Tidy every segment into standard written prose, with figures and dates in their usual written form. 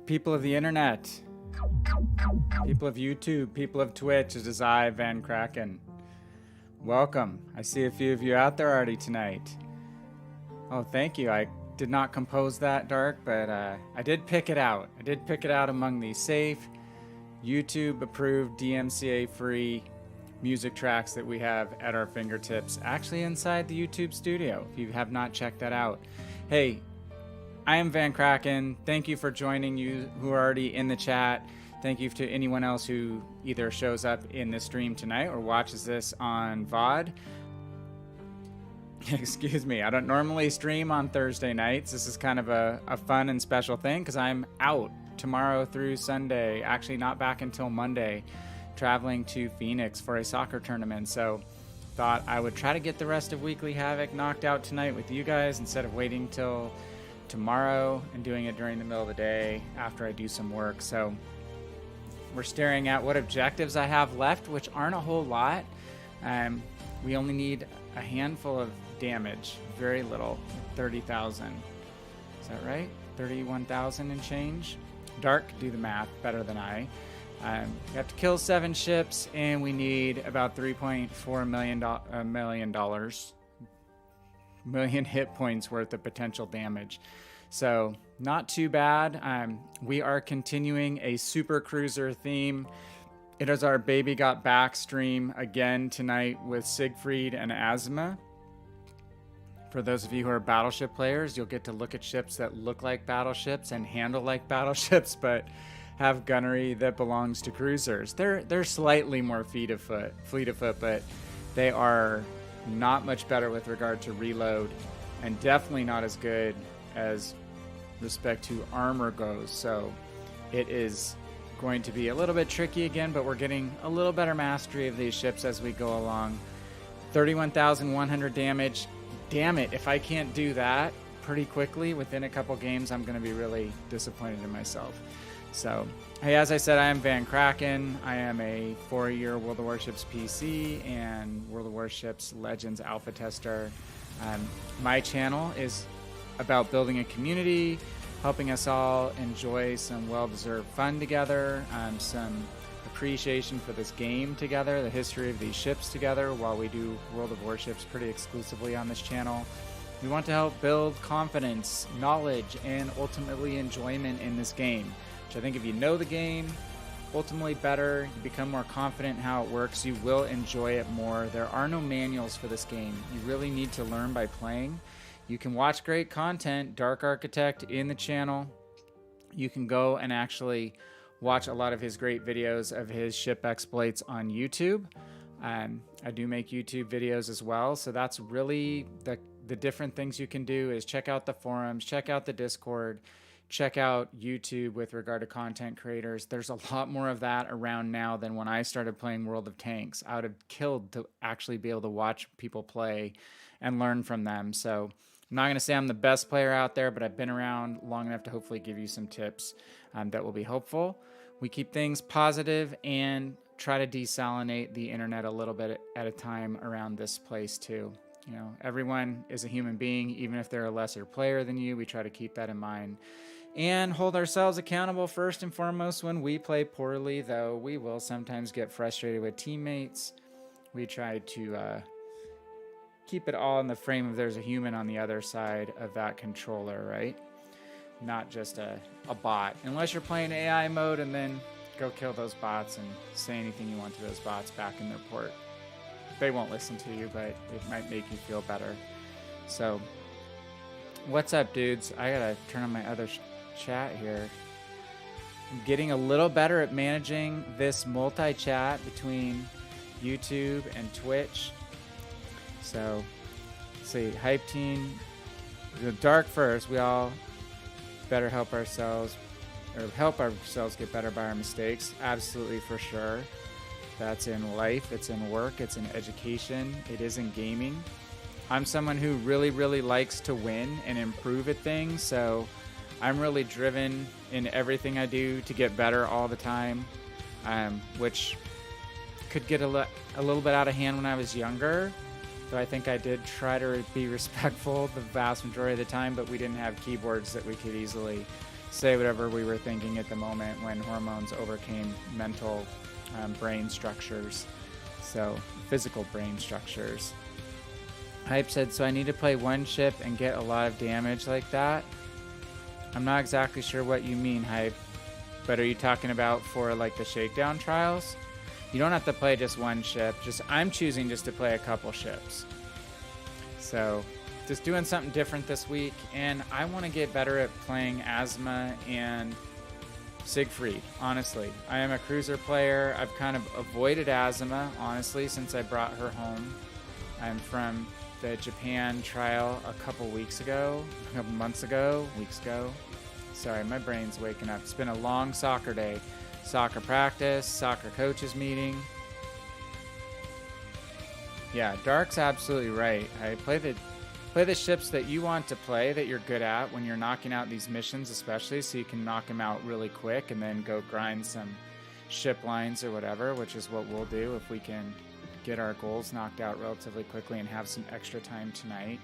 people of the internet, people of YouTube, people of Twitch. It is I, VannKraken. Welcome. I see a few of you out there already tonight. Oh, thank you. I did not compose that, Dark, but I did pick it out. I did pick it out among the safe, YouTube-approved, DMCA-free music tracks that we have at our fingertips, actually inside the YouTube studio, if you have not checked that out. Hey, I am VannKraken. Thank you for joining, you who are already in the chat. Thank you to anyone else who either shows up in the stream tonight or watches this on VOD. Excuse me, I don't normally stream on Thursday nights. This is kind of a fun and special thing because I'm out tomorrow through Sunday, actually not back until Monday, traveling to Phoenix for a soccer tournament. So thought I would try to get the rest of Weekly Havoc knocked out tonight with you guys instead of waiting till tomorrow and doing it during the middle of the day after I do some work. So we're staring at what objectives I have left, which aren't a whole lot. We only need a handful of damage, very little, 30,000. Is that right? 31,000 and change? Dark, do the math better than I. We have to kill 7 ships, and we need about $3.4 million hit points worth of potential damage. So not too bad. We are continuing a Supercruiser theme. It is our Baby Got Back stream again tonight with Siegfried and Azuma. For those of you who are battleship players, you'll get to look at ships that look like battleships and handle like battleships, but have gunnery that belongs to cruisers. They're slightly more fleet of foot, but they are not much better with regard to reload, and definitely not as good as respect to armor goes. So it is going to be a little bit tricky again, but we're getting a little better mastery of these ships as we go along. 31,100 damage. Damn it, if I can't do that pretty quickly within a couple games, I'm going to be really disappointed in myself. So, hey, as I said, I am VannKraken. I am a 4-year World of Warships PC and World of Warships Legends alpha tester. My channel is about building a community, helping us all enjoy some well-deserved fun together, some appreciation for this game together, the history of these ships together, while we do World of Warships pretty exclusively on this channel. We want to help build confidence, knowledge, and ultimately enjoyment in this game. Which I think if you know the game, ultimately better, you become more confident in how it works, you will enjoy it more. There are no manuals for this game. You really need to learn by playing. You can watch great content, Dark Architect in the channel. You can go and actually watch a lot of his great videos of his ship exploits on YouTube. I do make YouTube videos as well, so that's really the different things you can do is check out the forums, check out the Discord, check out YouTube with regard to content creators. There's a lot more of that around now than when I started playing World of Tanks. I would have killed to actually be able to watch people play and learn from them. So I'm not going to say I'm the best player out there, but I've been around long enough to hopefully give you some tips that will be helpful. We keep things positive and try to desalinate the internet a little bit at a time around this place too. You know, everyone is a human being, even if they're a lesser player than you. We try to keep that in mind and hold ourselves accountable first and foremost when we play poorly, though we will sometimes get frustrated with teammates. We try to keep it all in the frame of there's a human on the other side of that controller, right? Not just a bot. Unless you're playing AI mode, and then go kill those bots and say anything you want to those bots back in their port. They won't listen to you, but it might make you feel better. So, what's up, dudes? I gotta turn on my other chat here. I'm getting a little better at managing this multi-chat between YouTube and Twitch. So, let's see, Hype Team, the Dark first. We all better help ourselves get better by our mistakes. Absolutely, for sure. That's in life, it's in work, it's in education, it is in gaming. I'm someone who really, really likes to win and improve at things, so I'm really driven in everything I do to get better all the time, which could get a little bit out of hand when I was younger, though I think I did try to be respectful the vast majority of the time, but we didn't have keyboards that we could easily say whatever we were thinking at the moment when hormones overcame mental brain structures. So physical brain structures. Hype said, so I need to play one ship and get a lot of damage like that? I'm not exactly sure what you mean, Hype, but are you talking about for like the Shakedown trials? You don't have to play just one ship. I'm choosing just to play a couple ships. So just doing something different this week, and I want to get better at playing Azuma and Siegfried, honestly. I am a cruiser player. I've kind of avoided Azuma, honestly, since I brought her home. I'm from the Japan trial a couple months ago. Sorry, my brain's waking up. It's been a long soccer day. Soccer practice, soccer coaches meeting. Yeah, Dark's absolutely right. I play the ships that you want to play, that you're good at when you're knocking out these missions, especially, so you can knock them out really quick and then go grind some ship lines or whatever, which is what we'll do if we can get our goals knocked out relatively quickly and have some extra time tonight.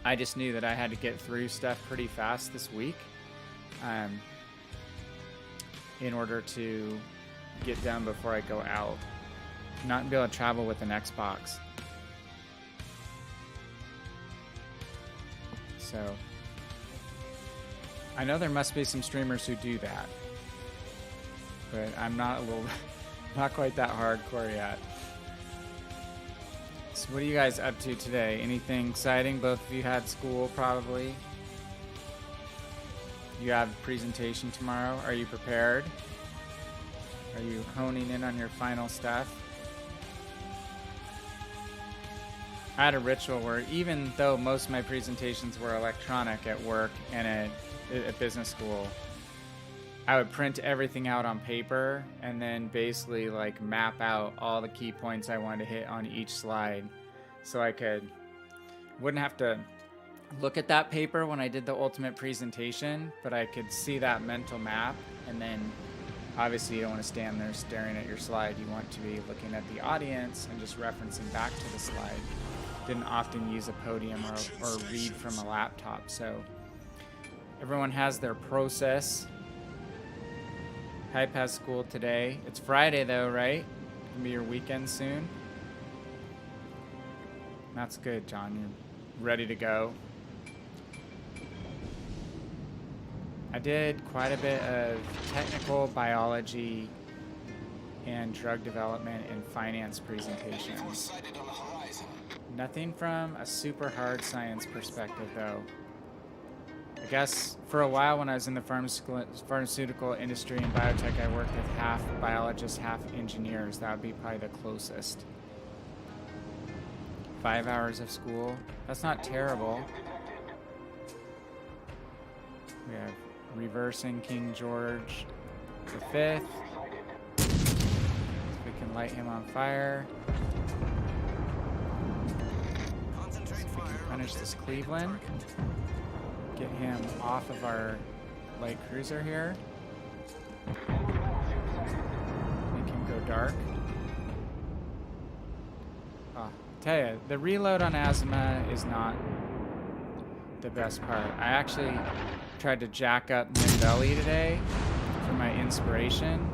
I just knew that I had to get through stuff pretty fast this week in order to get done before I go out. Not be able to travel with an Xbox. So I know there must be some streamers who do that, but I'm not not quite that hardcore yet. So what are you guys up to today? Anything exciting? Both of you had school probably. You have a presentation tomorrow. Are you prepared? Are you honing in on your final stuff? I had a ritual where even though most of my presentations were electronic at work and at business school, I would print everything out on paper and then basically like map out all the key points I wanted to hit on each slide, so I wouldn't have to look at that paper when I did the ultimate presentation, but I could see that mental map. And then obviously you don't want to stand there staring at your slide. You want to be looking at the audience and just referencing back to the slide. Didn't often use a podium or read from a laptop. So everyone has their process. Hype has school today. It's Friday though, right? Gonna be your weekend soon. That's good, John. You're ready to go. I did quite a bit of technical biology and drug development and finance presentations. Nothing from a super hard science perspective though. I guess for a while when I was in the pharmaceutical industry and biotech, I worked with half biologists, half engineers. That would be probably the closest. 5 hours of school. That's not terrible. We have reversing King George V. We can light him on fire. So we can punish this Cleveland. Get him off of our light cruiser here. Make him go dark. Tell you, the reload on Azuma is not the best part. I actually tried to jack up Minbelly today for my inspiration.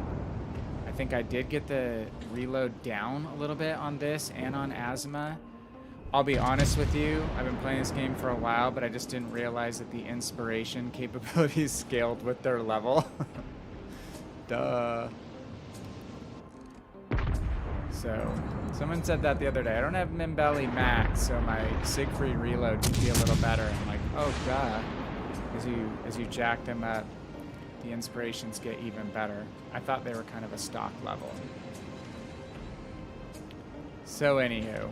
I think I did get the reload down a little bit on this and on Azuma. I'll be honest with you, I've been playing this game for a while, but I just didn't realize that the inspiration capabilities scaled with their level. Duh. So, someone said that the other day. I don't have Minbelly max, so my Siegfried reload could be a little better. I'm like, oh god. As you jack them up, the inspirations get even better. I thought they were kind of a stock level. So anywho,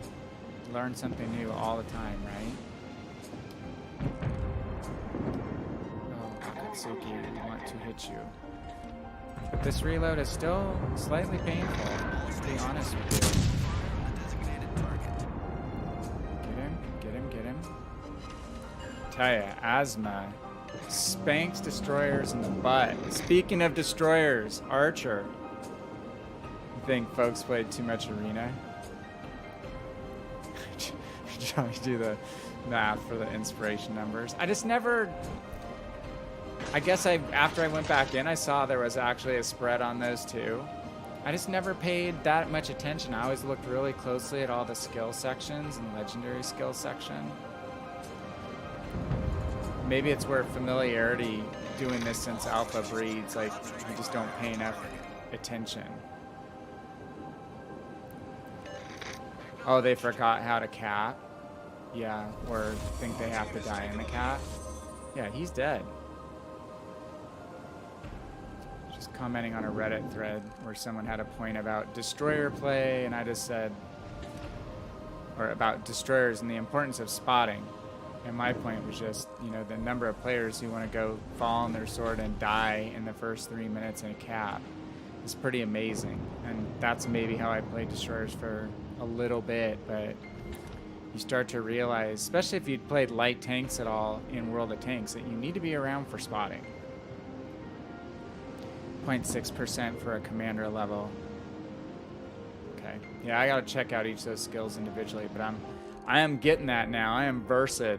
learn something new all the time, right? Oh, Akatsuki, we want to hit you. But this reload is still slightly painful, to be honest with you. Get him. Tell ya, Azuma spanks destroyers in the butt. Speaking of destroyers, Archer. You think folks played too much Arena? Trying to do the math for the inspiration numbers. I just never... I guess after I went back in, I saw there was actually a spread on those two. I just never paid that much attention. I always looked really closely at all the skill sections and legendary skill section. Maybe it's where familiarity doing this since alpha breeds, like I just don't pay enough attention. Oh, they forgot how to cap? Yeah, or think they have to die in the cap? Yeah, he's dead. Just commenting on a Reddit thread where someone had a point about destroyer play, and I just said, or about destroyers and the importance of spotting. And my point was just, you know, the number of players who want to go fall on their sword and die in the first 3 minutes in a cap is pretty amazing. And that's maybe how I played destroyers for a little bit, but you start to realize, especially if you'd played light tanks at all in World of Tanks, that you need to be around for spotting. 0.6% for a commander level. Okay, yeah, I gotta check out each of those skills individually, but I am getting that now. I am versed.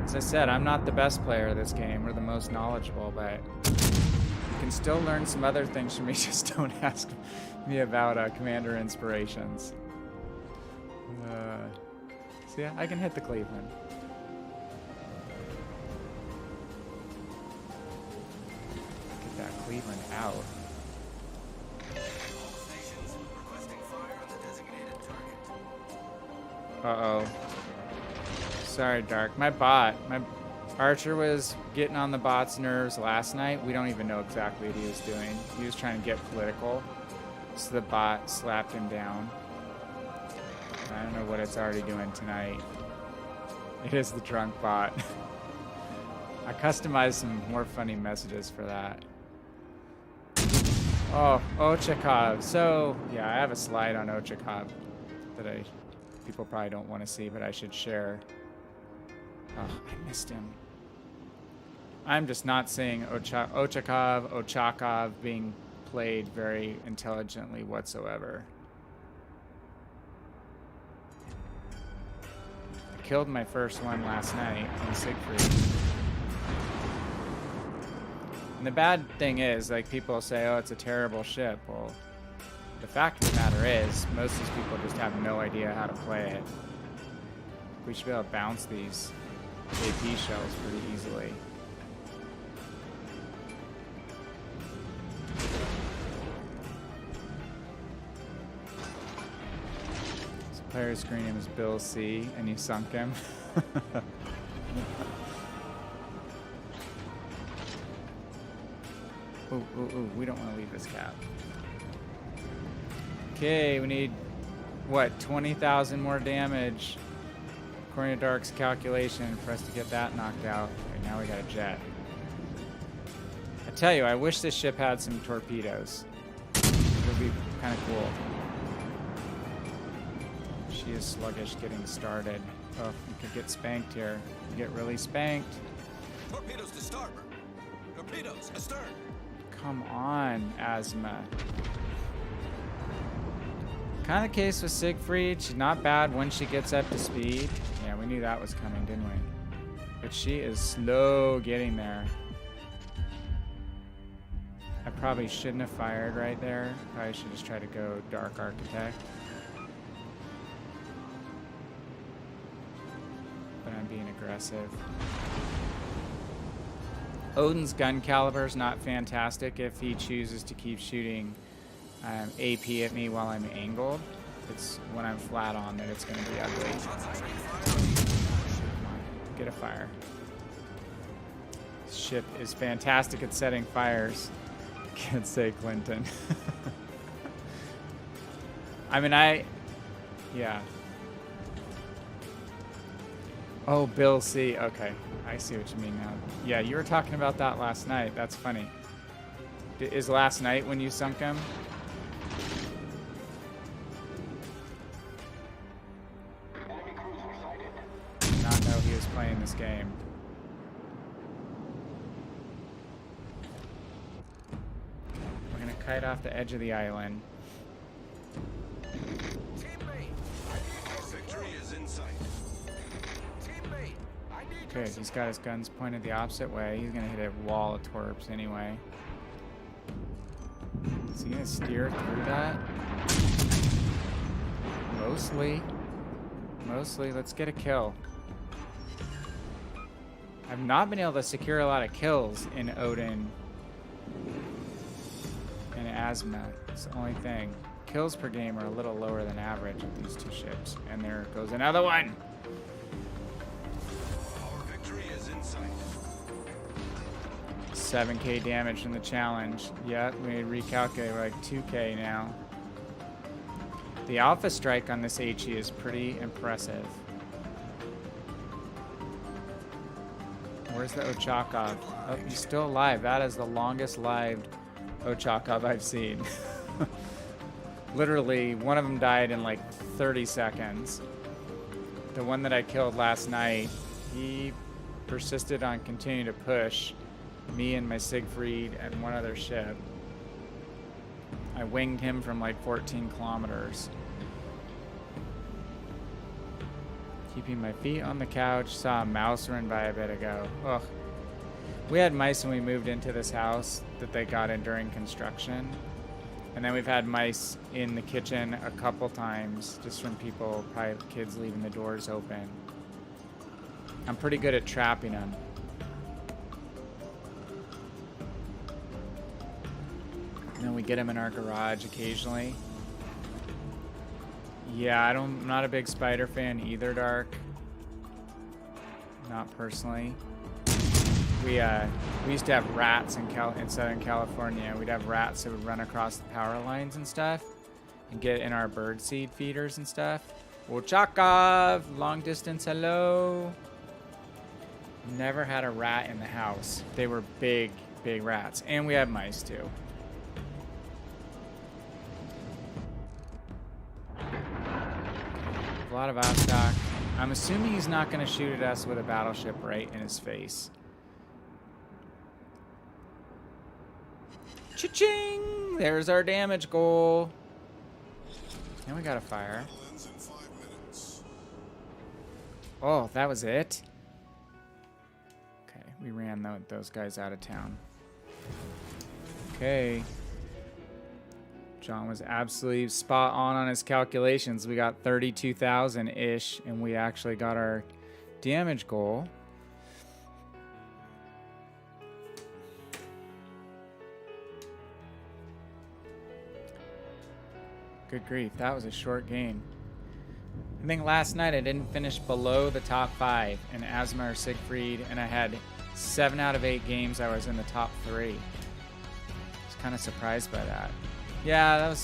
As I said, I'm not the best player of this game or the most knowledgeable, but you can still learn some other things from me. Just don't ask me about commander inspirations. So yeah, I can hit the Cleveland. Get that Cleveland out. Uh-oh. Sorry, Dark. My Archer was getting on the bot's nerves last night. We don't even know exactly what he was doing. He was trying to get political, so the bot slapped him down. I don't know what it's already doing tonight. It is the drunk bot. I customized some more funny messages for that. Oh, Ochakov. So, yeah, I have a slide on Ochakov that people probably don't want to see, but I should share. Oh, I missed him. I'm just not seeing Ochakov being played very intelligently whatsoever. I killed my first one last night on Siegfried. And the bad thing is, like, people say, oh, it's a terrible ship. Well, the fact of the matter is, most of these people just have no idea how to play it. We should be able to bounce these AP shells pretty easily. So player screen name is Bill C, and you sunk him. Ooh, we don't want to leave this cap. Okay, we need, what, 20,000 more damage, according to Dark's calculation, for us to get that knocked out. Okay, now we got a jet. I tell you, I wish this ship had some torpedoes. It would be kind of cool. She is sluggish getting started. Oh, you could get spanked here. You get really spanked. Torpedoes to starboard. Torpedoes astern. Come on, Azuma. Kind of the case with Siegfried. She's not bad when she gets up to speed. Yeah, we knew that was coming, didn't we? But she is slow getting there. I probably shouldn't have fired right there. Probably should just try to go Dark Architect. But I'm being aggressive. Odin's gun caliber is not fantastic if he chooses to keep shooting AP at me while I'm angled. It's when I'm flat on that it's going to be ugly. Come on, get a fire. This ship is fantastic at setting fires. Can't say Clinton. I mean, yeah. Oh, Bill C. Okay, I see what you mean now. Yeah, you were talking about that last night. That's funny. Is last night when you sunk him? Did not know he was playing this game. We're gonna kite off the edge of the island. Teammate, victory is in sight. Teammate, I need Okay, he's got his guns pointed the opposite way. He's gonna hit a wall of torps anyway. Is he gonna steer through that? Mostly. Mostly. Let's get a kill. I've not been able to secure a lot of kills in Odin and Azuma. It's the only thing. Kills per game are a little lower than average with these two ships. And there goes another one. Our victory is in sight. 7k damage in the challenge. Yeah, we recalculate, we're like 2k now. The alpha strike on this HE is pretty impressive. Where's the Ochakov? Oh, he's still alive. That is the longest lived Ochakov I've seen. Literally, one of them died in like 30 seconds. The one that I killed last night, he persisted on continuing to push me and my Siegfried and one other ship. I winged him from like 14 kilometers. Keeping my feet on the couch. Saw a mouse run by a bit ago. Ugh. We had mice when we moved into this house that they got in during construction. And then we've had mice in the kitchen a couple times just from people, probably kids leaving the doors open. I'm pretty good at trapping them. And then we get them in our garage occasionally. Yeah, I'm not a big spider fan either, Dark. Not personally. We used to have rats in Southern California. We'd have rats that would run across the power lines and stuff and get in our birdseed feeders and stuff. Ochakov, long distance, hello. Never had a rat in the house. They were big, big rats. And we had mice too. A lot of Vostok. I'm assuming he's not going to shoot at us with a battleship right in his face. Cha-ching! There's our damage goal. And we got a fire. Oh, that was it? Okay, we ran those guys out of town. Okay. John was absolutely spot on his calculations. We got 32,000-ish, and we actually got our damage goal. Good grief, that was a short game. I think last night I didn't finish below the top 5 in Azuma or Siegfried, and I had 7 out of 8 games I was in the top 3. I was kind of surprised by that. Yeah,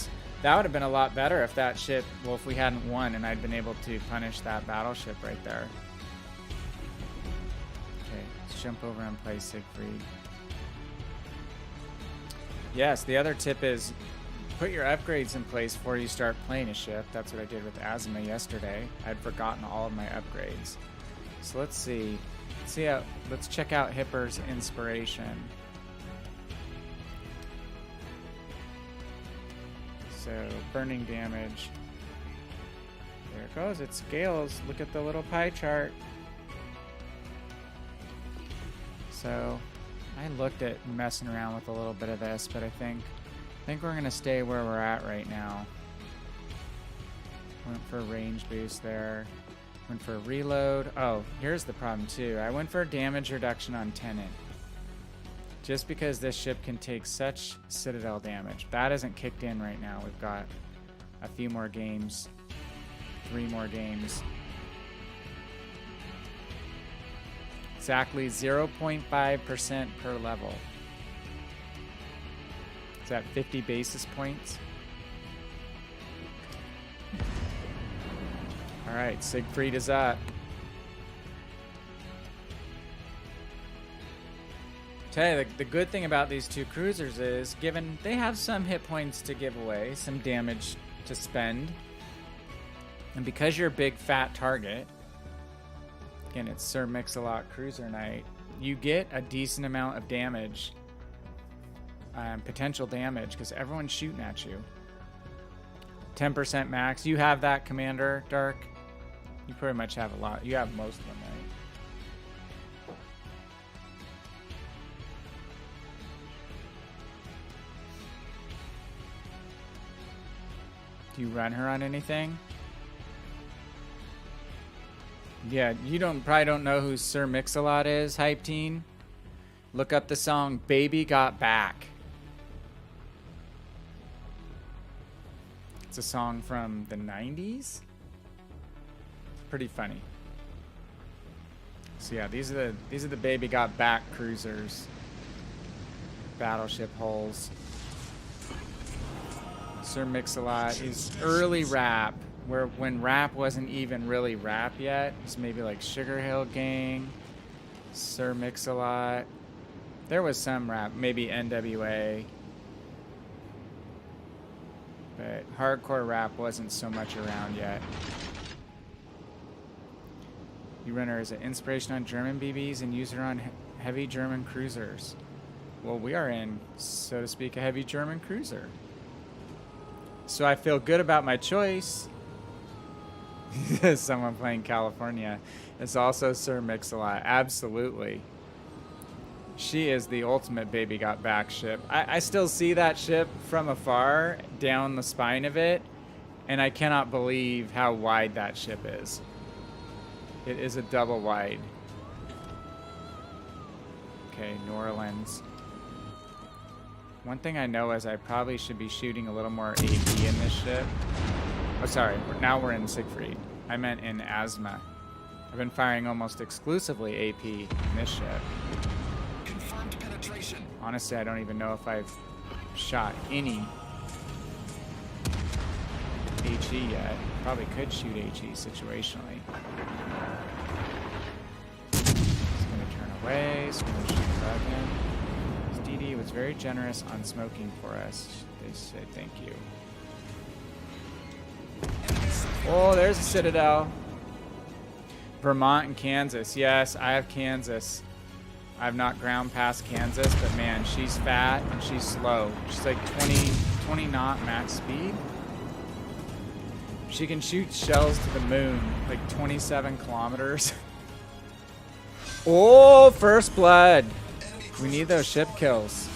that would have been a lot better if that ship, well, if we hadn't won and I'd been able to punish that battleship right there. Okay, let's jump over and play Siegfried. Yes, the other tip is put your upgrades in place before you start playing a ship. That's what I did with Azuma yesterday. I'd forgotten all of my upgrades. So let's see. Let's check out Hipper's inspiration. So burning damage. There it goes. It scales. Look at the little pie chart. So I looked at messing around with a little bit of this, but I think we're gonna stay where we're at right now. Went for a range boost there. Went for a reload. Oh, here's the problem too. I went for a damage reduction on Tenant. Just because this ship can take such Citadel damage. That isn't kicked in right now. We've got a few more games. 3 more games. Exactly 0.5% per level. Is that 50 basis points? All right, Siegfried is up. Tell you, the good thing about these two cruisers is, given they have some hit points to give away, some damage to spend, and because you're a big fat target, again, it's Sir Mix-a-Lot Cruiser Night, you get a decent amount of damage, potential damage, because everyone's shooting at you. 10% max. You have that, Commander Dark? You pretty much have a lot. You have most of them, right? Do you run her on anything? Yeah, you probably don't know who Sir Mix-a-Lot is, Hype Teen. Look up the song Baby Got Back. It's a song from the 90s. Pretty funny. So yeah, these are the Baby Got Back cruisers. Battleship hulls. Sir Mix-a-Lot. He's early rap, when rap wasn't even really rap yet. It's maybe like Sugar Hill Gang, Sir Mix-a-Lot. There was some rap, maybe NWA. But hardcore rap wasn't so much around yet. You run her as an inspiration on German BBs and use her on heavy German cruisers. Well, we are in, so to speak, a heavy German cruiser. So I feel good about my choice. Someone playing California. It's also Sir Mix-a-Lot. Absolutely. She is the ultimate Baby Got Back ship. I still see that ship from afar down the spine of it, and I cannot believe how wide that ship is. It is a double wide. Okay, New Orleans. One thing I know is I probably should be shooting a little more AP in this ship. Oh, sorry. Now we're in Siegfried. I meant in Azuma. I've been firing almost exclusively AP in this ship. Confirmed penetration. Honestly, I don't even know if I've shot any HE yet. Probably could shoot HE situationally. It's going to turn away. It's going to shoot above him. DD was very generous on smoking for us. They say thank you. Oh, there's a Citadel. Vermont and Kansas. Yes, I have Kansas. I've not ground past Kansas, but man, she's fat and she's slow. She's like 20 knot max speed. She can shoot shells to the moon, like 27 kilometers. Oh, first blood. We need those ship kills.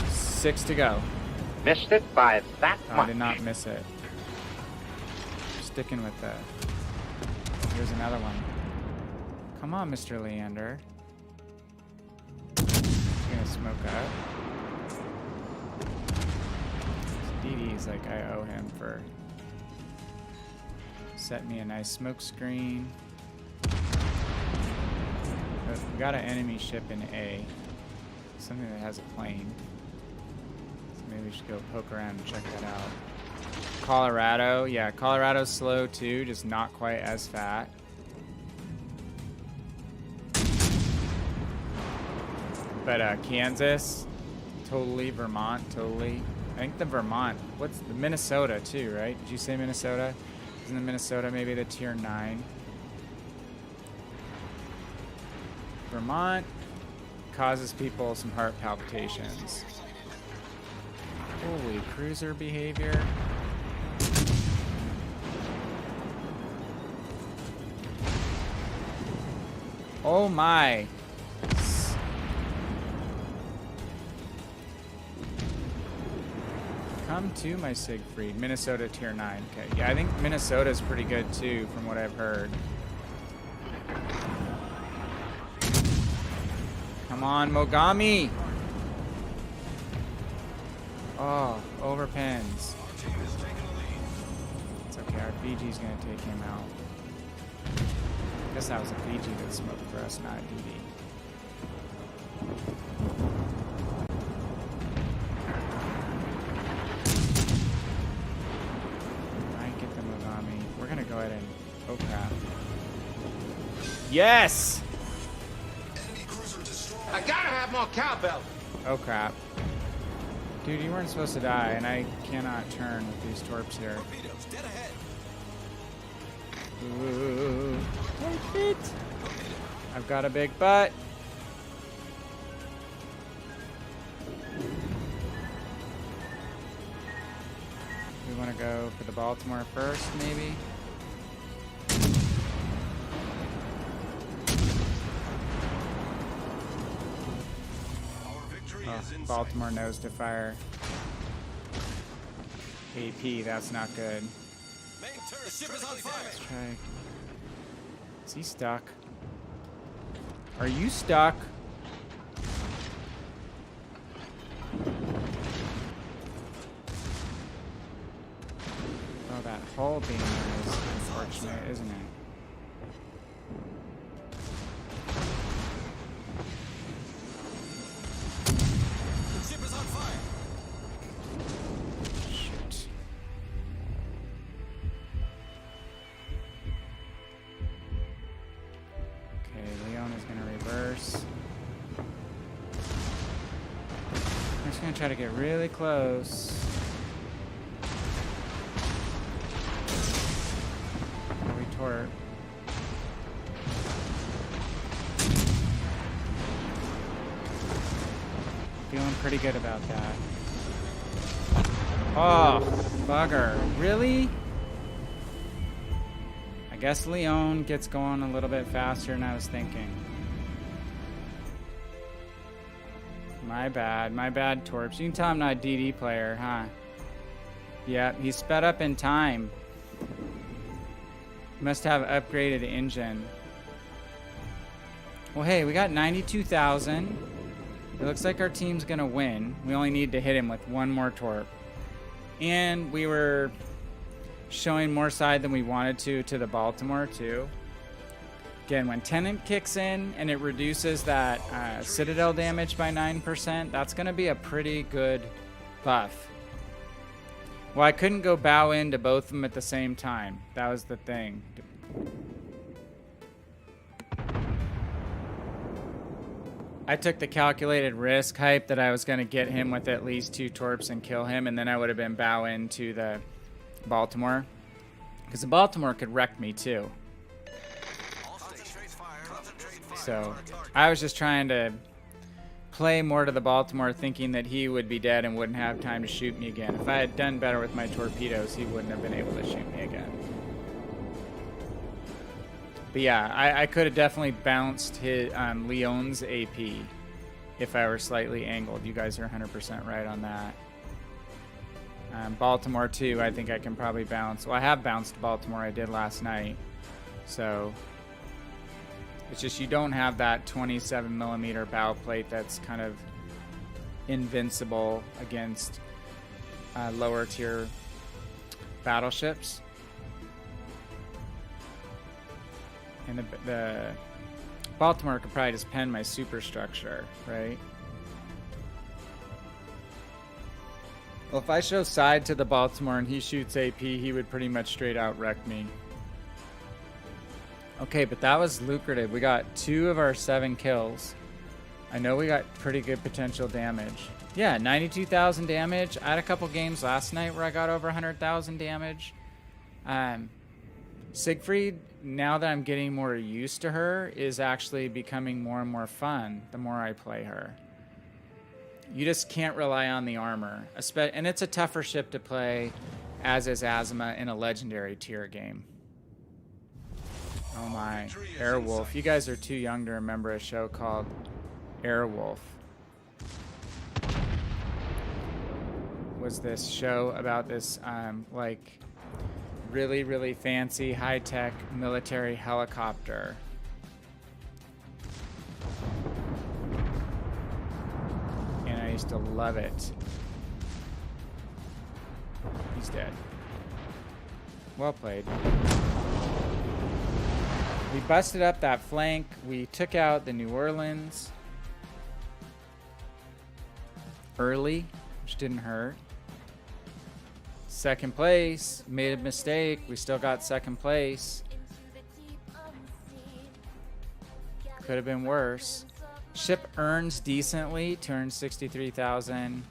6 to go. Missed it by that Oh, much. I did not miss it. Sticking with that. Here's another one. Come on, Mr. Leander. He's gonna smoke up. DD's like I owe him for setting me a nice smoke screen. We got an enemy ship in A. Something that has a plane. So maybe we should go poke around and check that out. Colorado. Yeah, Colorado's slow too, just not quite as fat. But Kansas, totally. Vermont, totally. I think the Vermont, what's the Minnesota too, right? Did you say Minnesota? Isn't the Minnesota maybe the tier 9? Vermont causes people some heart palpitations. Holy cruiser behavior. Oh my. Come to my Siegfried. Minnesota tier 9. Okay. Yeah, I think Minnesota's pretty good too from what I've heard. Come on, Mogami! Oh, overpins. It's okay, our Fiji's gonna take him out. I guess that was a Fiji that smoked for us, not a DD. Might get the Mogami. We're gonna go ahead and... Oh crap. Yes! I gotta have more cowbell. Oh crap. Dude, you weren't supposed to die, and I cannot turn with these torps here. Torpedoes dead ahead. Ooh. Take it. I've got a big butt. We want to go for the Baltimore first, maybe? Our victory Oh, is in Baltimore knows to fire. AP, that's not good. Main turret. The ship is on fire. Let's try. Is he stuck? Are you stuck? Oh, that hull beam is unfortunate, isn't it? The ship is on fire. Shoot. Okay, Leon is going to reverse. I'm just going to try to get really close. Oh, we tore. Feeling pretty good about that. Oh, bugger. Really? I guess Leon gets going a little bit faster than I was thinking. My bad, Torps. You can tell I'm not a DD player, huh? Yeah, he's sped up in time. Must have upgraded engine. Well, hey, we got 92,000. It looks like our team's gonna win. We only need to hit him with one more Torp. And we were showing more side than we wanted to the Baltimore, too. Again, when Tenant kicks in and it reduces that Citadel damage by 9%, that's going to be a pretty good buff. Well, I couldn't go bow into both of them at the same time. That was the thing. I took the calculated risk hype that I was going to get him with at least 2 Torps and kill him, and then I would have been bow into the Baltimore. Because the Baltimore could wreck me, too. So I was just trying to play more to the Baltimore, thinking that he would be dead and wouldn't have time to shoot me again. If I had done better with my torpedoes, he wouldn't have been able to shoot me again. But yeah, I could have definitely bounced his Leon's AP if I were slightly angled. You guys are 100% right on that. Baltimore too, I think I can probably bounce. Well, I have bounced Baltimore. I did last night. So it's just you don't have that 27mm bow plate that's kind of invincible against lower tier battleships. And the Baltimore could probably just pen my superstructure, right? Well, if I show side to the Baltimore and he shoots AP, he would pretty much straight out wreck me. Okay, but that was lucrative. We got 2 of our 7 kills. I know we got pretty good potential damage. Yeah, 92,000 damage. I had a couple games last night where I got over 100,000 damage. Siegfried, now that I'm getting more used to her, is actually becoming more and more fun the more I play her. You just can't rely on the armor. And it's a tougher ship to play, as is Azuma, in a legendary tier game. Oh my, Airwolf. You guys are too young to remember a show called Airwolf. Was this show about this like really, really fancy high-tech military helicopter. And I used to love it. He's dead. Well played. We busted up that flank. We took out the New Orleans early, which didn't hurt. Second place, made a mistake. We still got second place. Could have been worse. Ship earns decently, 263,000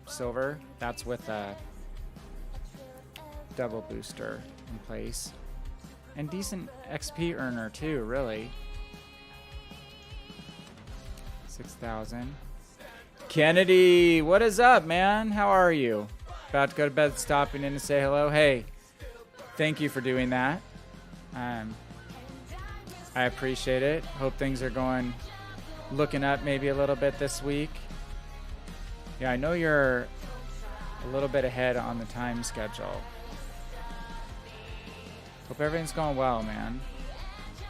silver. That's with a double booster in place. And decent XP earner too, really. 6,000. Kennedy, what is up, man? How are you? About to go to bed, stopping in to say hello. Hey, thank you for doing that. I appreciate it. Hope things are going, looking up maybe a little bit this week. Yeah, I know you're a little bit ahead on the time schedule. Hope everything's going well, man.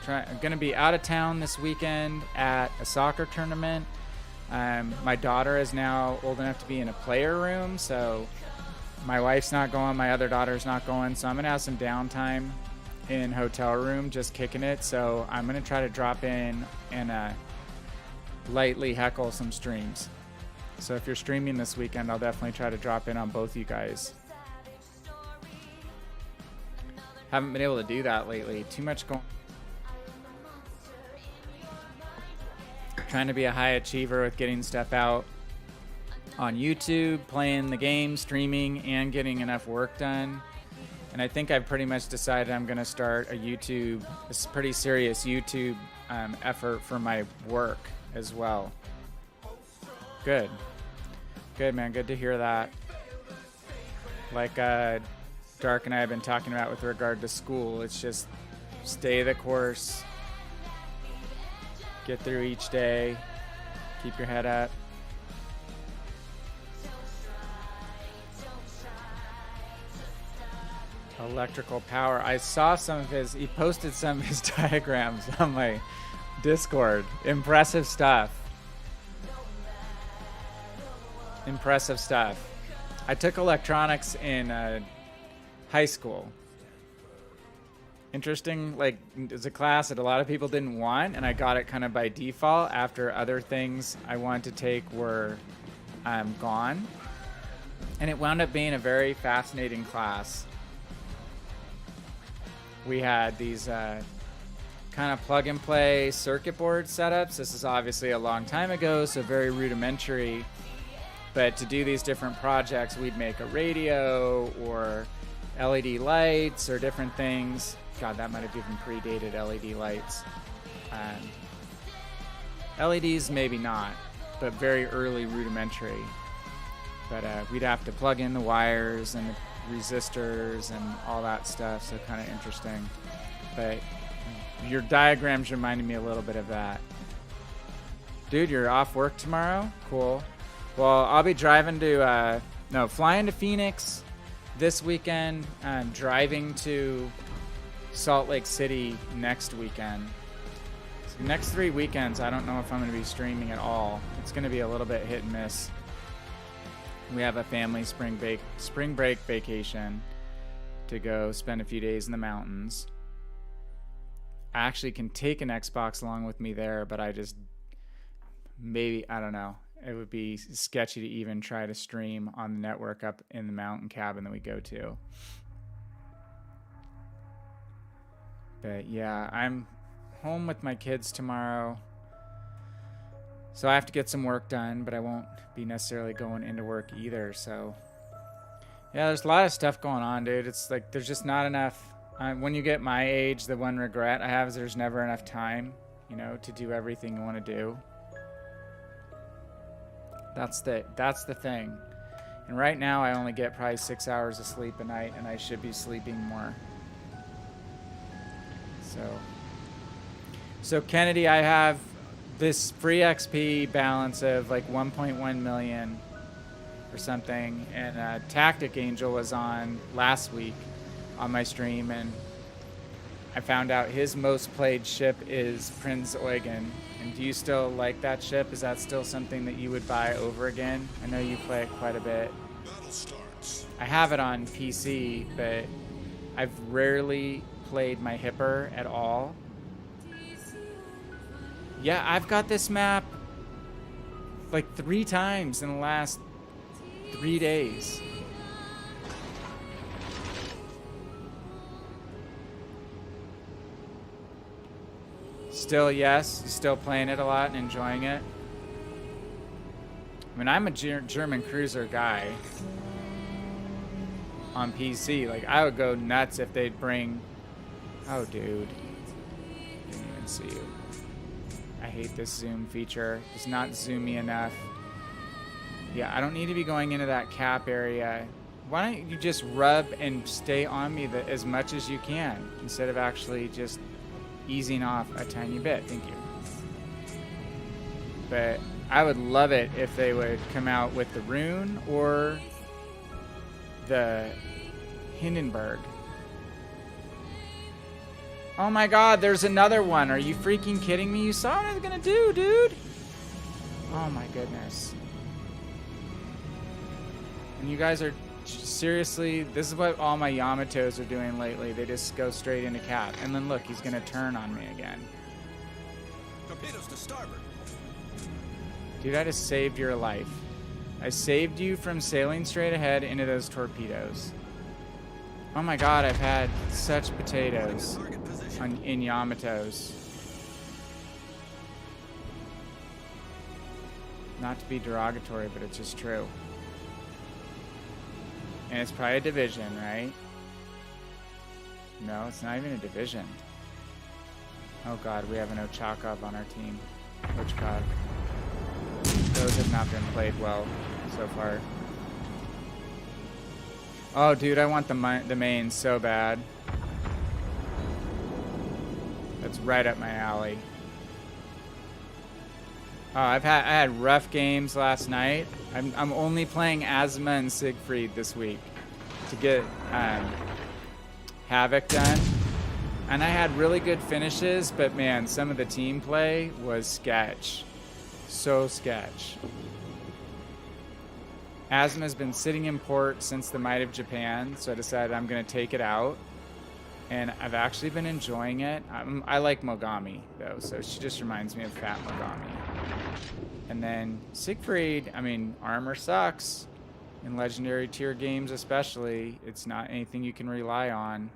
I'm going to be out of town this weekend at a soccer tournament. My daughter is now old enough to be in a player room, so my wife's not going, my other daughter's not going, so I'm going to have some downtime in hotel room, just kicking it. So I'm going to try to drop in and lightly heckle some streams. So if you're streaming this weekend, I'll definitely try to drop in on both you guys. Haven't been able to do that lately. Too much going. Trying to be a high achiever with getting stuff out on YouTube, playing the game, streaming, and getting enough work done. And I think I've pretty much decided I'm going to start a pretty serious YouTube effort for my work as well. Good. Good, man. Good to hear that. Like Dark and I have been talking about with regard to school, it's just stay the course, get through each day, keep your head up. Electrical power. I saw he posted some of his diagrams on my Discord. Impressive stuff. Impressive stuff. I took electronics in high school. Interesting, like, it's a class that a lot of people didn't want, and I got it kind of by default after other things I wanted to take were gone. And it wound up being a very fascinating class. We had these kind of plug and play circuit board setups. This is obviously a long time ago, so very rudimentary. But to do these different projects, we'd make a radio or LED lights or different things. God, that might have even predated LED lights. LEDs, maybe not, but very early rudimentary. But we'd have to plug in the wires and the resistors and all that stuff, so kind of interesting. But your diagrams reminded me a little bit of that. Dude, you're off work tomorrow? Cool. Well, I'll be flying to Phoenix this weekend. I'm driving to Salt Lake City next weekend. So next 3 weekends, I don't know if I'm going to be streaming at all. It's going to be a little bit hit and miss. We have a family spring break vacation to go spend a few days in the mountains. I actually can take an Xbox along with me there, but I don't know. It would be sketchy to even try to stream on the network up in the mountain cabin that we go to. But yeah, I'm home with my kids tomorrow. So I have to get some work done, but I won't be necessarily going into work either. So yeah, there's a lot of stuff going on, dude. It's like there's just not enough. When you get my age, the one regret I have is there's never enough time, to do everything you want to do. That's the thing. And right now I only get probably 6 hours of sleep a night, and I should be sleeping more. So Kennedy, I have this free XP balance of like 1.1 million or something, and Tactic Angel was on last week on my stream, and I found out his most played ship is Prinz Eugen. And do you still like that ship? Is that still something that you would buy over again? I know you play it quite a bit. I have it on PC, but I've rarely played my Hipper at all. Yeah, I've got this map like 3 times in the last 3 days. Still, yes, still playing it a lot and enjoying it. I mean, I'm a German cruiser guy on PC. Like, I would go nuts if they'd bring... Oh, dude. Didn't even see you. I hate this zoom feature. It's not zoomy enough. Yeah, I don't need to be going into that cap area. Why don't you just rub and stay on me as much as you can instead of actually just easing off a tiny bit. Thank you. But I would love it if they would come out with the rune or the Hindenburg. Oh my god, there's another one. Are you freaking kidding me? You saw what I was gonna do, dude? Oh my goodness. And you guys are seriously, this is what all my Yamatos are doing lately. They just go straight into cap. And then look, he's gonna turn on me again. Torpedoes to starboard. Dude, I just saved your life. I saved you from sailing straight ahead into those torpedoes. Oh my god, I've had such potatoes in Yamatos. Not to be derogatory, but it's just true. And it's probably a division, right? No, it's not even a division. Oh god, we have an Ochakov on our team. Ochakov. Those have not been played well so far. Oh, dude, I want the main so bad. That's right up my alley. Oh, I had rough games last night. I'm only playing Azuma and Siegfried this week to get Havoc done. And I had really good finishes, but man, some of the team play was sketch. So sketch. Azuma's been sitting in port since the Might of Japan, so I decided I'm going to take it out. And I've actually been enjoying it. I like Mogami, though, so she just reminds me of Fat Mogami. And then Siegfried, I mean, armor sucks. In legendary tier games especially, it's not anything you can rely on.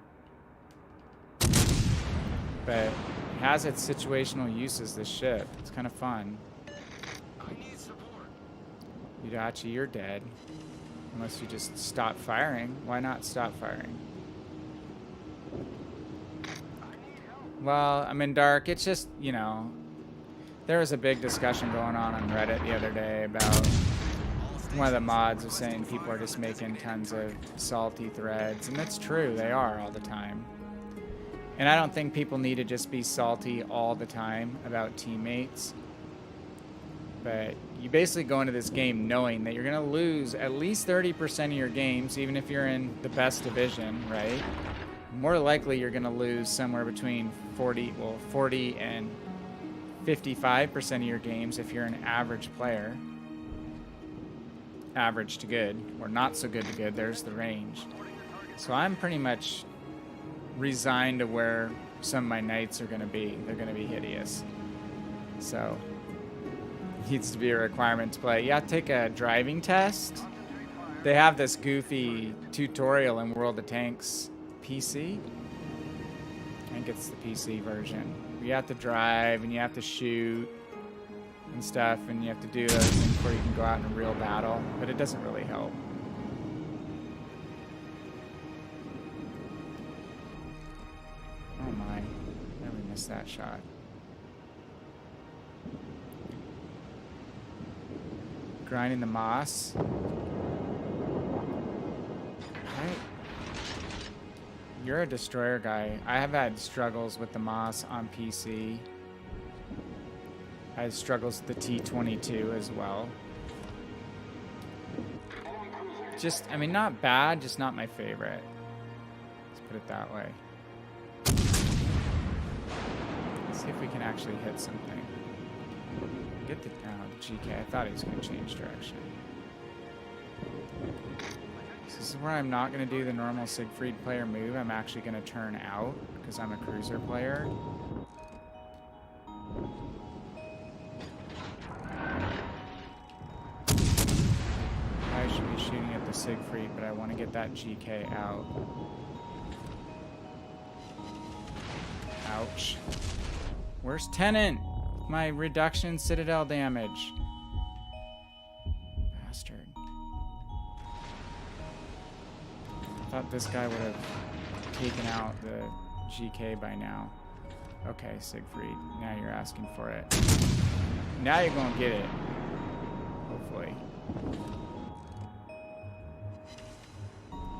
But it has its situational uses, this ship. It's kind of fun. Yudachi, you're dead. Unless you just stop firing. Why not stop firing? Well, I'm in dark. It's just, you know, there was a big discussion going on Reddit the other day about one of the mods was saying people are just making tons of salty threads. And that's true. They are all the time. And I don't think people need to just be salty all the time about teammates. But you basically go into this game knowing that you're going to lose at least 30% of your games, even if you're in the best division, right? More likely you're going to lose somewhere between 40 and 55% of your games if you're an average player. Average to good, or not so good to good, there's the range. So I'm pretty much resigned to where some of my knights are going to be. They're going to be hideous. So needs to be a requirement to play. You have to take a driving test. They have this goofy tutorial in World of Tanks PC. I think it's the PC version. You have to drive and you have to shoot and stuff, and you have to do those things before you can go out in a real battle, but it doesn't really help. Oh my, I never missed that shot. Grinding the moss. You're a destroyer guy. I have had struggles with the moss on PC. I had struggles with the T-22 as well. Just, I mean, not bad, just not my favorite. Let's put it that way. Let's see if we can actually hit something. Get the GK. I thought he was going to change direction. So this is where I'm not going to do the normal Siegfried player move. I'm actually going to turn out because I'm a cruiser player. I should be shooting at the Siegfried, but I want to get that GK out. Ouch. Where's Tenant? My reduction citadel damage. Bastard. I thought this guy would have taken out the GK by now. Okay, Siegfried. Now you're asking for it. Now you're gonna get it. Hopefully.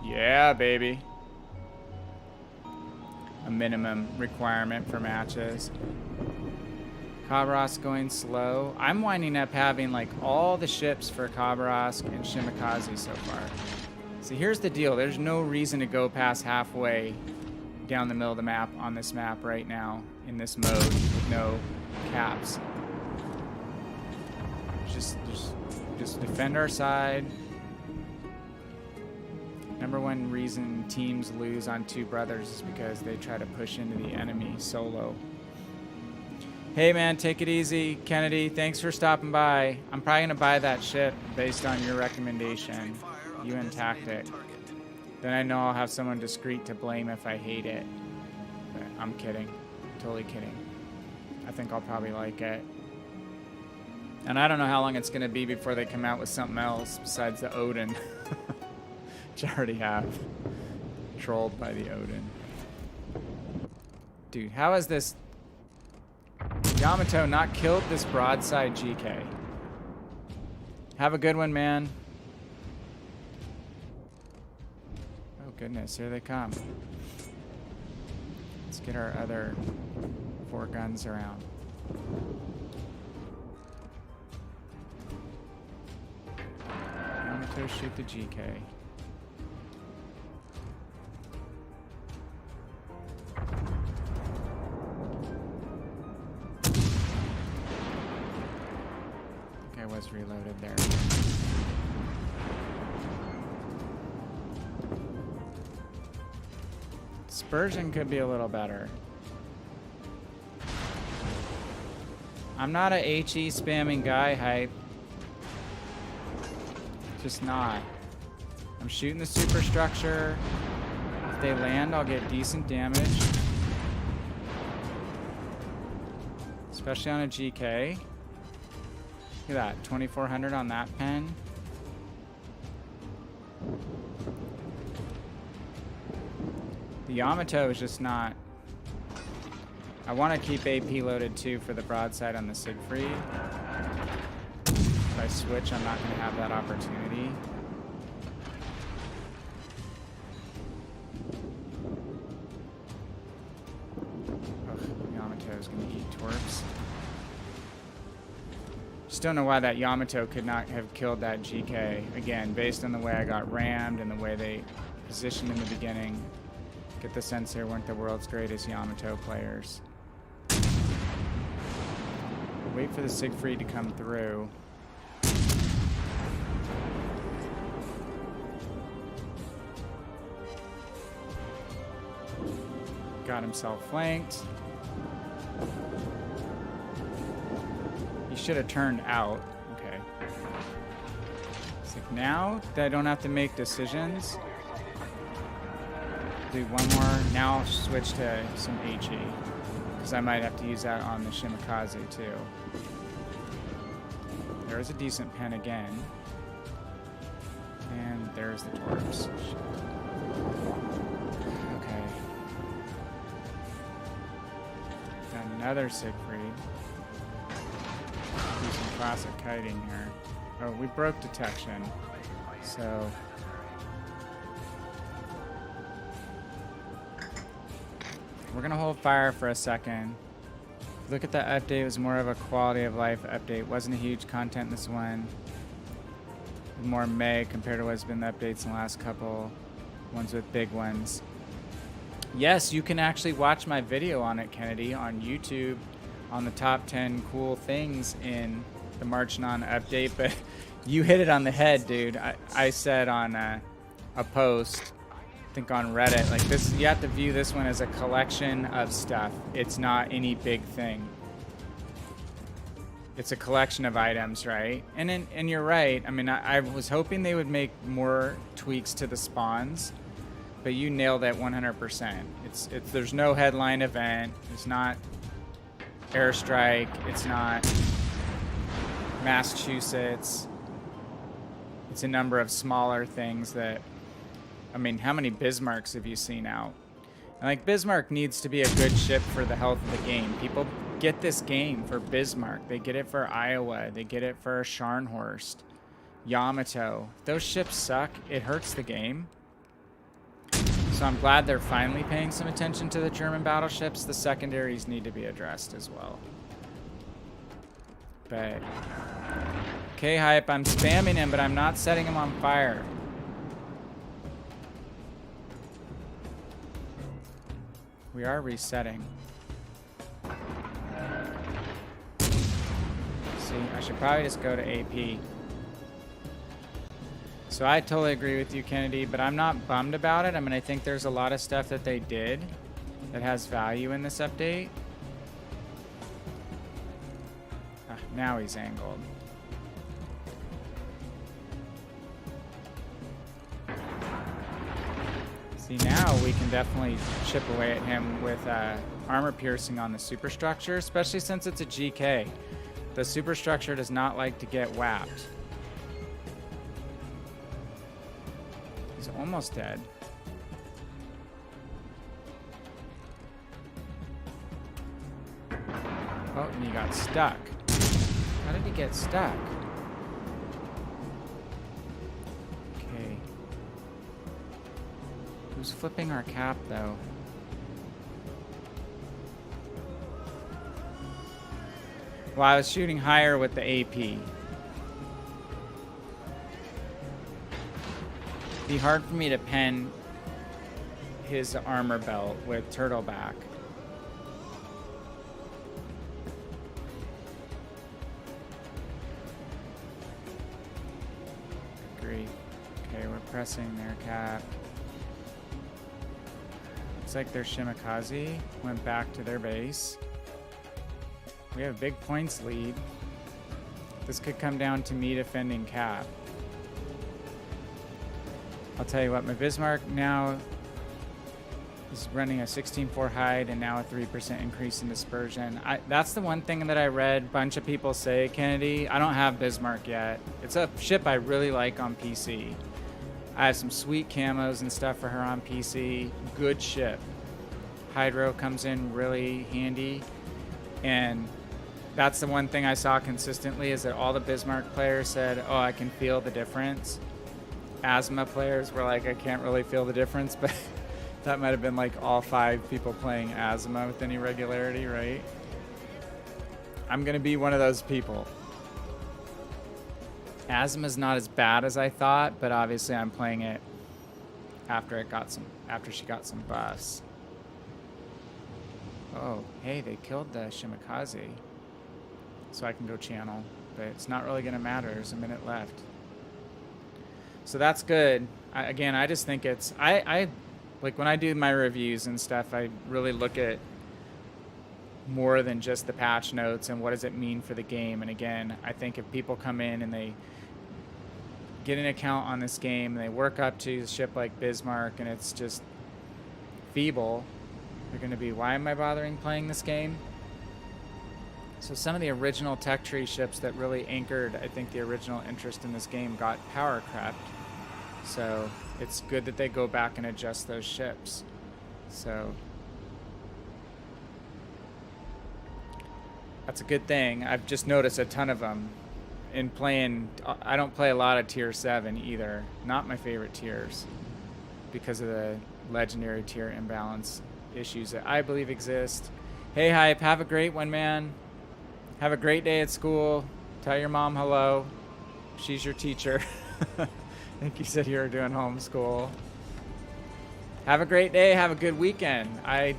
Yeah, baby. A minimum requirement for matches. Khabarovsk going slow. I'm winding up having like all the ships for Khabarovsk and Shimakaze so far. See, here's the deal. There's no reason to go past halfway down the middle of the map on this map right now in this mode with no caps. Just defend our side. Number one reason teams lose on Two Brothers is because they try to push into the enemy solo. Hey man, take it easy. Kennedy, thanks for stopping by. I'm probably gonna buy that ship based on your recommendation. UN Tactic. Then I know I'll have someone discreet to blame if I hate it. But I'm kidding. Totally kidding. I think I'll probably like it. And I don't know how long it's gonna be before they come out with something else besides the Odin. Which I already have. Trolled by the Odin. Dude, how has this Yamato not killed this broadside GK? Have a good one, man. Oh goodness, here they come. Let's get our other 4 guns around. Yamato shoot the GK. Was reloaded there. Dispersion could be a little better. I'm not a HE spamming guy, hype. Just not. I'm shooting the superstructure. If they land, I'll get decent damage. Especially on a GK. Look at that, 2400 on that pen. The Yamato is just not... I want to keep AP loaded too for the broadside on the Siegfried. If I switch, I'm not going to have that opportunity. Ugh, Yamato's going to eat torps. Just don't know why that Yamato could not have killed that GK. Again, based on the way I got rammed and the way they positioned in the beginning. Get the sense they weren't the world's greatest Yamato players. Wait for the Siegfried to come through. Got himself flanked. He should have turned out. Okay. It's like now that I don't have to make decisions. Do one more. Now I'll switch to some HE. Because I might have to use that on the Shimakaze too. There's a decent pen again. And there's the torps. Okay. Got another Siegfried. Do some classic kiting here. Oh, we broke detection. So... we're gonna hold fire for a second. Look at that update. It was more of a quality of life update. Wasn't a huge content this one. More May compared to what's been the updates in the last couple ones with big ones. Yes, you can actually watch my video on it, Kennedy, on YouTube, on the top 10 cool things in the March Non update. But you hit it on the head, dude. I said on a post, I think on Reddit, like this, you have to view this one as a collection of stuff. It's not any big thing. It's a collection of items, right? And you're right. I mean, I was hoping they would make more tweaks to the spawns, but you nailed it 100%. It's there's no headline event. It's not airstrike. It's not Massachusetts. It's a number of smaller things that, I mean, how many Bismarcks have you seen out? And like, Bismarck needs to be a good ship for the health of the game. People get this game for Bismarck. They get it for Iowa. They get it for Scharnhorst, Yamato. Those ships suck. It hurts the game. So I'm glad they're finally paying some attention to the German battleships. The secondaries need to be addressed as well. But, okay, Hype, I'm spamming him, but I'm not setting him on fire. We are resetting. See, I should probably just go to AP. So I totally agree with you, Kennedy, but I'm not bummed about it. I mean, I think there's a lot of stuff that they did that has value in this update. Ah, now he's angled. See, now we can definitely chip away at him with armor piercing on the superstructure, especially since it's a GK. The superstructure does not like to get whapped. He's almost dead. Oh, and he got stuck. How did he get stuck? Okay. Who's flipping our cap, though? Well, I was shooting higher with the AP. It'd be hard for me to pen his armor belt with turtleback. Agree. Okay, we're pressing their cap. Looks like their Shimakaze went back to their base. We have a big points lead. This could come down to me defending cap. I'll tell you what, my Bismarck now is running a 16.4 hide and now a 3% increase in dispersion. That's the one thing that I read a bunch of people say, Kennedy. I don't have Bismarck yet. It's a ship I really like on PC. I have some sweet camos and stuff for her on PC. Good ship. Hydro comes in really handy. And that's the one thing I saw consistently is that all the Bismarck players said, oh, I can feel the difference. Azuma players were like, I can't really feel the difference, but that might have been like all 5 people playing Azuma with any regularity, right? I'm going to be one of those people. Azuma's not as bad as I thought, but obviously I'm playing it after she got some buffs. Oh, hey, they killed the Shimakaze. So I can go channel, but it's not really going to matter. There's a minute left. So that's good. I just think it's... I like when I do my reviews and stuff, I really look at more than just the patch notes and what does it mean for the game. And again, I think if people come in and they get an account on this game and they work up to a ship like Bismarck and it's just feeble, they're going to be, why am I bothering playing this game? So some of the original tech tree ships that really anchored, I think, the original interest in this game got power crept. So it's good that they go back and adjust those ships. So that's a good thing. I've just noticed a ton of them in playing. I don't play a lot of tier 7 either. Not my favorite tiers because of the legendary tier imbalance issues that I believe exist. Hey, Hype, have a great one, man. Have a great day at school. Tell your mom hello. She's your teacher. I think you said you were doing homeschool. Have a great day. Have a good weekend. I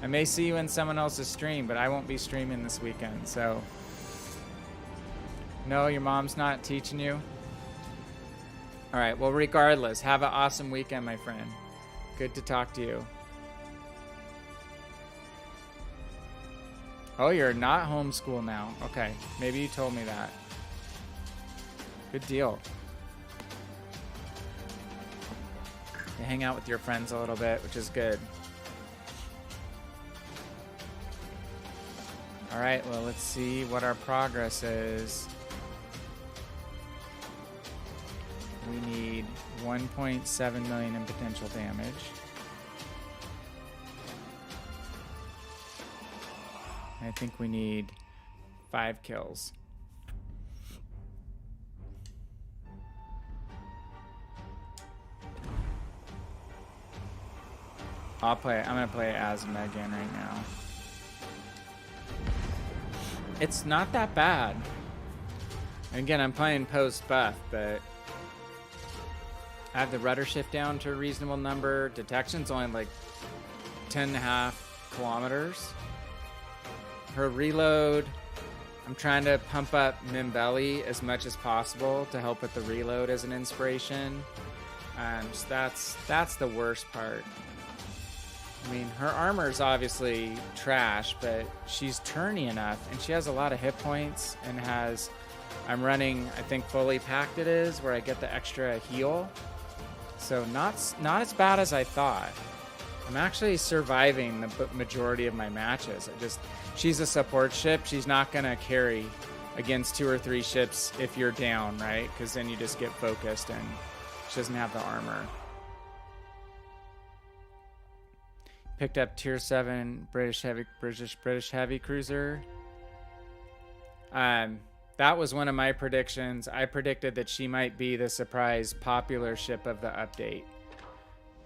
may see you in someone else's stream, but I won't be streaming this weekend. So, no, your mom's not teaching you? All right. Well, regardless, have an awesome weekend, my friend. Good to talk to you. Oh, you're not homeschool now. Okay. Maybe you told me that. Good deal. You hang out with your friends a little bit, which is good. All right, well, let's see what our progress is. We need 1.7 million in potential damage. I think we need 5 kills. I'm gonna play Azuma again right now. It's not that bad. And again, I'm playing post buff, but I have the rudder shift down to a reasonable number. Detection's only like 10.5 kilometers. Her reload, I'm trying to pump up Mimbelli as much as possible to help with the reload as an inspiration. So that's the worst part. I mean, her armor is obviously trash, but she's turny enough, and she has a lot of hit points, and has, I'm running, I think fully packed it is, where I get the extra heal. So not as bad as I thought. I'm actually surviving the majority of my matches. She's a support ship. She's not gonna carry against 2 or 3 ships if you're down, right? Because then you just get focused, and she doesn't have the armor. Picked up tier 7 British heavy cruiser. That was one of my predictions. I predicted that she might be the surprise popular ship of the update,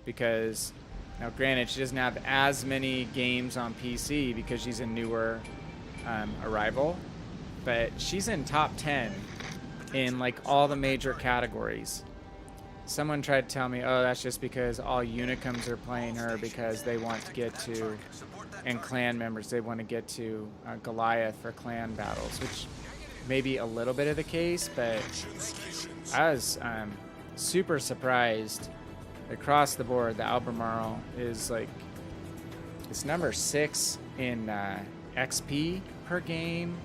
because now granted she doesn't have as many games on PC because she's a newer arrival, but she's in top 10 in like all the major categories. Someone tried to tell me, oh, that's just because all Unicums are playing her because they want to get to, and clan members, they want to get to Goliath for clan battles, which may be a little bit of the case, but I was super surprised. Across the board, the Albemarle is like, it's number 6 in XP per game.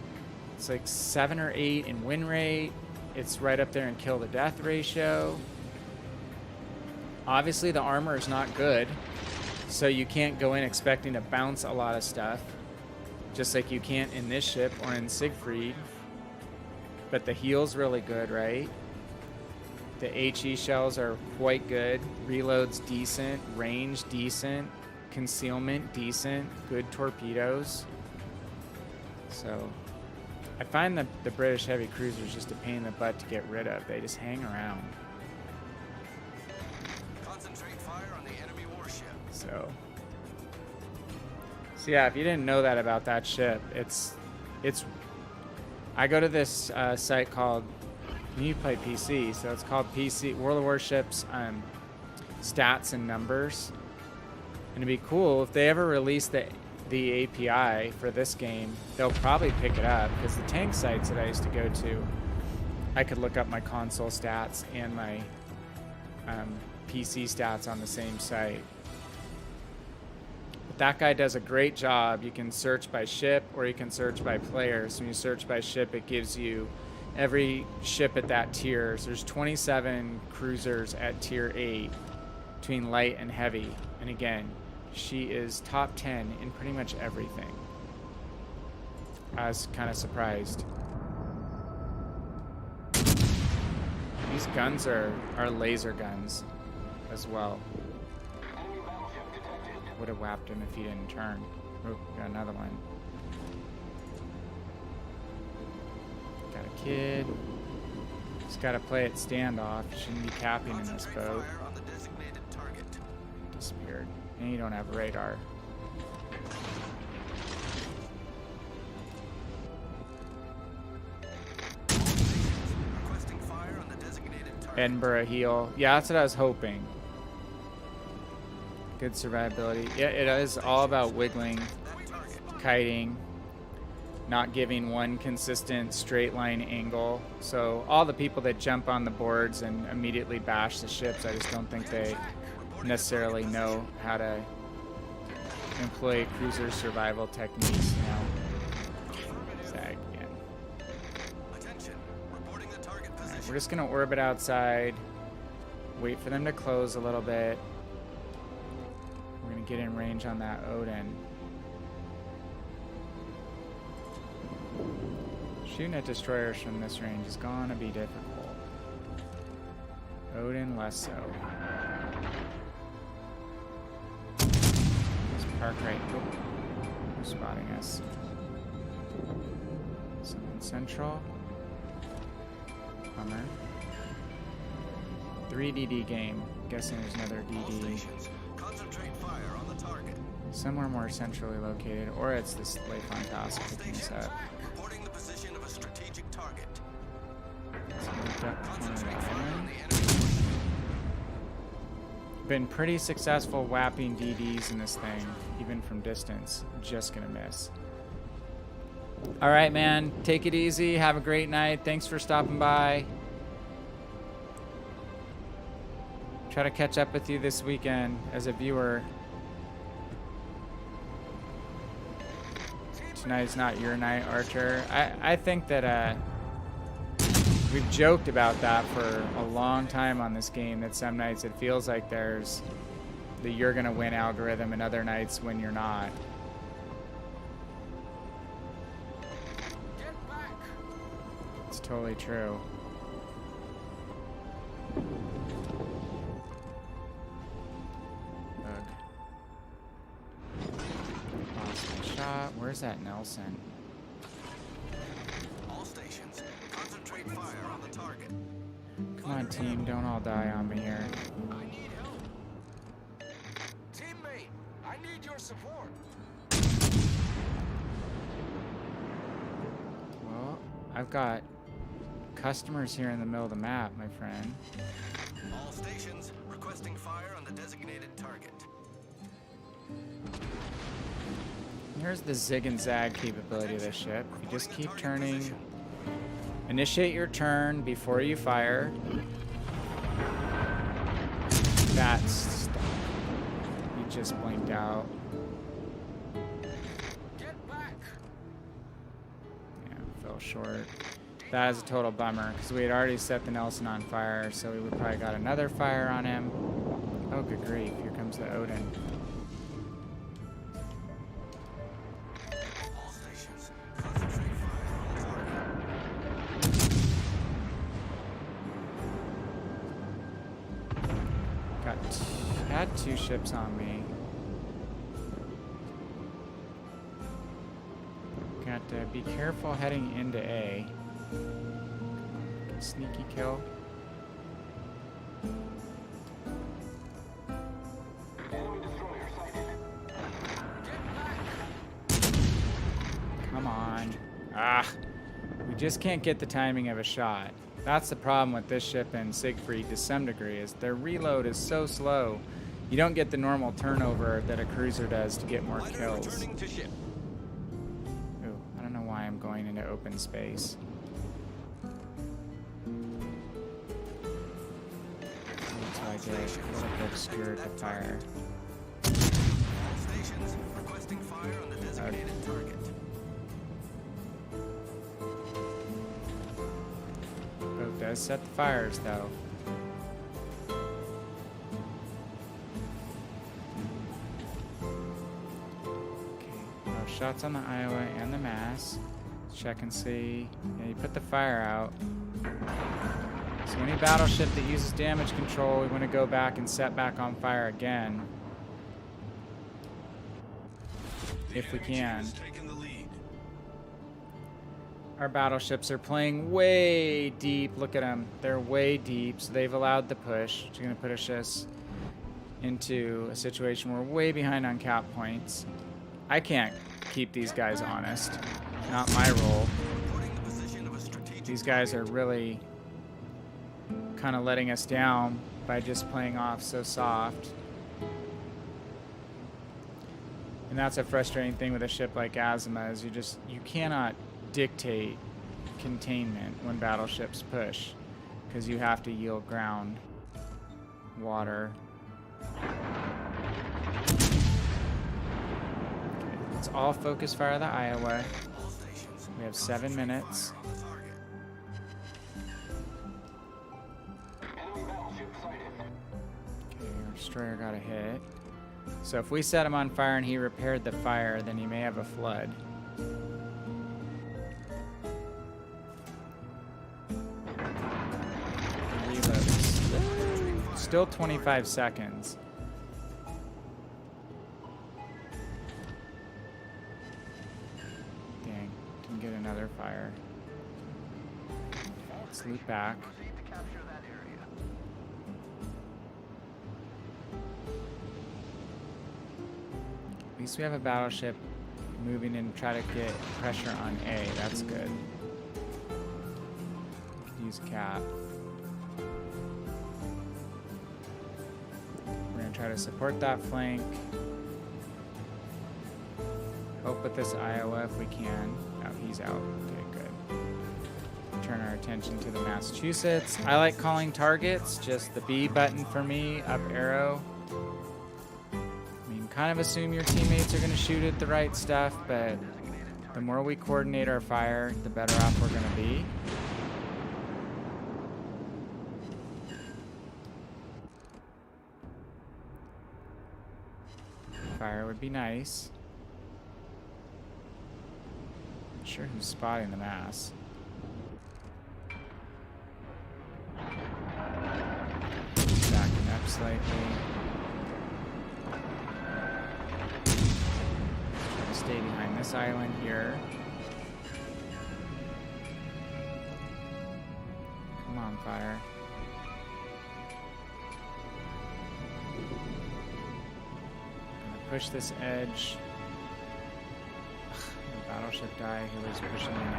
It's like 7 or 8 in win rate. It's right up there in kill to death ratio. Obviously the armor is not good, so you can't go in expecting to bounce a lot of stuff, just like you can't in this ship or in Siegfried. But the heal's really good, right? The HE shells are quite good. Reload's decent. Range decent. Concealment decent. Good torpedoes. So I find that the British heavy cruisers just a pain in the butt to get rid of. They just hang around. Concentrate fire on the enemy warship. So yeah, if you didn't know that about that ship, it's I go to this site called, you play PC, so it's called PC World of Warships Stats and Numbers. And it'd be cool if they ever release the API for this game. They'll probably pick it up, because the tank sites that I used to go to, I could look up my console stats and my PC stats on the same site. But that guy does a great job. You can search by ship or you can search by players. When you search by ship, it gives you every ship at that tier. So there's 27 cruisers at tier 8 between light and heavy. And again, she is top 10 in pretty much everything. I was kind of surprised. These guns are laser guns as well. Would have whapped him if he didn't turn. Oh, got another one. Got a kid. Just gotta play it standoff. Shouldn't be capping in this boat. Disappeared. And you don't have radar. Edinburgh heal. Yeah, that's what I was hoping. Good survivability. Yeah, it is all about wiggling, kiting, not giving one consistent straight line angle. So all the people that jump on the boards and immediately bash the ships, I just don't think they necessarily know how to employ cruiser survival techniques, you know. Zag again. Right, we're just gonna orbit outside, wait for them to close a little bit. We're gonna get in range on that Odin. Shooting at destroyers from this range is gonna be difficult. Odin less so. Let's park right. Oh, who's spotting us? Someone central. Bummer. 3 DD game. Guessing there's another DD. Concentrate fire on the target. Somewhere more centrally located, or it's this Lake Fantastic picking us up. Reporting the position of a strategic target. So we got the corner of the island. been pretty successful whapping DDs in this thing, even from distance. Just gonna miss. All right, man. Take it easy. Have a great night. Thanks for stopping by. Try to catch up with you this weekend as a viewer. Tonight's not your night, Archer. I think that we've joked about that for a long time on this game, that some nights it feels like there's the you're gonna win algorithm and other nights when you're not. It's totally true. Shot. Where's that Nelson? All stations, concentrate fire on the target. Come on, team. Don't all die on me here. I need help. Teammate, I need your support. Well, I've got customers here in the middle of the map, my friend. All stations, requesting fire on the designated target. Here's the zig and zag capability of this ship. You just keep turning. Initiate your turn before you fire. That's stuck. He just blinked out. Get back. Yeah, fell short. That is a total bummer, because we had already set the Nelson on fire, so we would probably got another fire on him. Oh, good grief. Here comes the Odin. Had two ships on me. Got to be careful heading into A. Sneaky kill. Come on. Ah! We just can't get the timing of a shot. That's the problem with this ship and Siegfried to some degree, is their reload is so slow. You don't get the normal turnover that a cruiser does to get more kills. Ooh, I don't know why I'm going into open space. Until I get a little bit obscured to fire. Stations, requesting fire on the designated target. Boat does set the fires, though. Shots on the Iowa and the Mass. Check and see. Yeah, you put the fire out. So any battleship that uses damage control, we want to go back and set back on fire again. If we can. Our battleships are playing way deep. Look at them. They're way deep, so they've allowed the push. Which is going to push us into a situation where we're way behind on cap points. I can't keep these guys honest. Not my role. These guys are really kind of letting us down by just playing off so soft. And that's a frustrating thing with a ship like Azuma, is you cannot dictate containment when battleships push, because you have to yield ground, water. It's all focus fire the Iowa. We have 7 minutes. Okay, our destroyer got a hit. So if we set him on fire and he repaired the fire, then he may have a flood. Reloads. Still 25 seconds. Get another fire. Let's loop back. At least we have a battleship moving in to try to get pressure on A. That's good. Use cap. We're gonna gonna try to support that flank. Help with this Iowa if we can. Oh, he's out. Okay, good. Turn our attention to the Massachusetts. I like calling targets, just the B button for me, up arrow. I mean, kind of assume your teammates are gonna shoot at the right stuff, but the more we coordinate our fire, the better off we're gonna be. Fire would be nice. Not sure who's spotting the mass. Backing up slightly. Try to stay behind this island here. Come on, fire. Push this edge. The battleship died. He was pushing an A.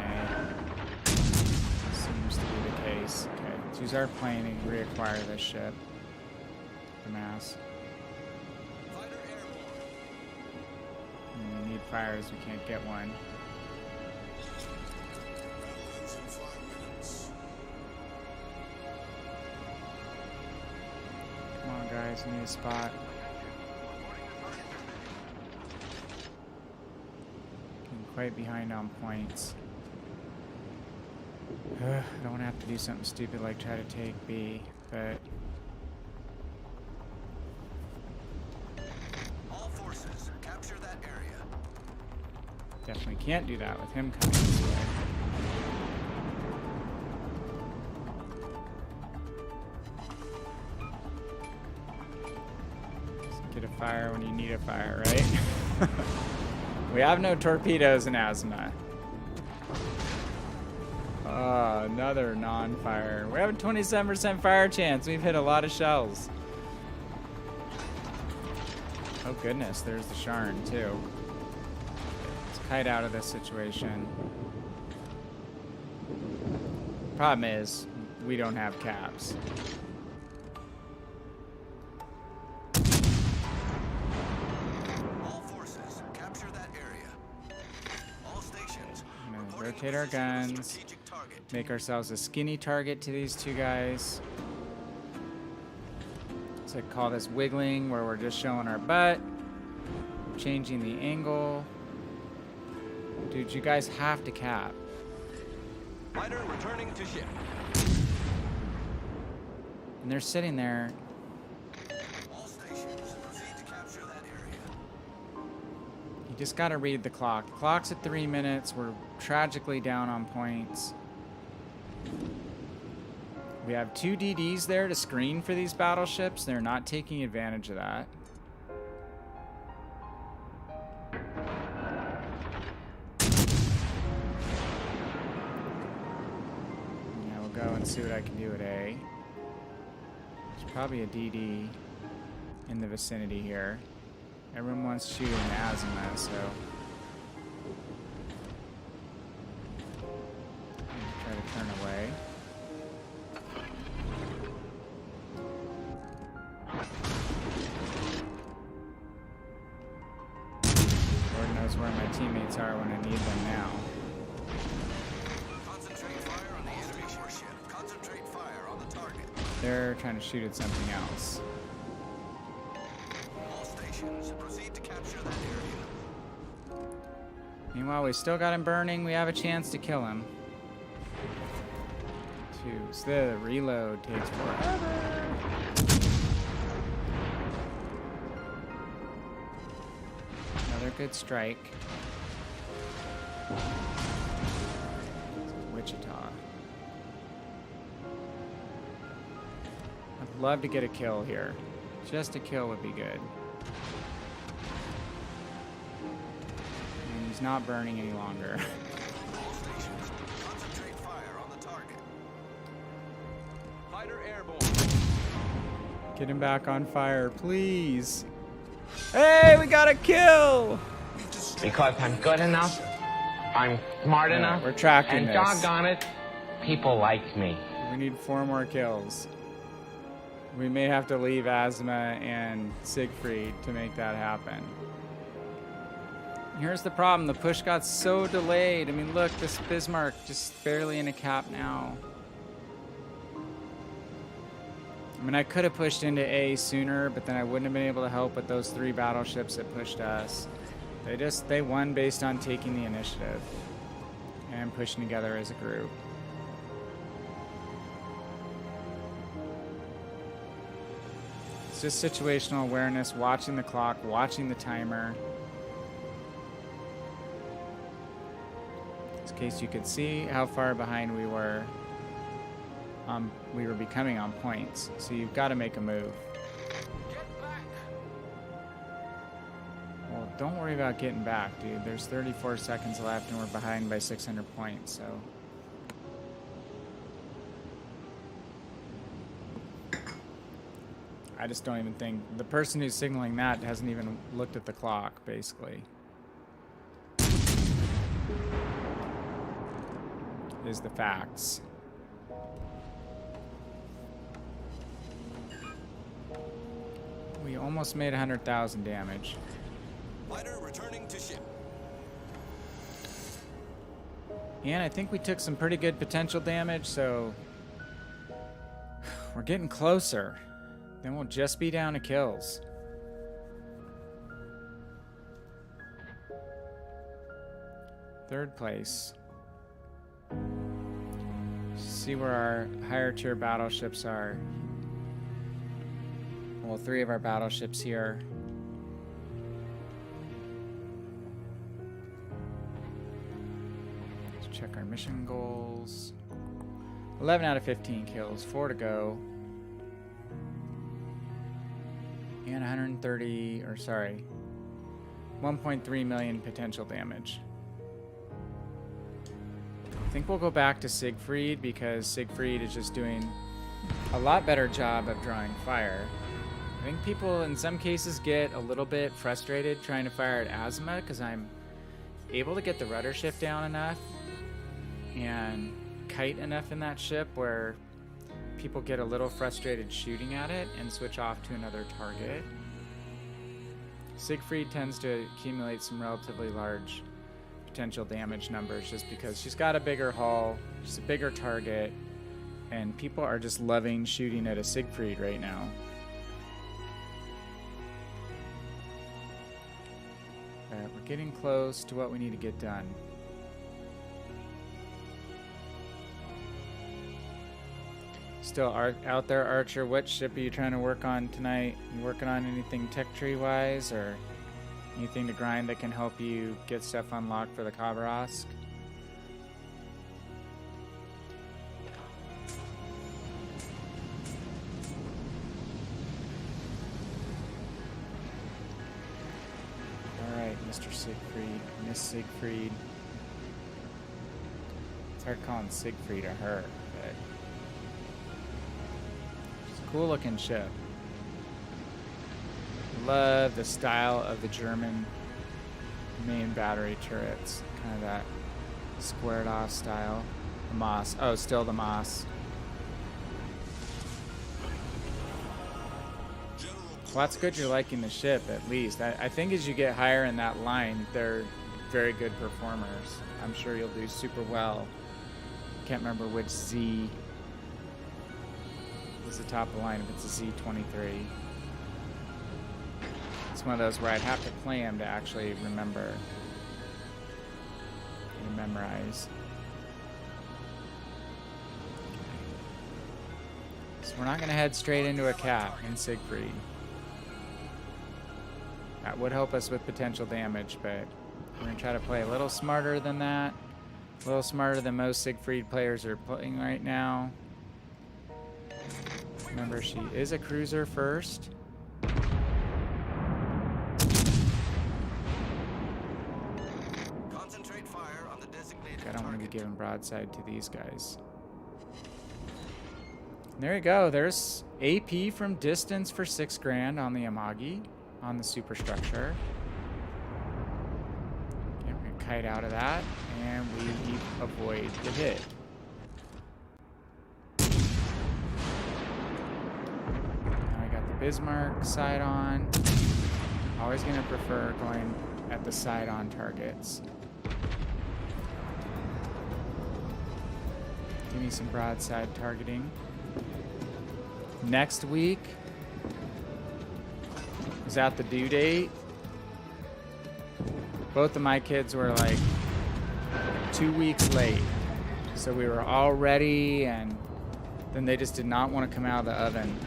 Seems to be the case. Okay, let's use our plane and reacquire this ship. The mass. And we need fires. We can't get one. Come on, guys. We need a spot. Quite behind on points. I don't want to have to do something stupid like try to take B, but All forces, capture that area. definitely can't do that with him coming this way. Just get a fire when you need a fire, right? We have no torpedoes in Azuma. Another non-fire. We have a 27% fire chance. We've hit a lot of shells. Oh goodness, there's the Sharn too. Let's kite out of this situation. Problem is, we don't have caps. Rotate our guns, make ourselves a skinny target to these two guys. So I call this wiggling, where we're just showing our butt, changing the angle. Dude, you guys have to cap. Fighter returning to ship. And they're sitting there. All stations, proceed to capture that area. You just gotta read the clock. The clock's at 3 minutes. We're tragically down on points. We have 2 DDs there to screen for these battleships. They're not taking advantage of that. Yeah, we'll go and see what I can do at A. There's probably a DD in the vicinity here. Everyone wants shooting Azuma, so try to turn away. Lord knows where my teammates are when I need them now. Concentrate fire on the enemy warship. Concentrate fire on the target. They're trying to shoot at something else. All stations, proceed to capture that area. Meanwhile, we still got him burning. We have a chance to kill him. So the reload takes forever. Another good strike. Wichita. I'd love to get a kill here. Just a kill would be good. And he's not burning any longer. All stations, concentrate fire on the target. Fighter airborne. Get him back on fire, please. Hey, we got a kill! Because I'm good enough, I'm smart enough, we're tracking and this. doggone it, people like me. We need 4 more kills. We may have to leave Azuma and Siegfried to make that happen. Here's the problem. The push got so delayed. I mean, look, this Bismarck just barely in a cap now. I mean, I could have pushed into A sooner, but then I wouldn't have been able to help with those 3 battleships that pushed us. They won based on taking the initiative and pushing together as a group. It's just situational awareness, watching the clock, watching the timer. In case you could see how far behind we were becoming on points. So you've got to make a move. Well, don't worry about getting back, dude. There's 34 seconds left and we're behind by 600 points, so. I just don't even think, the person who's signaling that hasn't even looked at the clock, basically. Is the facts. We almost made 100,000 damage. Fighter returning to ship. And I think we took some pretty good potential damage, so we're getting closer. Then we'll just be down to kills. Third place. See where our higher tier battleships are. Well, 3 of our battleships here. Let's check our mission goals. 11 out of 15 kills, 4 to go. And 1.3 million potential damage. I think we'll go back to Siegfried because Siegfried is just doing a lot better job of drawing fire. I think people in some cases get a little bit frustrated trying to fire at Azuma because I'm able to get the rudder shift down enough and kite enough in that ship where people get a little frustrated shooting at it and switch off to another target. Siegfried tends to accumulate some relatively large potential damage numbers just because she's got a bigger hull, she's a bigger target, and people are just loving shooting at a Siegfried right now. We're getting close to what we need to get done. Still out there, Archer. What ship are you trying to work on tonight? You working on anything tech tree wise or anything to grind that can help you get stuff unlocked for the Khabarovsk? Alright, Mr. Siegfried, Miss Siegfried. It's hard calling Siegfried a her, but it's a cool looking ship. Love the style of the German main battery turrets. Kind of that squared off style. The Moss. Oh, still the Moss. Well, that's good you're liking the ship, at least. I think as you get higher in that line, they're very good performers. I'm sure you'll do super well. Can't remember which Z is the top of the line, if it's a Z23. It's one of those where I'd have to play them to actually remember and memorize. So we're not going to head straight into a cap in Siegfried. That would help us with potential damage, but we're going to try to play a little smarter than that. A little smarter than most Siegfried players are playing right now. Remember, she is a cruiser first. Concentrate fire on the designated I don't want to be target. giving broadside to these guys. There you go. There's AP from distance for 6 grand on the Amagi, on the superstructure. Okay, we're gonna kite out of that, and we avoid the hit. Bismarck side on. Always gonna prefer going at the side on targets. Give me some broadside targeting. Next week is at the due date. Both of my kids were like 2 weeks late. So we were all ready, and then they just did not want to come out of the oven.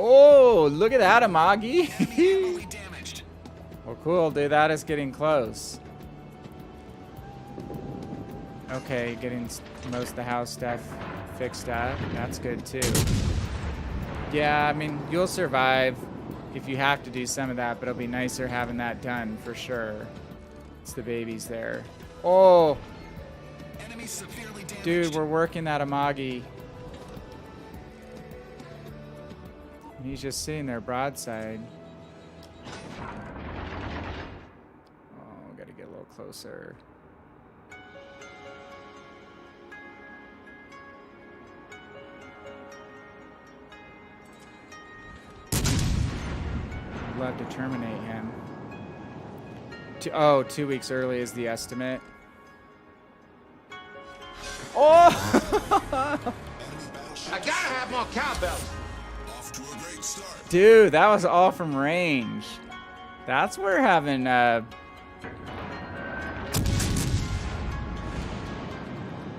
Oh, look at that, Amagi. Well, cool, dude. That is getting close. Okay, getting most of the house stuff fixed up. That's good, too. Yeah, I mean, you'll survive if you have to do some of that, but it'll be nicer having that done for sure. It's the babies there. Oh! Dude, we're working that Amagi. He's just sitting there broadside. Oh, gotta get a little closer. I'd love to terminate him. 2 weeks early is the estimate. Oh! I gotta have more cowbells. Dude, that was all from range. That's where having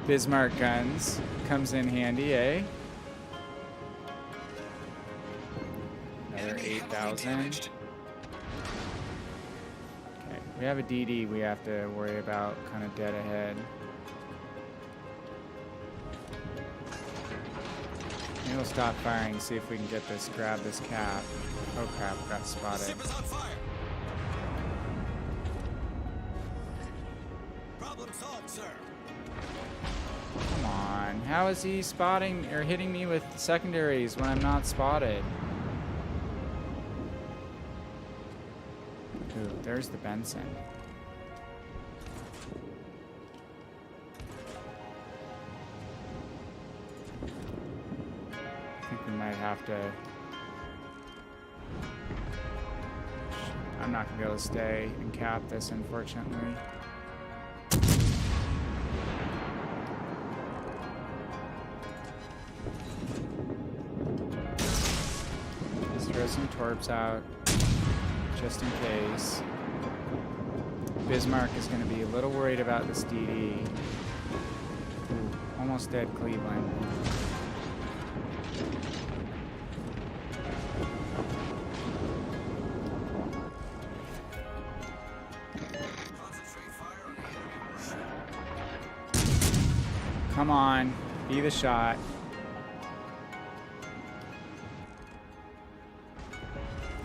Bismarck guns comes in handy, eh? Another 8,000. Okay, we have a DD we have to worry about kind of dead ahead. Maybe we'll stop firing, see if we can get this, grab this cap. Oh crap, got spotted. Problem solved, sir. Come on, how is he spotting or hitting me with secondaries when I'm not spotted? Ooh, there's the Benson. I think we might have to... I'm not gonna be able to stay and cap this, unfortunately. Let's throw some torps out, just in case. Bismarck is gonna be a little worried about this DD. Ooh, almost dead Cleveland. Come on, be the shot.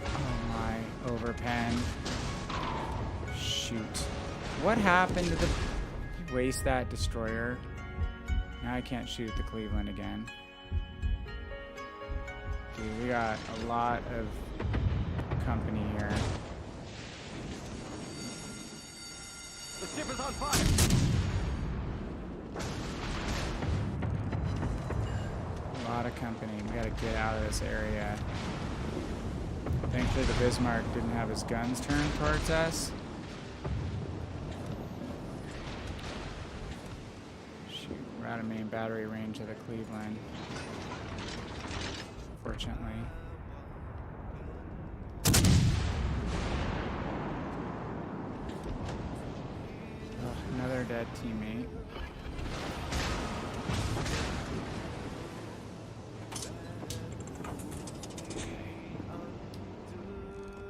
Oh my, overpen. Shoot. What happened to the... Did you waste that destroyer? Now I can't shoot the Cleveland again. Dude, we got a lot of company here. The ship is on fire. A lot of company. We gotta get out of this area. Thankfully the Bismarck didn't have his guns turned towards us. Shoot, we're out of main battery range of the Cleveland. Fortunately. Ugh, another dead teammate.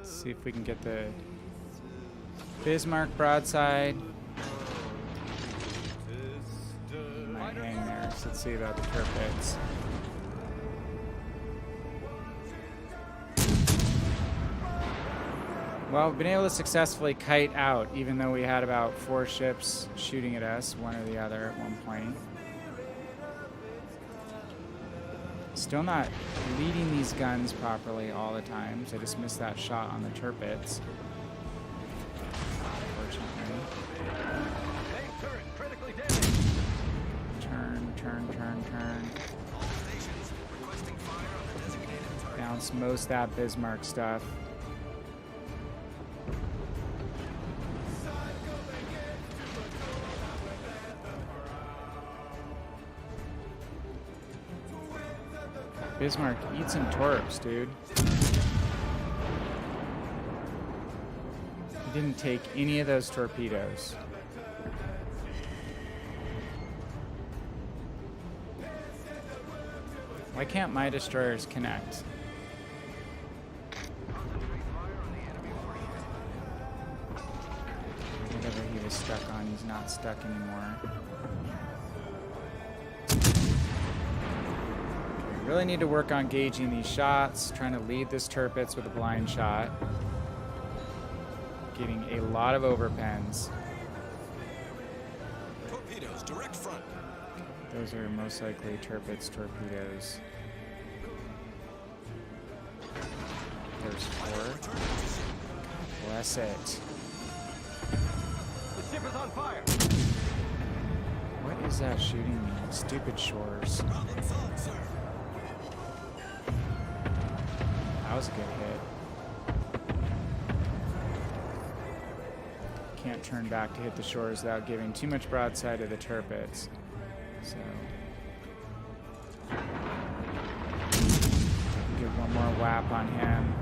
See if we can get the Bismarck broadside. Might hang there, so let's see about the turrets. Well, we've been able to successfully kite out, even though we had about 4 ships shooting at us, one or the other at one point. Still not leading these guns properly all the time, so I just missed that shot on the turrets. Unfortunately. Turn. It's most that Bismarck stuff. Bismarck, eat some torps, dude. He didn't take any of those torpedoes. Why can't my destroyers connect? Whatever he was stuck on, he's not stuck anymore. Okay, really need to work on gauging these shots, trying to lead this Tirpitz with a blind shot. Getting a lot of overpens. Torpedoes, direct front. Those are most likely Tirpitz torpedoes. There's 4. Bless it. The ship is on fire. What is that shooting me? Stupid shores. Problem solved, sir. That was a good hit. Can't turn back to hit the shores without giving too much broadside to the Tirpitz. So give one more whap on him.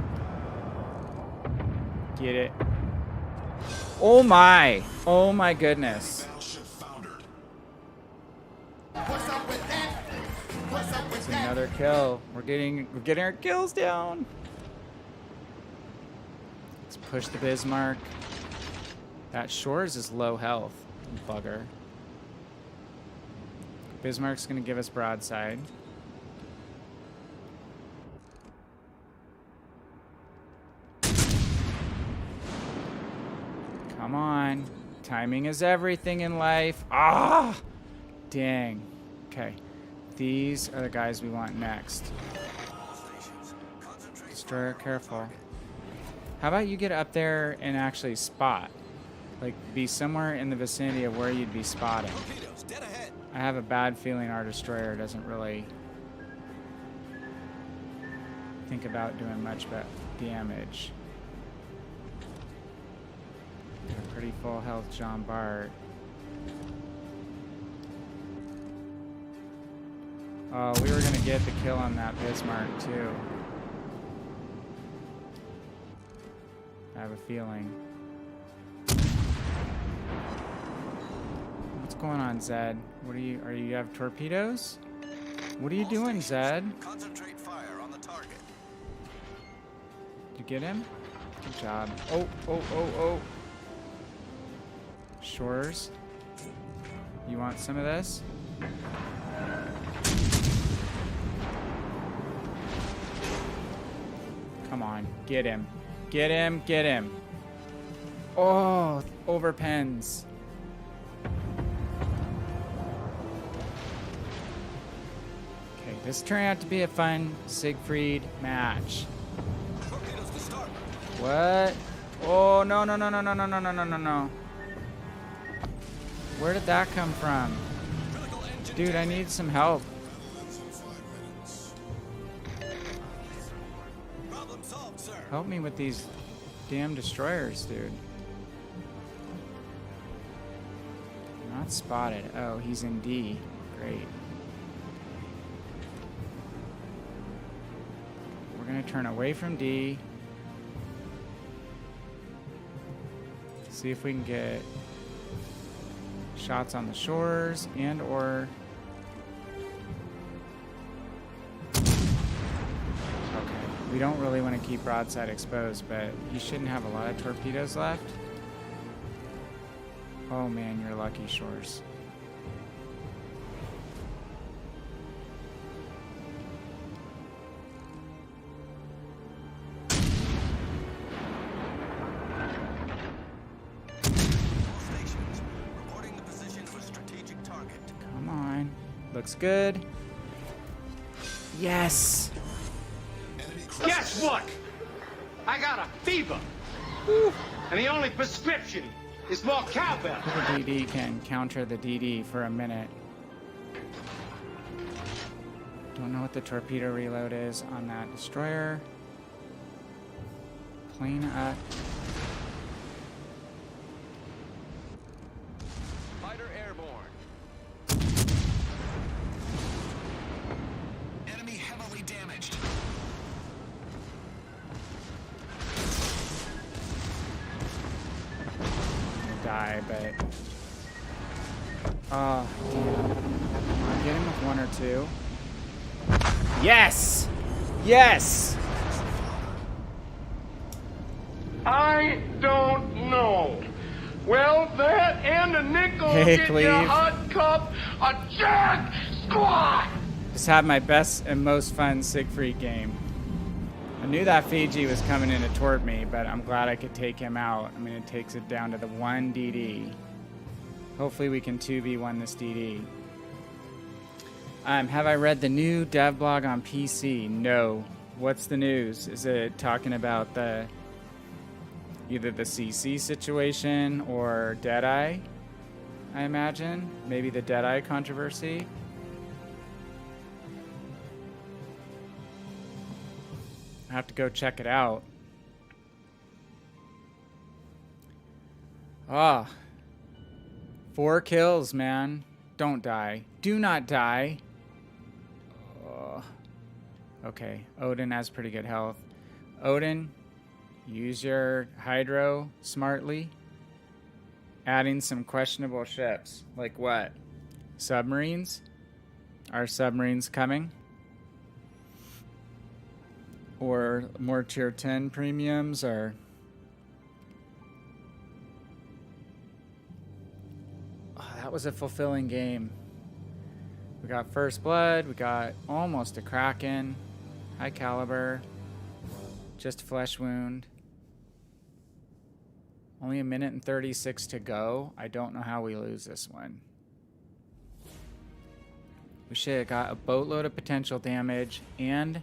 Get it. Oh my! Oh my goodness. It's another kill. We're getting our kills down. Let's push the Bismarck. That Shores is low health, bugger. Bismarck's gonna give us broadside. Come on. Timing is everything in life. Ah! Dang. Okay. These are the guys we want next. Destroyer, careful. How about you get up there and actually spot? Like, be somewhere in the vicinity of where you'd be spotting. Torpedoes, dead ahead. I have a bad feeling our destroyer doesn't really think about doing much damage. Got a pretty full health John Bart. Oh, we were gonna get the kill on that Bismarck too. I have a feeling. What's going on, Zed? What are you have torpedoes? What are you doing, Zed? Concentrate fire on the target. Did you get him? Good job. Oh, oh, oh, oh. Shores. You want some of this? Come on, get him. Get him, get him. Oh, overpens. Okay, this turned out to be a fun Siegfried match. Torpedoes to start. What? Oh, no, no, no, no, no, no, no, no, no, no, no. Where did that come from? Critical engine Dude, I need some help. problem solved, sir. Help me with these damn destroyers, dude. Not spotted. Oh, he's in D. Great. We're gonna turn away from D. See if we can get shots on the shores and or we don't really want to keep broadside exposed, but you shouldn't have a lot of torpedoes left. Oh man, you're lucky, Shores. Stations reporting the position of a strategic target. Come on. Looks good. Yes! Guess what? I got a fever. And the only prescription is more cowbell. The DD can counter the DD for a minute. Don't know what the torpedo reload is on that destroyer. Plane up. Fighter airborne. Enemy heavily damaged. Die, but oh, damn. I'll get him with one or two. Yes! Yes! I don't know. Well, that and a nickel Hey, get Cleve. you a hot cup of Jack Squat. Just had my best and most fun Siegfried game. I knew that Fiji was coming in to tort me, but I'm glad I could take him out. I mean, it takes it down to the 1 DD. Hopefully we can 2v1 this DD. Have I read the new dev blog on PC? No. What's the news? Is it talking about either the CC situation or Deadeye? I imagine. Maybe the Deadeye controversy. I have to go check it out. Ah. 4 kills, man. Don't die. Do not die. Oh. Okay, Odin has pretty good health. Odin, use your hydro smartly. Adding some questionable ships. Like what? Submarines? Are submarines coming? Or more tier 10 premiums? Or oh, that was a fulfilling game. We got first blood. We got almost a Kraken. High caliber. Just a flesh wound. Only a minute and 36 to go. I don't know how we lose this one. We should have got a boatload of potential damage, and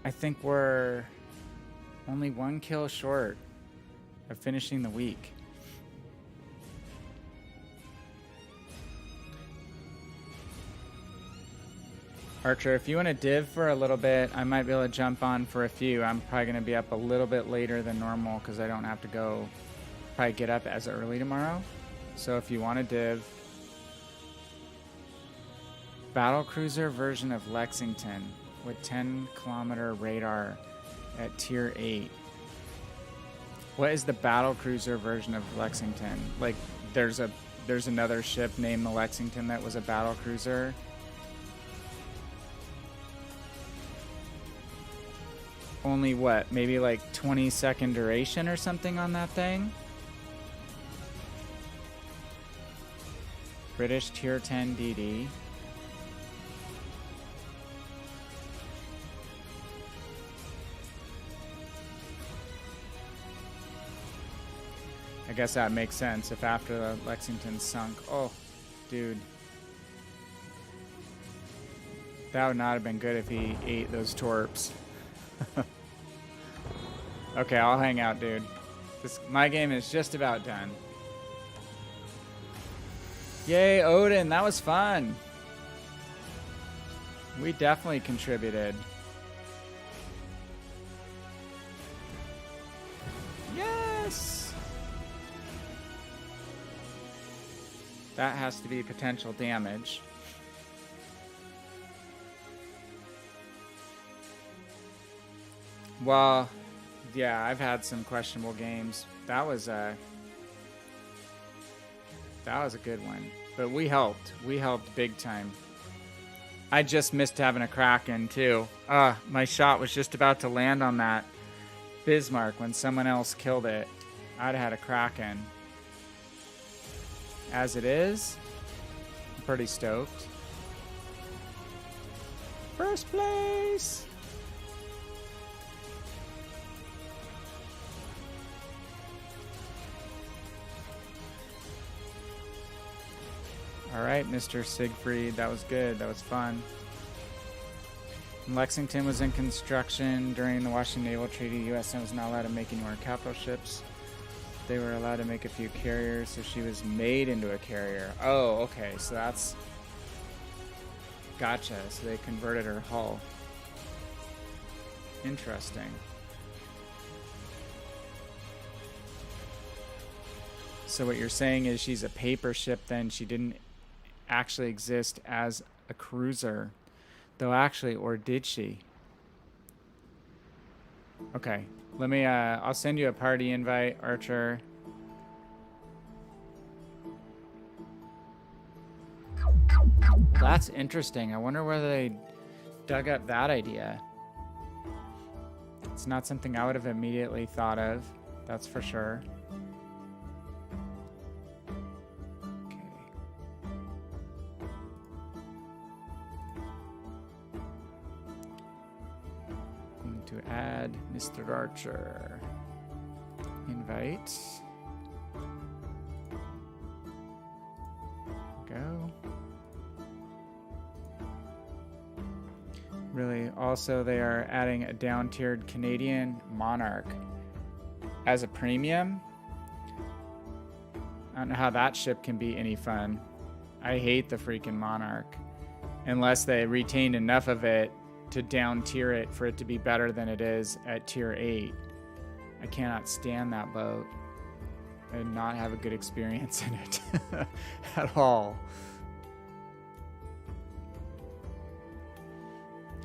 I think we're only 1 kill short of finishing the week. Archer, if you want to div for a little bit, I might be able to jump on for a few. I'm probably going to be up a little bit later than normal because I don't have to go, probably get up as early tomorrow. So if you want to div. Battlecruiser version of Lexington with 10-kilometer radar at tier 8. What is the battlecruiser version of Lexington? Like there's another ship named the Lexington that was a battlecruiser. Only what? Maybe like 20-second duration or something on that thing? British tier 10 DD. I guess that makes sense if after the Lexington sunk. Oh, dude. That would not have been good if he ate those torps. Okay, I'll hang out, dude. My game is just about done. Yay, Odin, that was fun. We definitely contributed. Yes! That has to be potential damage. Well, yeah, I've had some questionable games. That was a good one. But we helped. We helped big time. I just missed having a Kraken too. My shot was just about to land on that Bismarck when someone else killed it. I'd have had a Kraken. As it is, I'm pretty stoked. First place! All right, Mr. Siegfried, that was good. That was fun. Lexington was in construction during the Washington Naval Treaty. U.S. was not allowed to make any more capital ships. They were allowed to make a few carriers, so she was made into a carrier. Oh, okay, so that's... Gotcha, so they converted her hull. Interesting. So what you're saying is she's a paper ship then. She didn't actually exist as a cruiser. Though actually, or did she? Okay. Let me, I'll send you a party invite, Archer. That's interesting. I wonder whether they dug up that idea. It's not something I would have immediately thought of. That's for sure. Okay. Going to add Mr. Archer. Invite. Go. Really, also they are adding a down-tiered Canadian Monarch as a premium. I don't know how that ship can be any fun. I hate the freaking Monarch. Unless they retained enough of it to down-tier it for it to be better than it is at tier 8. I cannot stand that boat. I did not have a good experience in it at all.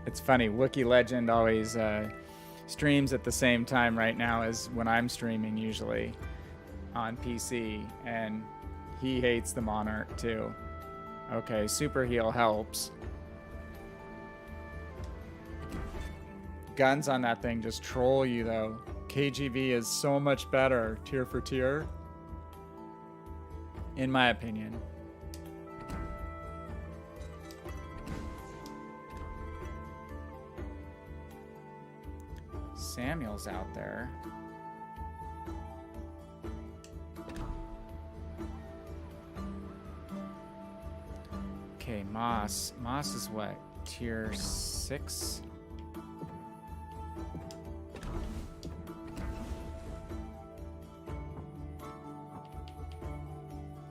It's funny, Wookiee Legend always streams at the same time right now as when I'm streaming usually on PC, and he hates the Monarch too. Okay, Super Heal helps. Guns on that thing just troll you though. KGV is so much better tier for tier, in my opinion. Samuel's out there. Okay, Moss. Moss is what? Tier 6?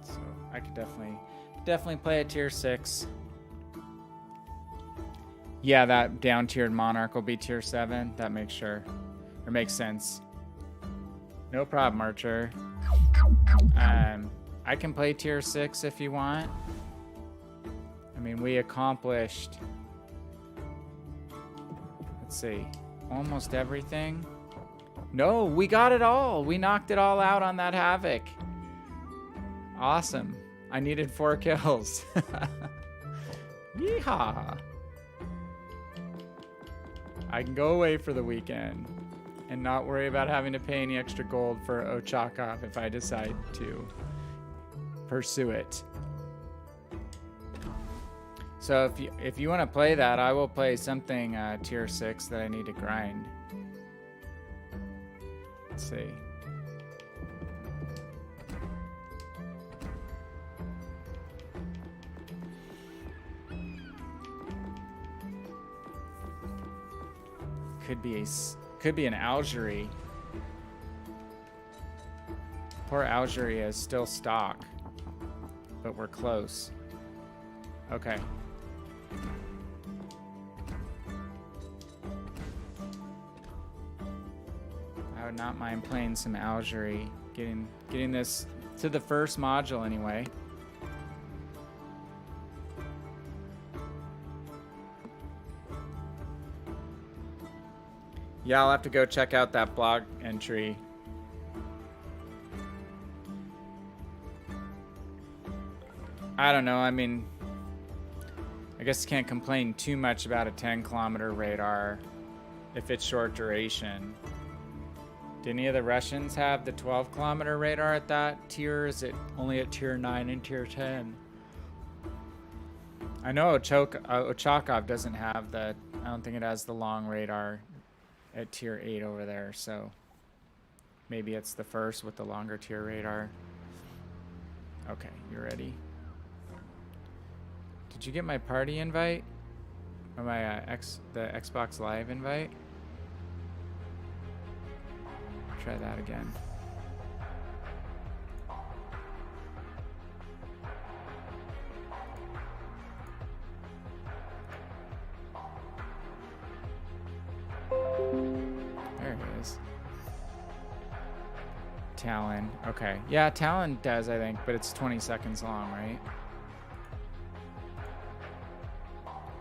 So I could definitely play a tier 6. Yeah, that down-tiered Monarch will be tier 7. That makes sense. No problem, Archer. I can play tier 6 if you want. I mean, we accomplished, let's see, almost everything. No, we got it all. We knocked it all out on that Havoc. Awesome. I needed 4 kills. Yeehaw. I can go away for the weekend and not worry about having to pay any extra gold for Ochakov if I decide to pursue it. So if you want to play that, I will play something tier 6 that I need to grind. Let's see. Could be an Algerie. Poor Algerie is still stock, but we're close. Okay. I would not mind playing some Algerie, getting this to the first module anyway. Yeah, I'll have to go check out that blog entry. I don't know, I mean, I guess can't complain too much about a 10-kilometer radar if it's short duration. Do any of the Russians have the 12-kilometer radar at that tier? Is it only at tier 9 and tier 10? I know Ochakov doesn't have the, I don't think it has the long radar at tier 8 over there, so maybe it's the first with the longer tier radar. Okay, you ready? Did you get my party invite? Or my the Xbox Live invite? Try that again. There it is. Talon. Okay. Yeah, Talon does, I think, but it's 20 seconds long, right?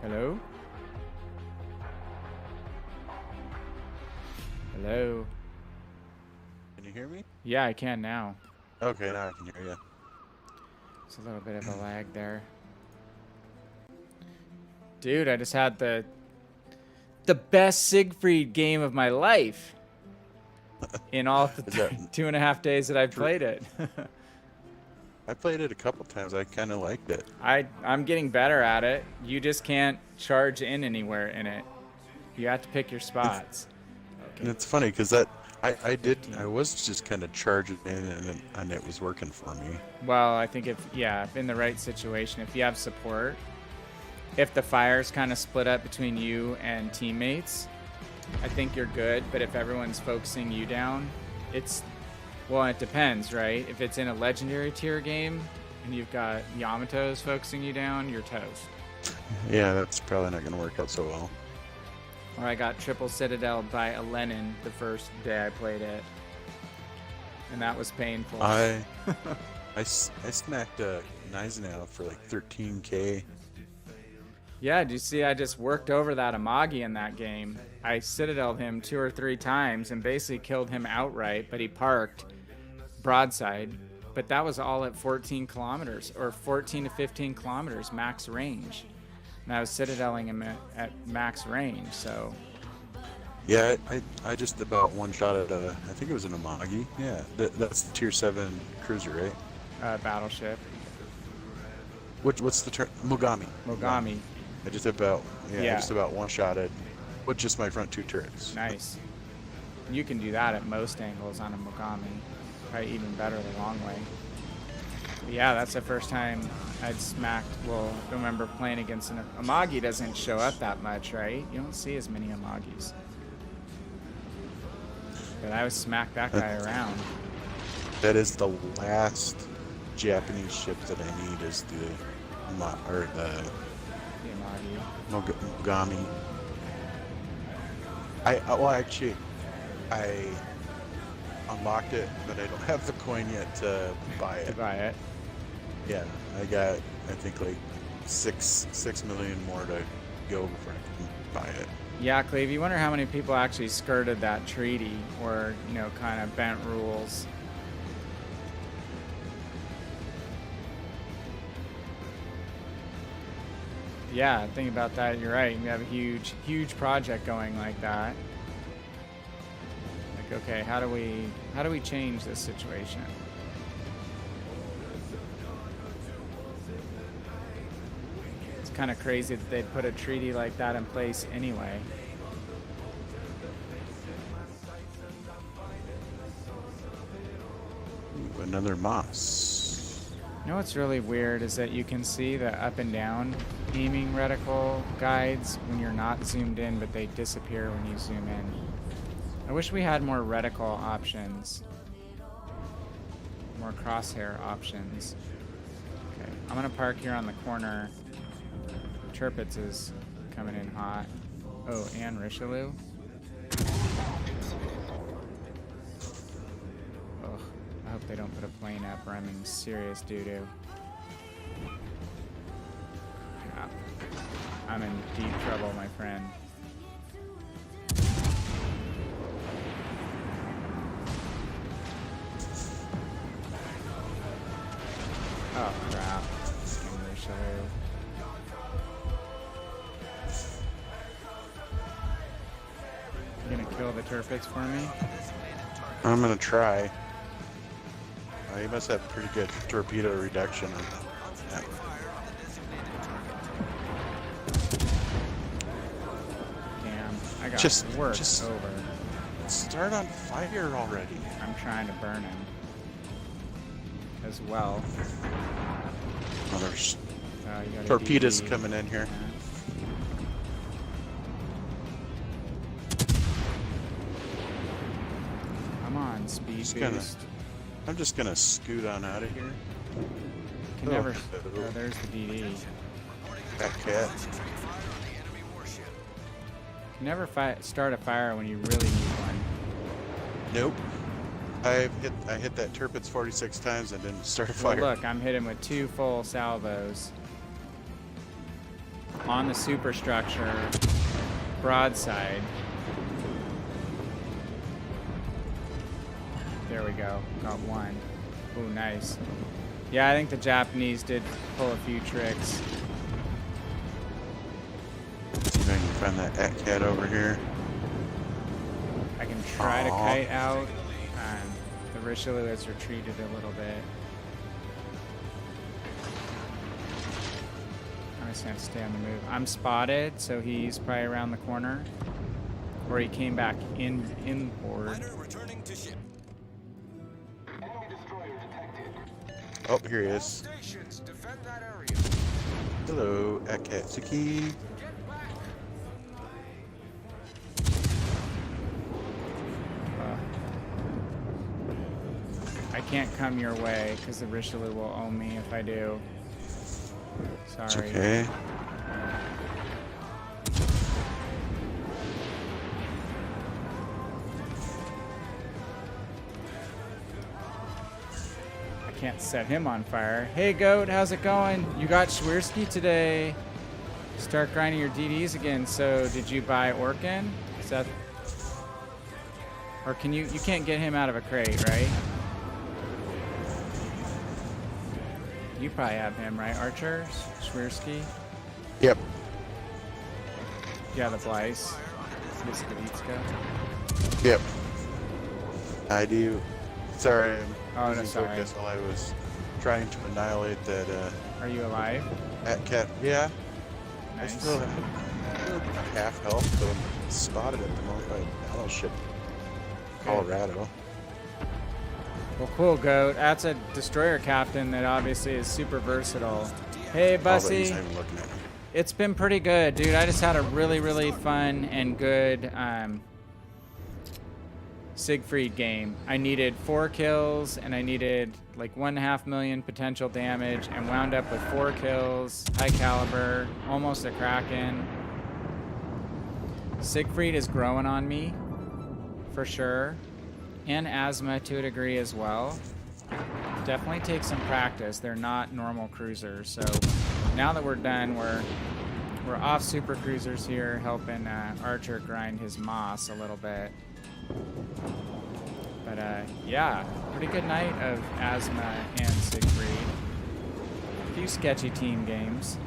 Hello? Hello? Can you hear me? Yeah, I can now. Okay, now I can hear you. It's a little bit of a lag there. Dude, I just had the best Siegfried game of my life in all the 2.5 days that I played it. I played it a couple times. I kind of liked it. I'm getting better at it. You just can't charge in anywhere in it. You have to pick your spots. And it's funny because I was just kind of charging in and it was working for me. Well, I think if in the right situation, if you have support, if the fire's kind of split up between you and teammates, I think you're good. But if everyone's focusing you down, it depends, right? If it's in a legendary tier game and you've got Yamato's focusing you down, you're toast. Yeah, that's probably not going to work out so well. Or I got triple citadeled by a Lenin the first day I played it, and that was painful. I smacked Nizenau for like 13k. Yeah, do you see? I just worked over that Amagi in that game. I citadeled him 2 or 3 times and basically killed him outright, but he parked broadside. But that was all at 14 kilometers or 14 to 15 kilometers max range. And I was citadeling him at max range, so. Yeah, I just about one shot at I think it was an Amagi. Yeah, that's the tier 7 cruiser, right? Battleship. What's the term? Mogami. Mogami. I just about one shot at with just my front 2 turrets. Nice. You can do that at most angles on a Mogami. Probably even better the long way. But yeah, that's the first time I'd smacked. Well, I remember playing against an Amagi. Doesn't show up that much, right? You don't see as many Amagis. But I was smacked that guy around. That is the last Japanese ship that I need is the Mogami. I unlocked it, but I don't have the coin yet to buy it. Yeah, I got I think like 6 million more to go before I can buy it. Yeah, Cleve, you wonder how many people actually skirted that treaty or, kind of bent rules. Yeah, think about that. You're right. You have a huge project going like that. Like, okay, how do we change this situation? It's kind of crazy that they'd put a treaty like that in place anyway. Ooh, another moss. You know what's really weird is that you can see the up and down aiming reticle guides when you're not zoomed in, but they disappear when you zoom in. I wish we had more reticle options. More crosshair options. Okay, I'm gonna park here on the corner. Turpitz is coming in hot. Oh, and Richelieu. Ugh, I hope they don't put a plane up or I'm in serious doo-doo. Yeah. I'm in deep trouble, my friend. Oh, crap. Fucking Richelieu. You gonna kill the Turpitz for me? I'm gonna try. He must have pretty good torpedo reduction on that. Damn, I got Just over. Start on fire already. I'm trying to burn him as well. Oh, there's You got a torpedoes DD. coming in here. Come on, speed boost. I'm just gonna scoot on out of here. Can never. Oh, there's the DD. That cat. Can never start a fire when you really need one. Nope. I hit that Tirpitz 46 times and didn't start a Well, fire. look, I'm hitting with 2 full salvos on the superstructure broadside. There we go. Got 1. Ooh, nice. Yeah, I think the Japanese did pull a few tricks. See if I can find that AT-CAT over here. I can try to kite out. The Richelieu has retreated a little bit. I'm just gonna stay on the move. I'm spotted, so he's probably around the corner. Or he came back inboard. Miner returning to ship. Oh, here he is. Stations, defend that area. Hello, Akatsuki. Get back. I can't come your way because the Richelieu will own me if I do. Sorry. It's okay. I can't set him on fire. Hey, Goat, how's it going? You got Schwersky today. Start grinding your DDs again. So, did you buy Orkin? Is that... Or can you can't get him out of a crate, right? You probably have him, right, Archer? Schwersky? Yep. Yeah, the Blyce. Yep. I do. Sorry, Oh, I'm no, losing sorry. focus while I was trying to annihilate that Are you alive? AT-CAT. Yeah. Nice. I still have half health, but I'm spotted at the moment by a battleship. Colorado. Well, cool, Goat. That's a destroyer captain that obviously is super versatile. Hey, Bussy. He's not even looking at me. It's been pretty good, dude. I just had a really, really fun and good Siegfried game. I needed 4 kills, and I needed like 1.5 million potential damage, and wound up with 4 kills, high caliber, almost a Kraken. Siegfried is growing on me, for sure. And Azuma to a degree as well. Definitely take some practice. They're not normal cruisers. So now that we're done, we're off Supercruisers here, helping Archer grind his moss a little bit. But yeah, pretty good night of Azuma and Siegfried. A few sketchy team games.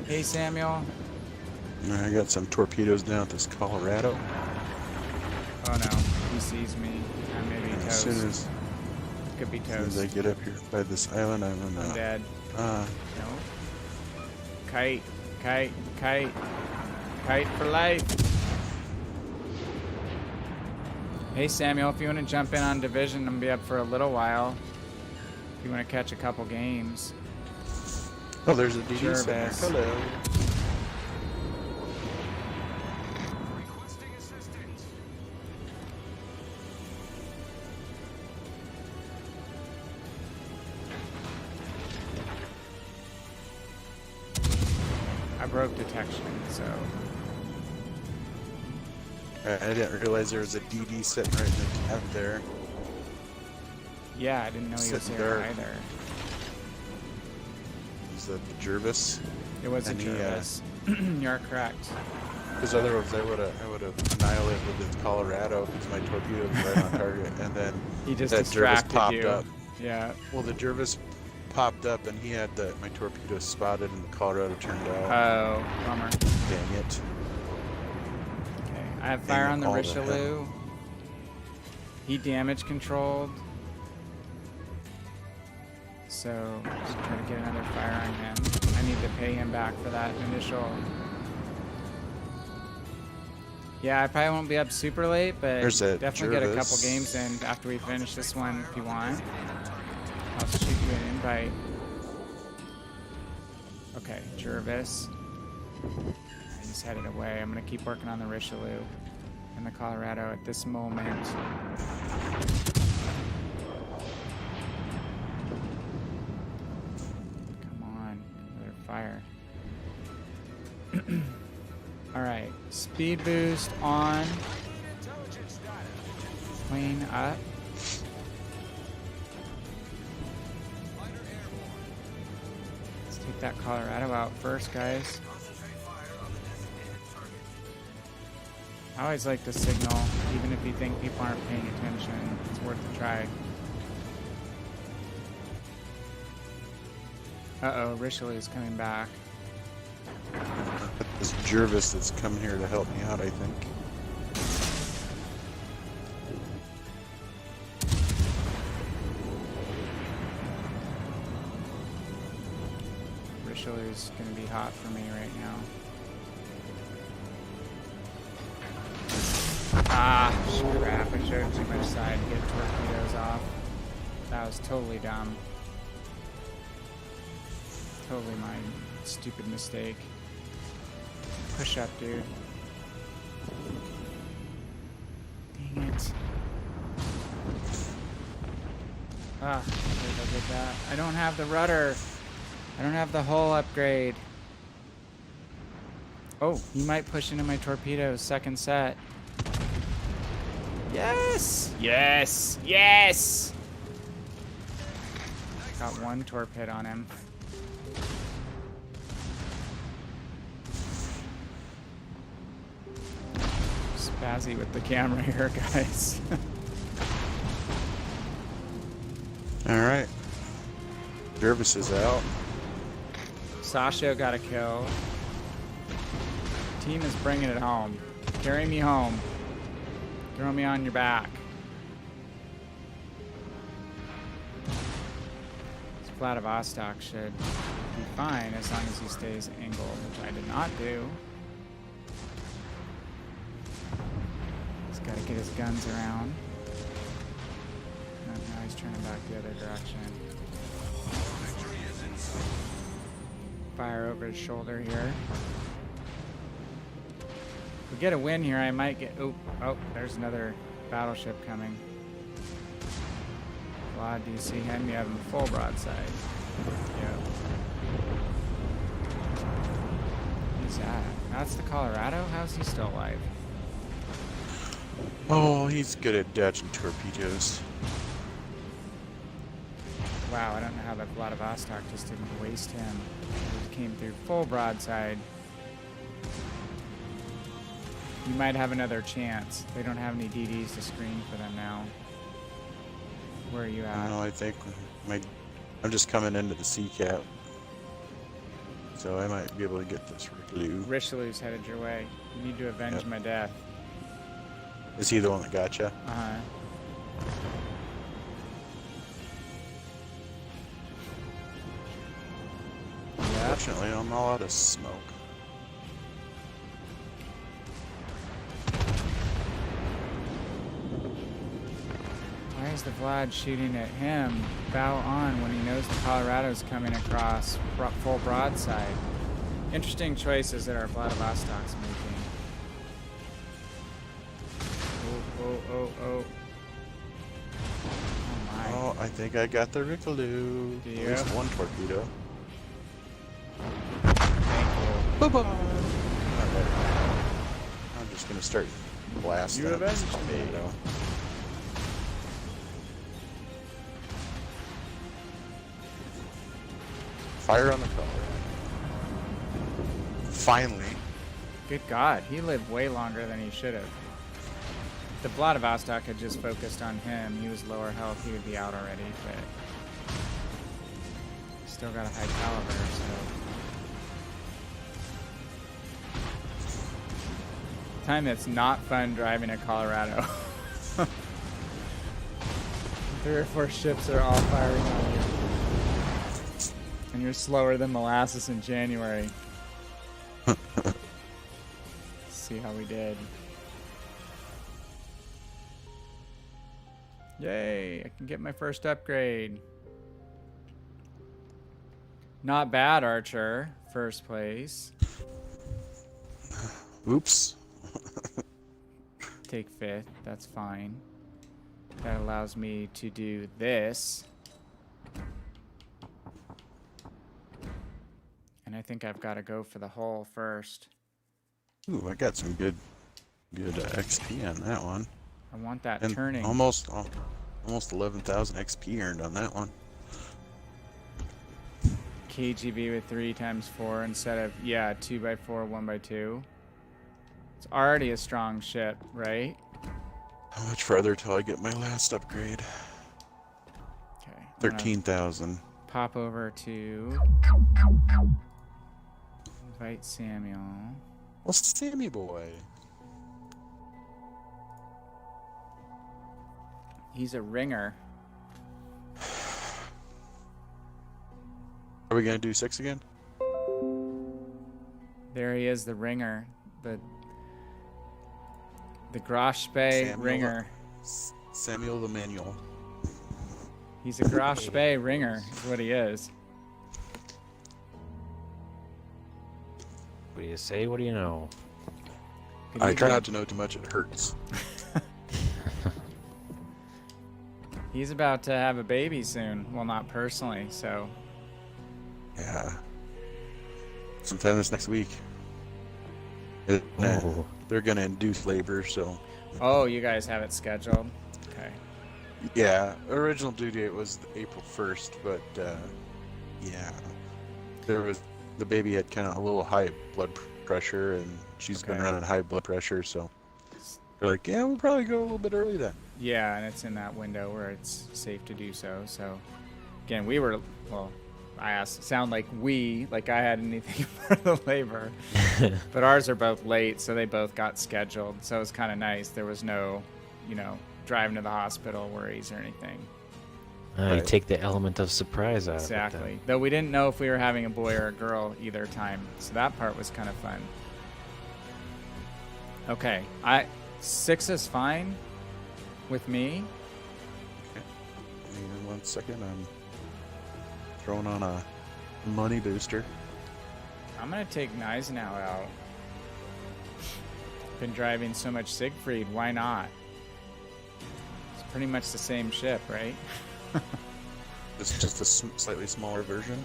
Hey, Samuel. I got some torpedoes down at this Colorado. Oh no, he sees me. I may be As toast. soon as Could be I toast. get up here by this island, I'm I'm gonna. dead. Uh, No. Kite, kite, kite. Kite for life. Hey Samuel, if you want to jump in on Division, I'm gonna be up for a little while. If you want to catch a couple games. oh, there's a DD center. Jervis. Hello. Requesting assistance. I broke detection, so I didn't realize there was a DD sitting right in the tab there. yeah, I didn't know he was Sitting there there. either. Is that the Jervis? It was a And he, Jervis. You're correct. Because otherwise I would have annihilated the Colorado because my torpedo was right on target, and then He just that Jervis distracted popped you. up. Yeah. Well, the Jervis popped up, and he had my torpedo spotted, and the Colorado turned out. Oh, bummer. Dang it! Okay, I have fire on the all the Richelieu. He damage controlled. So just try to get another fire on him. I need to pay him back for that initial. Yeah, I probably won't be up super late, but There's that definitely get a couple Jervis. games in after we finish this one if you want. I'll shoot you an invite. Okay, Jervis. I just headed away. I'm gonna keep working on the Richelieu and the Colorado at this moment. Come on, another fire. All right, speed boost on. Intelligence clean up. Let's take that Colorado out first, guys. I always like to signal, even if you think people aren't paying attention. It's worth a try. Uh-oh, Richelieu's coming back. This Jervis that's coming here to help me out, I think. Richelieu's gonna be hot for me right now. Ah, crap. I showed too much side to get torpedoes off. That was totally dumb. Totally my stupid mistake. Push up, dude. Dang it. Ah, I believe I did that. I don't have the rudder. I don't have the hull upgrade. Oh, you might push into my torpedoes. Second set. Yes! Yes! Yes! Got one torp hit on him. Spazzy with the camera here, guys. Alright. Jervis is out. Sasha got a kill. Team is bringing it home. Carry me home. Throw me on your back. This Vladivostok should be fine as long as he stays angled, which I did not do. He's got to get his guns around. And now he's turning back the other direction. Fire over his shoulder here. If we get a win here, I might get... Oh, there's another battleship coming. Vlad, do you see him? You have him full broadside. Yep. Who's that? That's the Colorado? How's he still alive? Oh, he's good at dodging torpedoes. Wow, I don't know how that Vladivostok just didn't waste him. He came through full broadside. You might have another chance. They don't have any DDs to screen for them now. Where are you at? No, I think I'm just coming into the sea cap. So I might be able to get this Richelieu. Richelieu's headed your way. You need to avenge my death. Is he the one that got you? Uh-huh. Fortunately, I'm all out of smoke. Why is the Vlad shooting at him? Bow on when he knows the Colorado's coming across full broadside. Interesting choices that our Vladivostok's making. Oh. Oh my. Oh, I think I got the Richelieu. Do you? At least one torpedo. Thank you. Bye-bye. I'm just going to start blasting at this torpedo. Fire on the Colorado. Finally. Good God, he lived way longer than he should have. If the Vladivostok had just focused on him, he was lower health, he would be out already, but still got a high caliber, so. Time that's not fun driving a Colorado. 3 or 4 ships are all firing on you. And you're slower than molasses in January. Let's see how we did. Yay, I can get my first upgrade. Not bad, Archer. First place. Oops. Take 5th, that's fine. That allows me to do this. And I think I've got to go for the hull first. Ooh, I got some good XP on that one. I want that And turning. almost 11,000 XP earned on that one. KGB with 3x4 instead of 2x4, 1x2. It's already a strong ship, right? How much further till I get my last upgrade? Okay. 13,000. Pop over to invite Samuel. Well, Sammy boy. He's a ringer. Are we gonna do 6 again? There he is, the ringer, the Grosh Bay ringer. Samuel the Manual. He's a Grosh Bay ringer, is what he is. What do you say? What do you know? I try not to know too much. It hurts. He's about to have a baby soon. Well, not personally, so. Yeah. Sometime this next week. Oh. They're gonna induce labor, so. Oh, you guys have it scheduled? Okay. Yeah, original due date was April 1st, but yeah, the baby had kind of a little high blood pressure, and she's been running high blood pressure, so they're like, yeah, we'll probably go a little bit early then. Yeah, and it's in that window where it's safe to do so. So, again, I asked, sound like I had anything for the labor. But ours are both late, so they both got scheduled. So it was kind of nice. There was no, driving to the hospital worries or anything. You take the element of surprise out of it. Exactly. Though we didn't know if we were having a boy or a girl either time. So that part was kind of fun. Okay. 6 is fine with me. Okay. Give me 1 second. I'm throwing on a money booster. I'm going to take Gneisenau out. Been driving so much Siegfried. Why not? It's pretty much the same ship, right? It's just a slightly smaller version.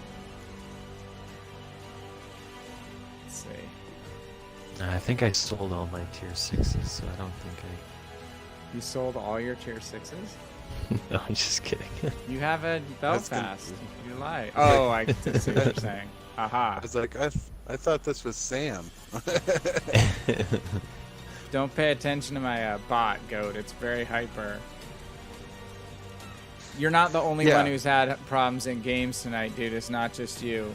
Let's see. I think I sold all my tier 6s, so I don't think You sold all your tier 6s? No, I'm just kidding. You have a Belfast. You lie. Oh, I see what you're saying. Aha. It's like, I thought this was Sam. Don't pay attention to my bot, Goat. It's very hyper. You're not the only one who's had problems in games tonight, dude. It's not just you.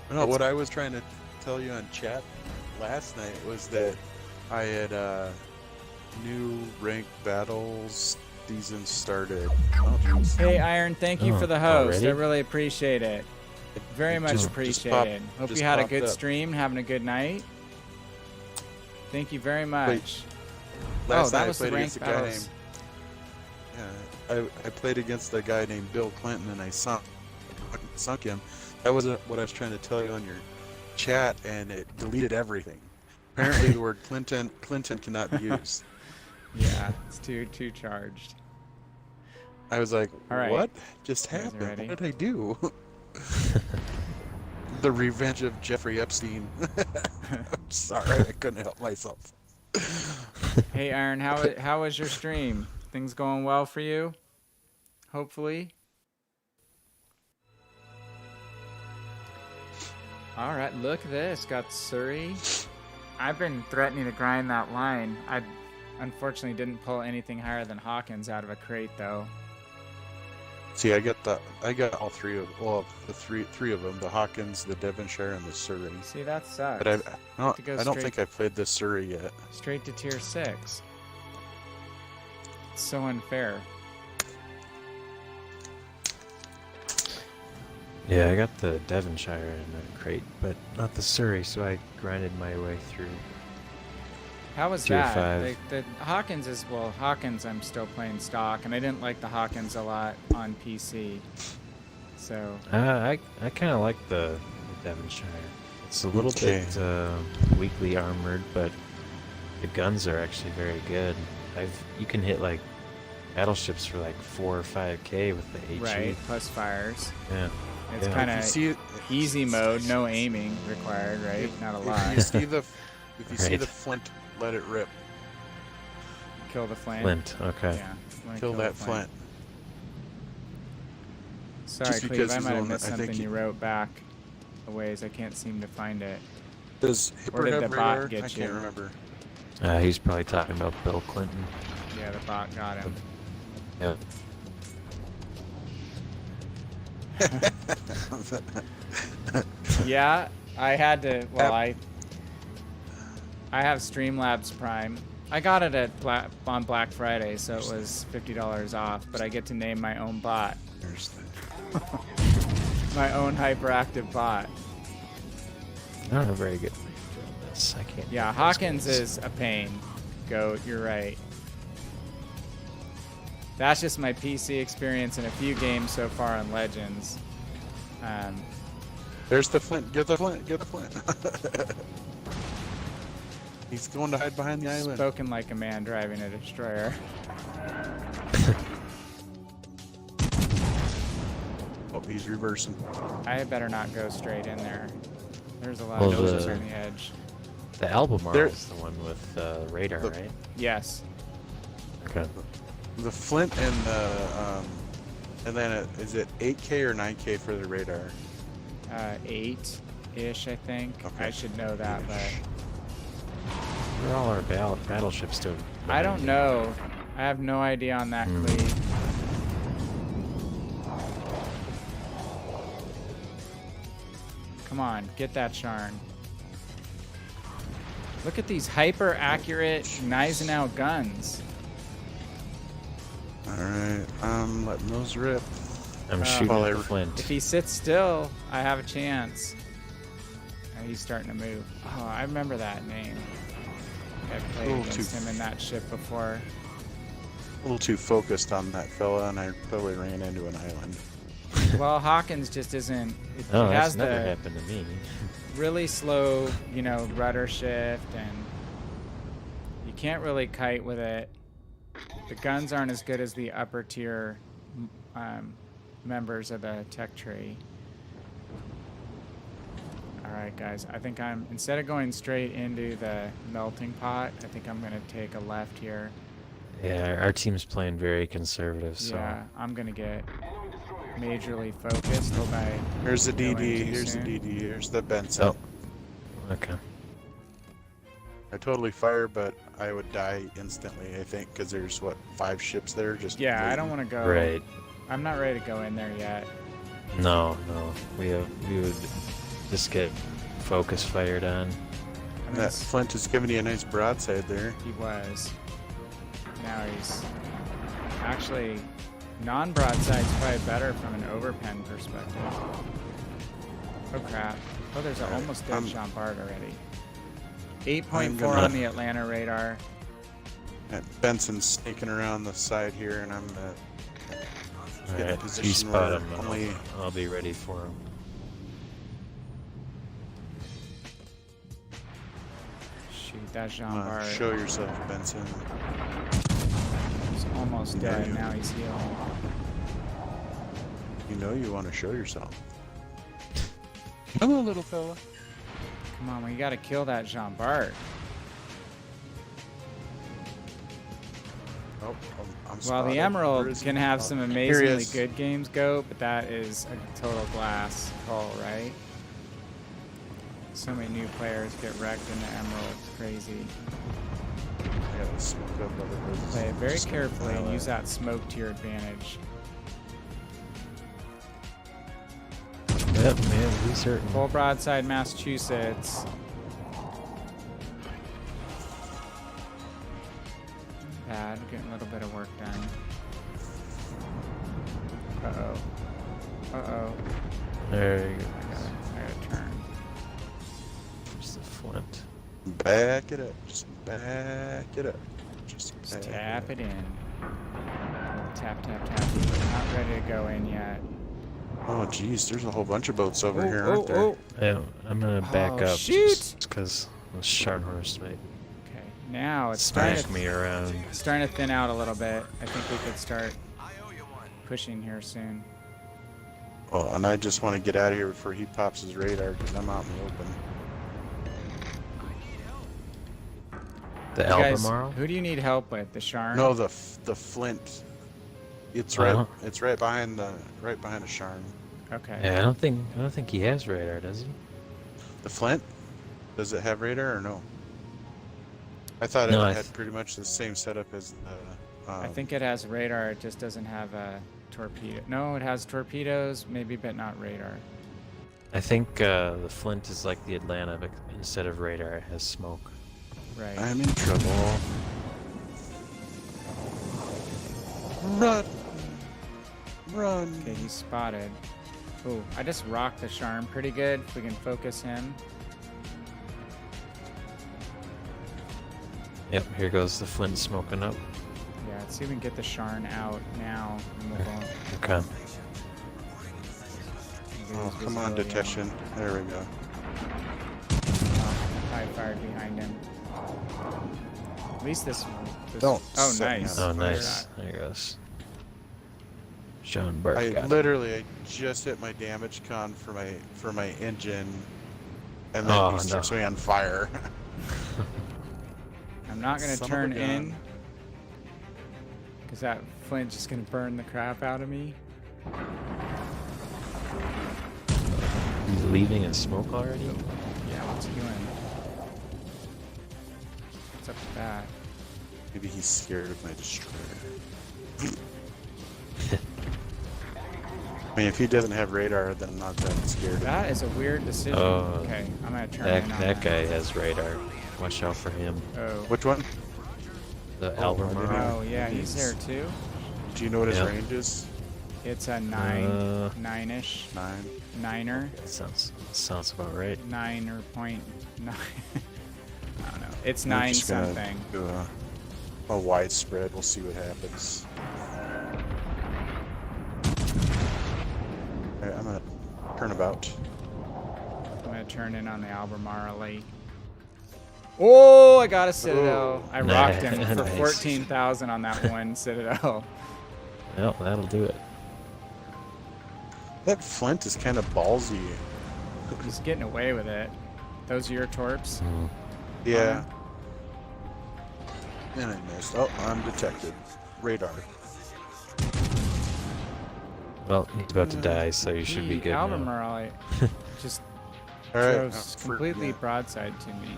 No, what I was trying to tell you on chat last night was that I had new ranked battles season started. Oh, geez. Hey, Iron, thank you for the host. already? I really appreciate it. Very much appreciated. Hope you had a good up. stream, having a good night. Thank you very much. Last night that I was the played ranked against a guy battles. named. I played against a guy named Bill Clinton, and I sunk him. That wasn't what I was trying to tell you on your chat, and it deleted everything. Apparently, the word Clinton cannot be used. Yeah, it's too charged. I was like, All right. what just You guys happened? ready? What did I do? The revenge of Jeffrey Epstein. I'm sorry, I couldn't help myself. Hey, Iron, how was your stream? Things going well for you? Hopefully. All right, look at this. Got Surrey. I've been threatening to grind that line. I unfortunately didn't pull anything higher than Hawkins out of a crate, though. See, I got all three of the three of them: the Hawkins, the Devonshire, and the Surrey. See, that sucks. But I don't straight- think I played the Surrey yet. Straight to tier 6. It's so unfair. Yeah, I got the Devonshire in the crate, but not the Surrey, so I grinded my way through. How was Tier that? 5. The Hawkins is, Hawkins I'm still playing stock, and I didn't like the Hawkins a lot on PC. So, I kind of like the Devonshire. It's a little bit weakly armored, but the guns are actually very good. You can hit like battleships for like 4 or 5k with the HE. right, plus fires. Yeah. It's Yeah. kind If you of see it, easy mode, no aiming required, right? Not a if lot. you see the, if you see Right. the flint, let it rip. kill the flint. Flint, okay. Yeah. I'm gonna Kill the that flint. Sorry, Just Cleve, because I he's might the have one that- missed I think something he- you wrote back a ways. I can't seem to find it. Does Where Hipper did have the bot radar? get I you? can't remember. He's probably talking about Bill Clinton. Yeah, the bot got him. Yep. Yeah, I had to. Well, I have Streamlabs Prime. I got it at on Black Friday, so it was $50 off. But I get to name my own bot, There's the- my own hyperactive bot. I don't have very good this. I can't. Yeah, do those Hawkins guys. is a pain. Goat, you're right. That's just my PC experience in a few games so far on Legends. There's the flint. Get the flint. Get the flint. He's going to hide behind the island. Spoken like a man driving a destroyer. Oh, he's reversing. I better not go straight in there. There's a lot Well, of noses the- on the edge. The Albemarle There- is the one with radar, The- right? Yes. Okay. The flint and then is it 8K or 9K for the radar? 8-ish, I think. Okay. I should know that, but Where are all our battleships doing? I don't know. I have no idea on that, Cleve. Come on, get that Sharn. Look at these hyper accurate Gneisenau guns. Alright, I'm letting those rip. I'm shooting Well, at the I- Flint. If he sits still, I have a chance. Oh, he's starting to move. Oh, I remember that name. I played Little against too him in that ship before. A little too focused on that fella, and I totally ran into an island. Well, Hawkins just isn't. It, Oh, it that's has never the happened to me. really slow, rudder shift, and you can't really kite with it. The guns aren't as good as the upper tier members of the tech tree. Alright guys, I think instead of going straight into the melting pot, I think I'm going to take a left here. Yeah, our team's playing very conservative, so Yeah, I'm going to get majorly focused. Hope I Here's the go in DD, too here's the soon. DD, here's the Benson. Oh. Okay. I totally fire, but I would die instantly, I think, because there's, what, 5 ships there? Just Yeah, I waiting. don't want to go. Right. I'm not ready to go in there yet. No. We would just get focus fired on. I mean, That Flint is giving you a nice broadside there. he was. Now he's actually non-broadside's probably better from an overpen perspective. Oh crap! Oh, there's an almost dead Jean Bart already. 8.4 on the Atlanta radar. Benson's sneaking around the side here, and I'm get in a Alright, position you spot where him. and only I'll be ready for him. Shoot that Jean Come on, Bart. show yourself, Benson. He's almost There dead. you- Now he's healed. You know you want to show yourself. Come on, little fella. Come on, we gotta kill that Jean Bart. Oh, I'm Well, spotted. the Where Emerald is he? can have Oh, some here he amazingly is. good games go, but that is a total glass hull, right? So many new players get wrecked in the Emerald. It's crazy. I gotta smoke up other places. Play it very Just gonna carefully and file use that. that smoke to your advantage. Yep, man, he's certain. Full broadside, Massachusetts. Bad, getting a little bit of work done. Uh-oh. There you go. I gotta turn. There's the Flint. Back it up. Just back it up. Just Just back tap up. it in. Tap, tap, tap. Not ready to go in yet. Oh, geez, there's a whole bunch of boats over here, aren't there? Yeah, I'm gonna back Oh, up shoot! just because the Sharnhorse might Okay, now it's starting smash to, me around. starting to thin out a little bit. I think we could start pushing here soon. Oh, and I just want to get out of here before he pops his radar because I'm out in the open. The You guys, Albemarle? who do you need help with? The Sharn? No, the Flint. It's right. It's right behind the Sharn. Okay. Yeah, I don't think he has radar, does he? The Flint. Does it have radar or no? I thought No, it had pretty much the same setup as the. I think it has radar. It just doesn't have a torpedo. No, it has torpedoes, maybe, but not radar. I think the Flint is like the Atlanta, but instead of radar, it has smoke. Right. I'm in trouble. Run! Run! Okay, he's spotted. Ooh, I just rocked the Sharn pretty good. If we can focus him. Yep, here goes the Flint smoking up. Yeah, let's see if we can get the Sharn out now. And we'll go. Okay. Oh, come on, detection. There we go. I fired behind him. At least this. Don't Oh, set me nice. up. Oh, nice. There he goes. Sean Burke. I got it. literally just hit my damage con for my engine, and then he starts me on fire. I'm not gonna Son of a turn gun. in, cause that Flint's just gonna burn the crap out of me. He's leaving in smoke already? Yeah, what's he doing? What's up with that? Maybe he's scared of my destroyer. I mean, if he doesn't have radar, then I'm not that scared. That is a weird decision. Oh, Okay, I'm gonna turn That in on that guy has radar. Watch out for him. Oh. Which one? The Oh, Albemarle. Oh yeah, he's there too. Do you know what his Yeah. range is? It's a nine-ish, 9. niner, That sounds about right. 9.9. I don't know. It's I'm 9 just gonna something. do a widespread. We'll see what happens. Alright, I'm gonna turn about. I'm gonna turn in on the Albemarle. Oh, I got a Citadel. I rocked him for Nice. 14,000 on that one Citadel. Well, that'll do it. That Flint is kind of ballsy. He's getting away with it. Those are your torps? Yeah. And I missed. Oh, I'm detected. Radar. Well, he's about to die, so you should be The good now. Albemarle just Alright. drove completely broadside to me.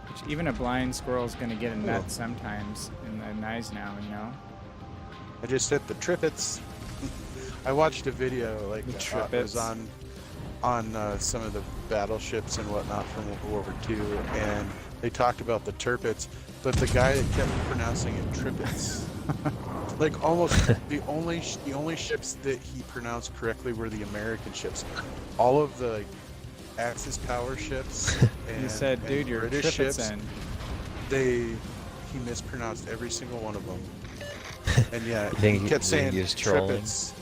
Which even a blind squirrel is going to get a nut sometimes in the eyes now, you know? I just hit the tripits. I watched a video like The it was tripits. on some of the battleships and whatnot from World War II, and they talked about the turpits, but the guy kept pronouncing it tripits. Like almost the only ships that he pronounced correctly were the American ships. All of the like, Axis power ships. And, He said, dude, your British tripits ships, in. he mispronounced every single one of them. And yeah, think he kept he saying was trolling? tripits.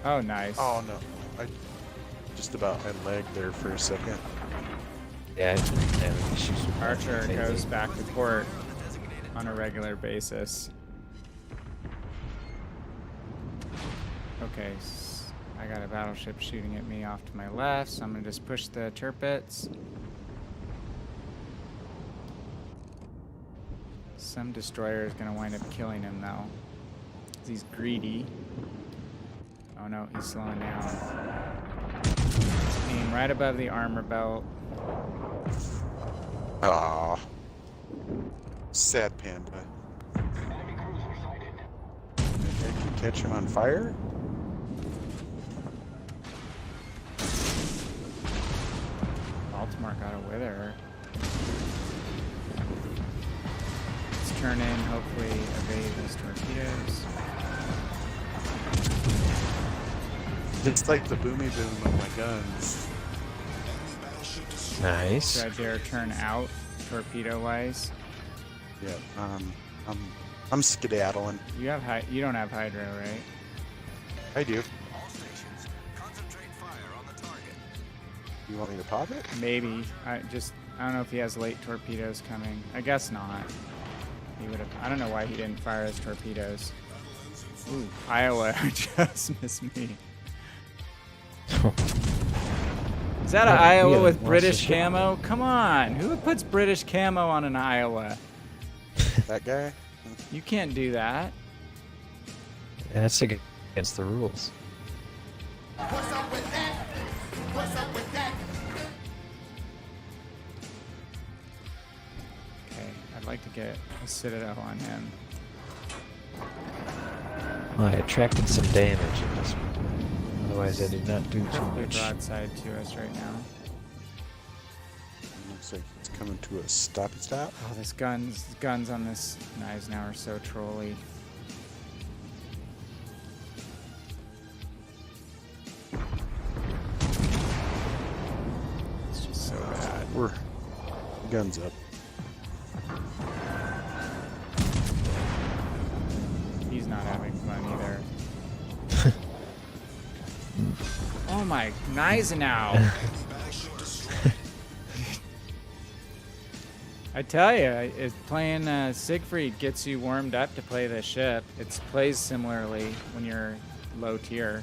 Oh, nice. Oh no, I just about had lagged there for a second. Yeah, I've been having issues with my Archer lately. goes back to port on a regular basis. Okay, I got a battleship shooting at me off to my left, so I'm gonna just push the turpits. Some destroyer is gonna wind up killing him though. 'Cause he's greedy. Oh no, he's slowing down. Aim right above the armor belt. Ah, sad panda. Maybe I can catch him on fire. Baltimore got a wither. Let's turn in, hopefully evade these torpedoes. It's like the boomy boom of my guns. Nice. Should I dare turn out, torpedo-wise? Yeah, I'm skedaddling. You have you don't have Hydro, right? I do. All stations, concentrate fire on the target. You want me to pop it? Maybe. I don't know if he has late torpedoes coming. I guess not. He would have. I don't know why he didn't fire his torpedoes. Ooh, Iowa just missed me. Is that an Oh, Iowa yeah, with lost British the ship. camo? Come on. Who puts British camo on an Iowa? That guy? You can't do that. Yeah, that's against the rules. What's up with that? What's up with that? Okay, I'd like to get a Citadel on him. Well, I attracted some damage in this one. Otherwise, I did not do too Probably much. broadside to us right now. Looks like it's coming to a stoppy stop. Oh, this guns on this knives now are so trolly. It's just so bad. We're guns up. He's not having fun either. Oh my, Gneisenau. I tell you, playing Siegfried gets you warmed up to play this ship. It plays similarly when you're low tier.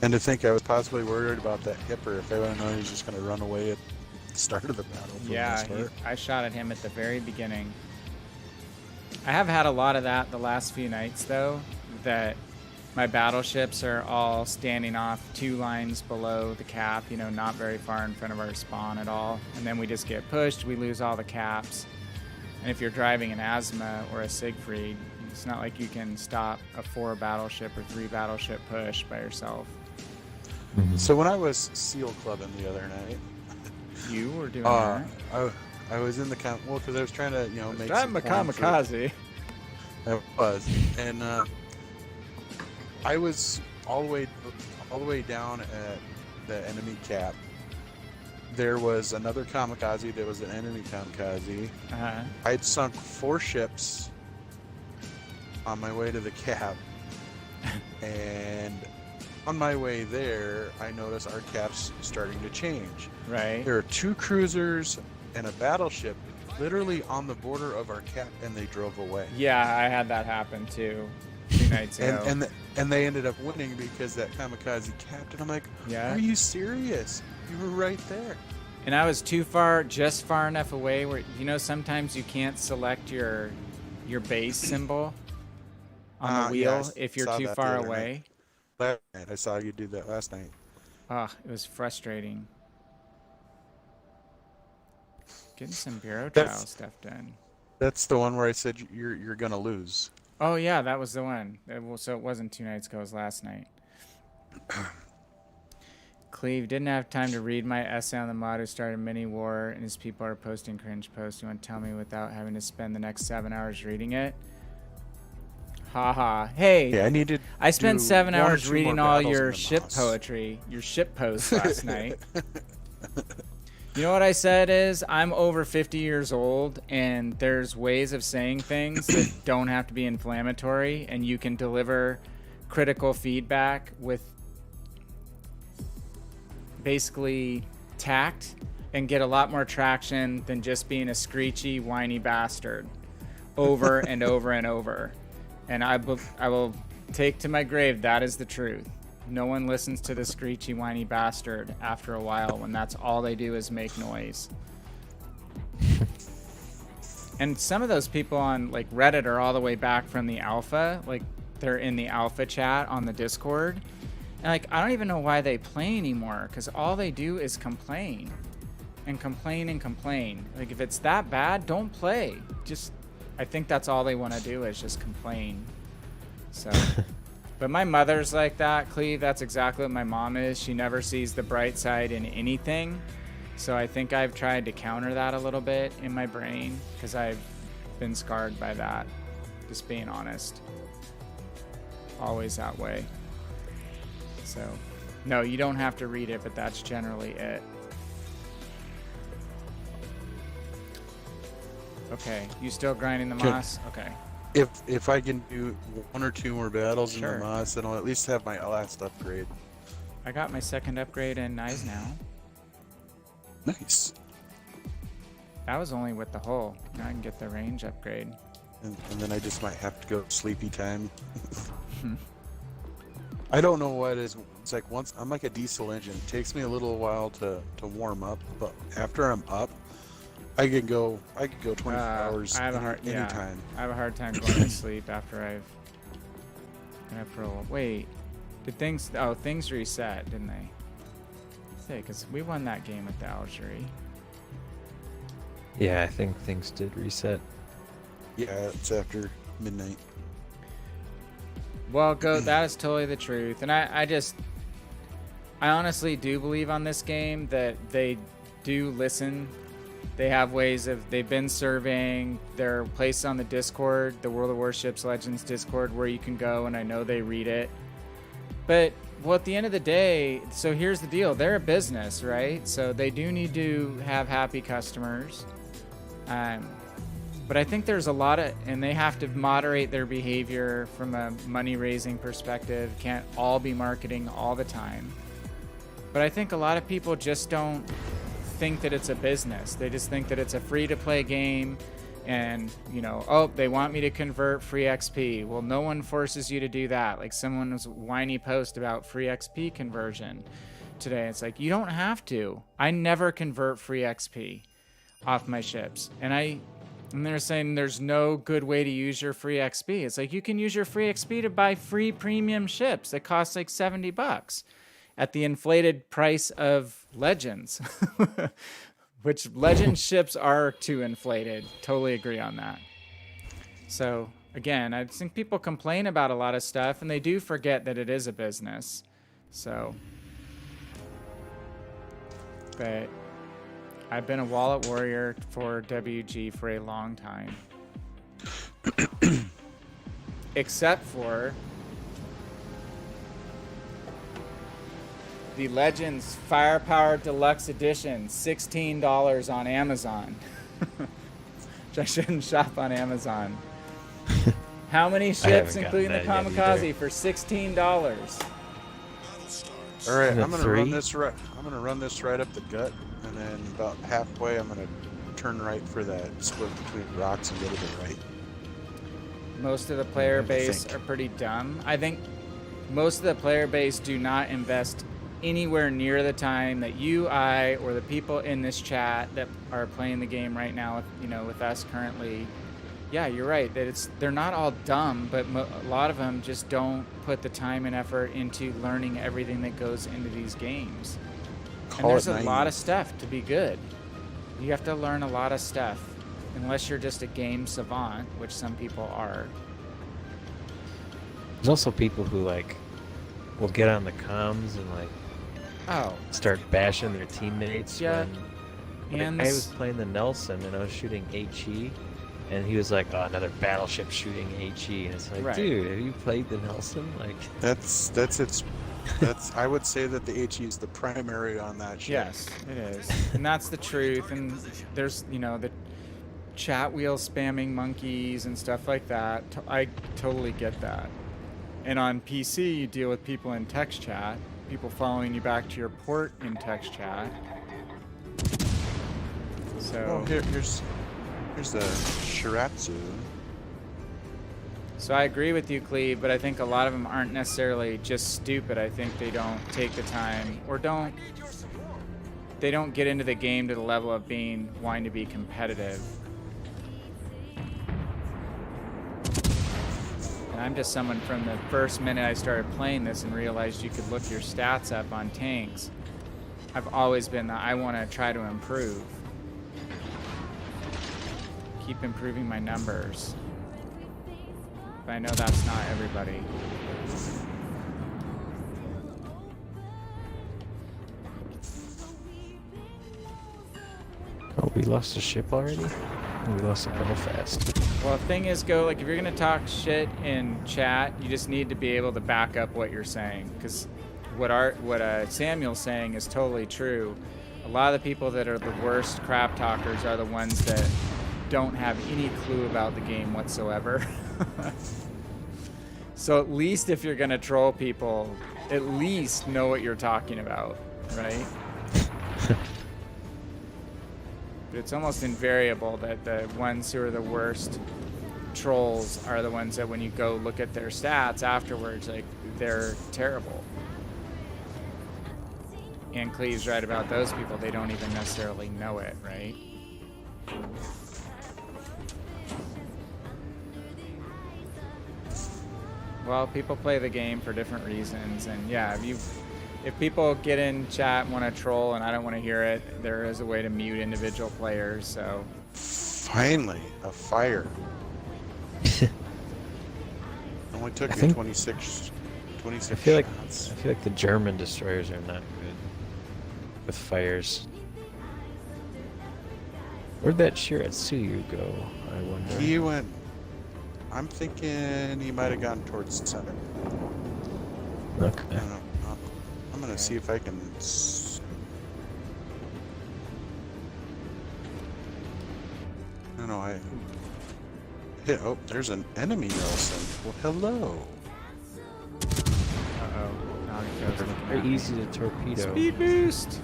And to think I was possibly worried about that hipper if I would have known he was just going to run away at the start of the battle. for the Yeah, most part. I shot at him at the very beginning. I have had a lot of that the last few nights, though, that my battleships are all standing off 2 lines below the cap, you know, not very far in front of our spawn at all. And then we just get pushed, we lose all the caps. And if you're driving an Azuma or a Siegfried, it's not like you can stop a 4 battleship or 3 battleship push by yourself. So when I was SEAL clubbing the other night, You were doing that. I was in the well, because I was trying to, you know, make I'm some a coin for- kamikaze. I was, and I was all the way down at the enemy cap. There was another kamikaze. There was an enemy kamikaze. Uh-huh. I'd sunk 4 ships on my way to the cap, and on my way there, I noticed our caps starting to change. Right. There are 2 cruisers and a battleship literally on the border of our cap, and they drove away. Yeah, I had that happen too 2 nights ago. And they ended up winning because that kamikaze capped. And I'm like, Yeah. are you serious? You were right there. And I was just far enough away where, you know, sometimes you can't select your base symbol on the wheel yeah, I if you're saw too that far the other away. night. Last night, I saw you do that last night. Oh, it was frustrating. Getting some bureau trial stuff done. That's the one where I said you're gonna lose. Oh yeah, that was the one. So it wasn't 2 nights ago, it was last night. Cleve didn't have time to read my essay on the mod who started mini war and his people are posting cringe posts. You want to tell me without having to spend the next 7 hours reading it? Haha. Hey, Yeah, I spent 7 1 or hours 2 more reading all battles your in the ship Moss. poetry, your ship posts last night. You know what I said is I'm over 50 years old and there's ways of saying things that don't have to be inflammatory and you can deliver critical feedback with basically tact and get a lot more traction than just being a screechy, whiny bastard over and over and over. And I will take to my grave that is the truth. No one listens to the screechy, whiny bastard after a while when that's all they do is make noise. And some of those people on like Reddit are all the way back from the alpha, like they're in the alpha chat on the Discord. And like I don't even know why they play anymore because all they do is complain and complain and complain. Like if it's that bad, don't play. Just I think that's all they want to do is just complain. So but my mother's like that, Cleve. That's exactly what my mom is. She never sees the bright side in anything. So I think I've tried to counter that a little bit in my brain because I've been scarred by that. Just being honest. Always that way. So, no, you don't have to read it, but that's generally it. Okay, you still grinding the moss? Okay. If I can do 1 or 2 more battles in Sure. the Moss, then I'll at least have my last upgrade. I got my 2nd upgrade in Knives now. Nice. That was only with the hull. Now I can get the range upgrade. And then I just might have to go sleepy time. I don't know what it is. It's like once I'm like a diesel engine. It takes me a little while to warm up, but after I'm up, I could go 24 hours I have a hard anytime. I have a hard time going to sleep after I've been up for a while. Wait, did things? Oh, things reset, didn't they? Say, because we won that game with the Algerie. Yeah, I think things did reset. Yeah, it's after midnight. Well, that is totally the truth. And I honestly do believe on this game that they do listen. They have ways of, they've been surveying. They're placed on the Discord, the World of Warships Legends Discord, where you can go, and I know they read it. But, well, at the end of the day, so here's the deal. They're a business, right? So they do need to have happy customers. But I think there's a lot of, and they have to moderate their behavior from a money-raising perspective. Can't all be marketing all the time. But I think a lot of people just don't think that it's a business. They just think that it's a free-to-play game, and, you know, oh, they want me to convert free XP. Well, no one forces you to do that. Like someone's whiny post about free XP conversion today. It's like, you don't have to. I never convert free XP off my ships. And they're saying there's no good way to use your free XP. It's like, you can use your free XP to buy free premium ships that cost like $70 at the inflated price of Legends, which Legend ships are too inflated. Totally agree on that. So again, I think people complain about a lot of stuff, and they do forget that it is a business. So, but I've been a wallet warrior for WG for a long time. Except for the Legends Firepower Deluxe Edition, $16 on Amazon. Which I shouldn't shop on Amazon. How many ships, including the Kamikaze, for $16? All right, I'm gonna run this right. I'm gonna run this right up the gut, and then about halfway, I'm gonna turn right for that split between rocks and go to the right. Most of the player base are pretty dumb. I think most of the player base do not invest anywhere near the time that you, I, or the people in this chat that are playing the game right now, you know, with us currently. Yeah, you're right. That they're not all dumb, but a lot of them just don't put the time and effort into learning everything that goes into these games. And there's a lot of stuff to be good. You have to learn a lot of stuff, unless you're just a game savant, which some people are. There's also people who like will get on the comms and like start bashing their teammates. Yeah. When I was playing the Nelson and I was shooting HE, and he was like, "Oh, another battleship shooting HE," and it's like, dude, have you played the Nelson? Like, that's I would say that the HE is the primary on that ship. Yes, it is, and that's the truth. And there's, you know, the chat wheel spamming monkeys and stuff like that. I totally get that. And on PC, you deal with people in text chat, people following you back to your port in text chat. So here's the Shiratsu. So I agree with you, Cleve, but I think a lot of them aren't necessarily just stupid. I think they don't take the time, or they don't get into the game to the level of wanting to be competitive. And I'm just someone from the first minute I started playing this and realized you could look your stats up on tanks. I've always been that I want to try to improve. Keep improving my numbers. But I know that's not everybody. oh, we lost a ship already? We lost a Belfast. Well, the thing is, like, if you're gonna talk shit in chat, you just need to be able to back up what you're saying. Because what Samuel's saying is totally true. A lot of the people that are the worst crap talkers are the ones that don't have any clue about the game whatsoever. So at least if you're gonna troll people, at least know what you're talking about, right? But it's almost invariable that the ones who are the worst trolls are the ones that when you go look at their stats afterwards, like, they're terrible. And Cleve's right about those people. They don't even necessarily know it, right? Well, people play the game for different reasons, and yeah, if people get in chat and want to troll and I don't want to hear it, there is a way to mute individual players, so. Finally, a fire. Only took me 26 I feel shots. like the German destroyers are not good with fires. Where'd that Shiratsuyu go, I wonder? He went... I'm thinking he might have gone towards the center. Okay. I don't know. I'm gonna see if I can... I don't know, I... hit... Oh, there's an enemy, Nelson. Well, hello. Uh-oh. Nagako's looking Very at me. easy to torpedo. Speed boost!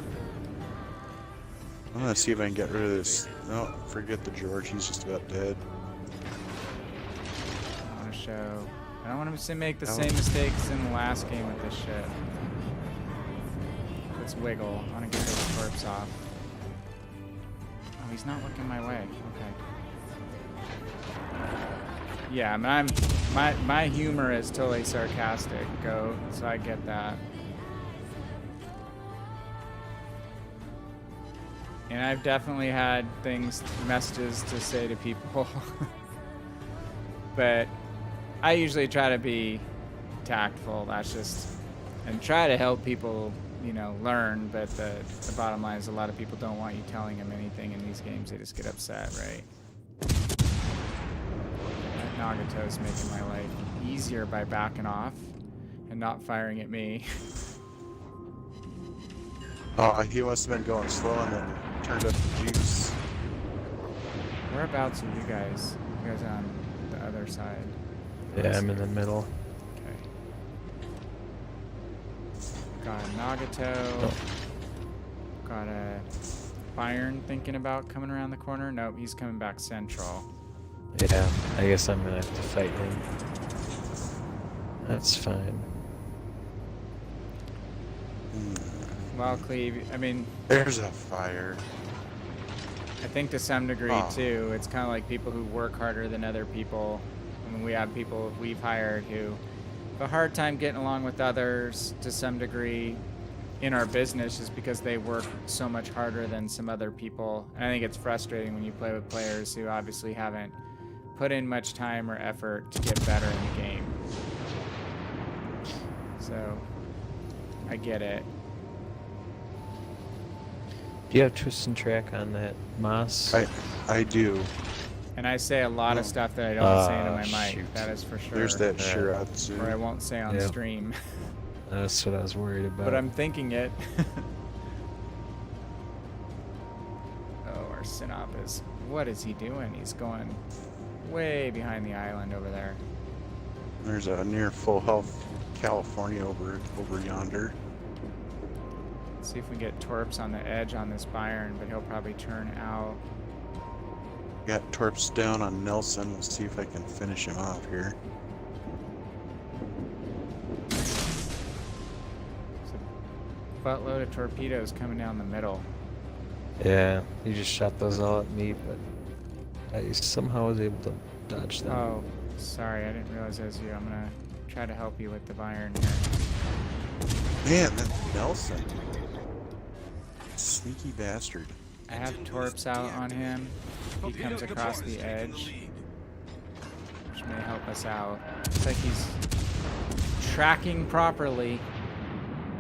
I'm gonna see if I can get rid of this. No, forget the George. He's just about dead. I want to show. I don't want him to make the same mistakes in the last game with this shit. Let's wiggle. I want to get those corpse off. Oh, he's not looking my way. Okay. Yeah, I mean, my humor is totally sarcastic, Goat, so I get that. And I've definitely had messages to say to people. But I usually try to be tactful. That's just, and try to help people, you know, learn. But the bottom line is a lot of people don't want you telling them anything in these games. They just get upset, right? That Nagato's making my life easier by backing off and not firing at me. Oh, he must have been going slow and then turned up the juice. Whereabouts are you guys? You guys on the other side? Yeah, I'm in the middle. Okay. Got a Nagato. Oh. Got a Byron thinking about coming around the corner. Nope, he's coming back central. Yeah, I guess I'm gonna have to fight him. That's fine. Well, Cleve, I mean, There's a fire. I think to some degree too, it's kind of like people who work harder than other people. I mean, we have people we've hired who have a hard time getting along with others to some degree in our business just because they work so much harder than some other people. And I think it's frustrating when you play with players who obviously haven't put in much time or effort to get better in the game. So, I get it. Do you have twist and track on that Moss? I do. And I say a lot of stuff that I don't say into my mic. Shoot. That is for sure. There's that Or I Shiratsu. won't say on Yep. stream. That's what I was worried about. But I'm thinking it. Oh, our Sinop is... What is he doing? He's going way behind the island over there. There's a near full health California over yonder. Let's see if we get Torps on the edge on this Byron, but he'll probably turn out. Got Torps down on Nelson. We'll see if I can finish him off here. There's a buttload of torpedoes coming down the middle. Yeah, you just shot those all at me, but I somehow was able to dodge them. Oh, sorry, I didn't realize that was you. I'm gonna try to help you with the Byron here. Man, that Nelson. Sneaky bastard. I have Torps out on him. He comes across the edge, which may help us out. Looks like he's tracking properly.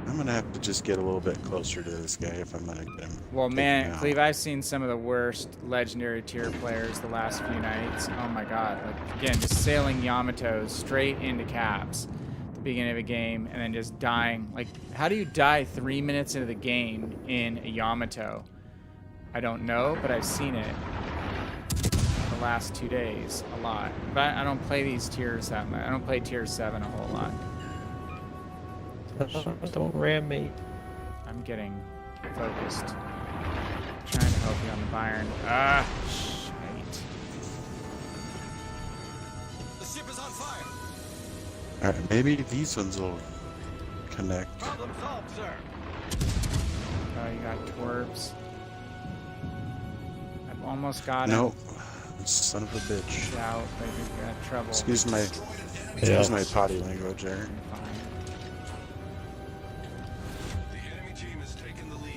I'm gonna have to just get a little bit closer to this guy if I'm gonna get him. Well, take him man, out. Cleve, I've seen some of the worst legendary tier players the last few nights. Oh my god. Like, again, just sailing Yamatos straight into caps at the beginning of a game and then just dying. Like, how do you die 3 minutes into the game in a Yamato? I don't know, but I've seen it the last 2 days a lot. But I don't play these tiers that much. I don't play tier 7 a whole lot. Don't ram me. I'm getting focused. Trying to help you on the Byron. Ah, shite. The ship is on fire. Alright, maybe these ones will connect. Problem solved, sir. Oh, you got twerps. I've almost got him. Nope. Son of a bitch. Out, but you've got trouble. Excuse my potty language there. You're fine. The enemy team has taken the lead.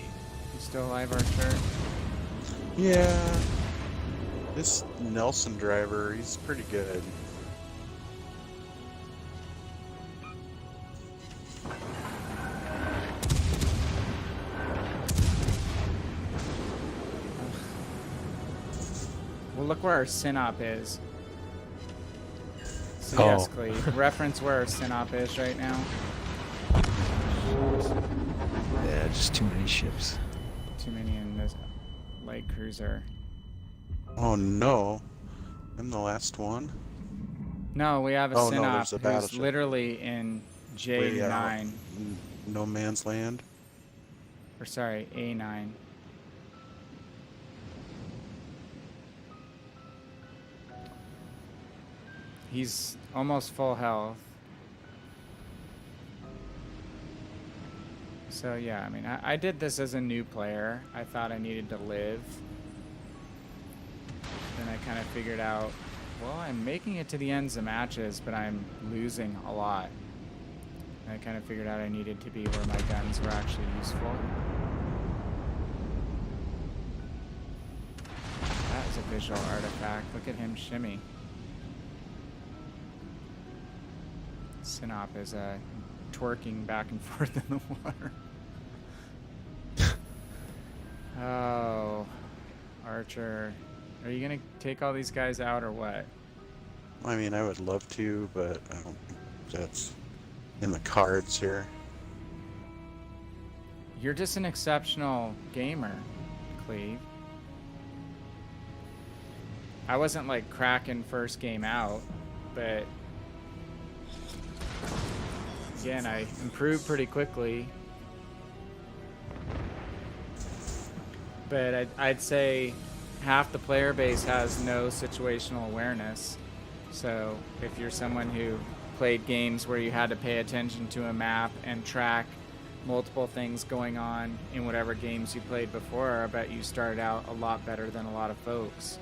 You still alive, Archer? Yeah. This Nelson driver, he's pretty good. Well, look where our Synop is. So yes, Cleve. Reference where our Synop is right now. Yeah, just too many ships. Too many in this light cruiser. Oh no. I'm the last one. No, we have a Oh, no, Synop there's a who's battleship. literally in J9. No man's land. Or sorry, A9. He's almost full health. So yeah, I mean, I did this as a new player. I thought I needed to live. Then I kind of figured out, well, I'm making it to the ends of matches, but I'm losing a lot. And I kind of figured out I needed to be where my guns were actually useful. That is a visual artifact. Look at him shimmy. Synop is twerking back and forth in the water. Oh, Archer. Are you going to take all these guys out or what? I mean, I would love to, but I don't think that's in the cards here. You're just an exceptional gamer, Cleve. I wasn't like cracking first game out, but again, I improved pretty quickly. But I'd say half the player base has no situational awareness. So if you're someone who played games where you had to pay attention to a map and track multiple things going on in whatever games you played before, I bet you started out a lot better than a lot of folks.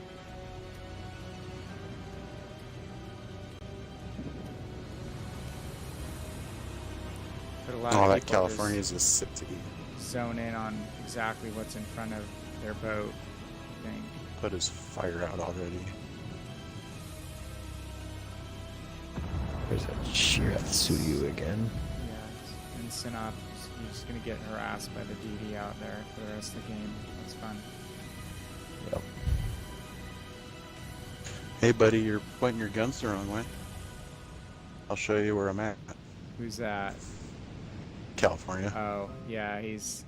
But a lot of That people California is a city. just zone in on exactly what's in front of their boat, I think. Put his fire out already. There's that Shiratsuyu again. Yeah, and Synop, you're just going to get harassed by the DD out there for the rest of the game. That's fun. Yep. Hey, buddy, you're pointing your guns the wrong way. I'll show you where I'm at. Who's that? California. Oh, yeah, he's...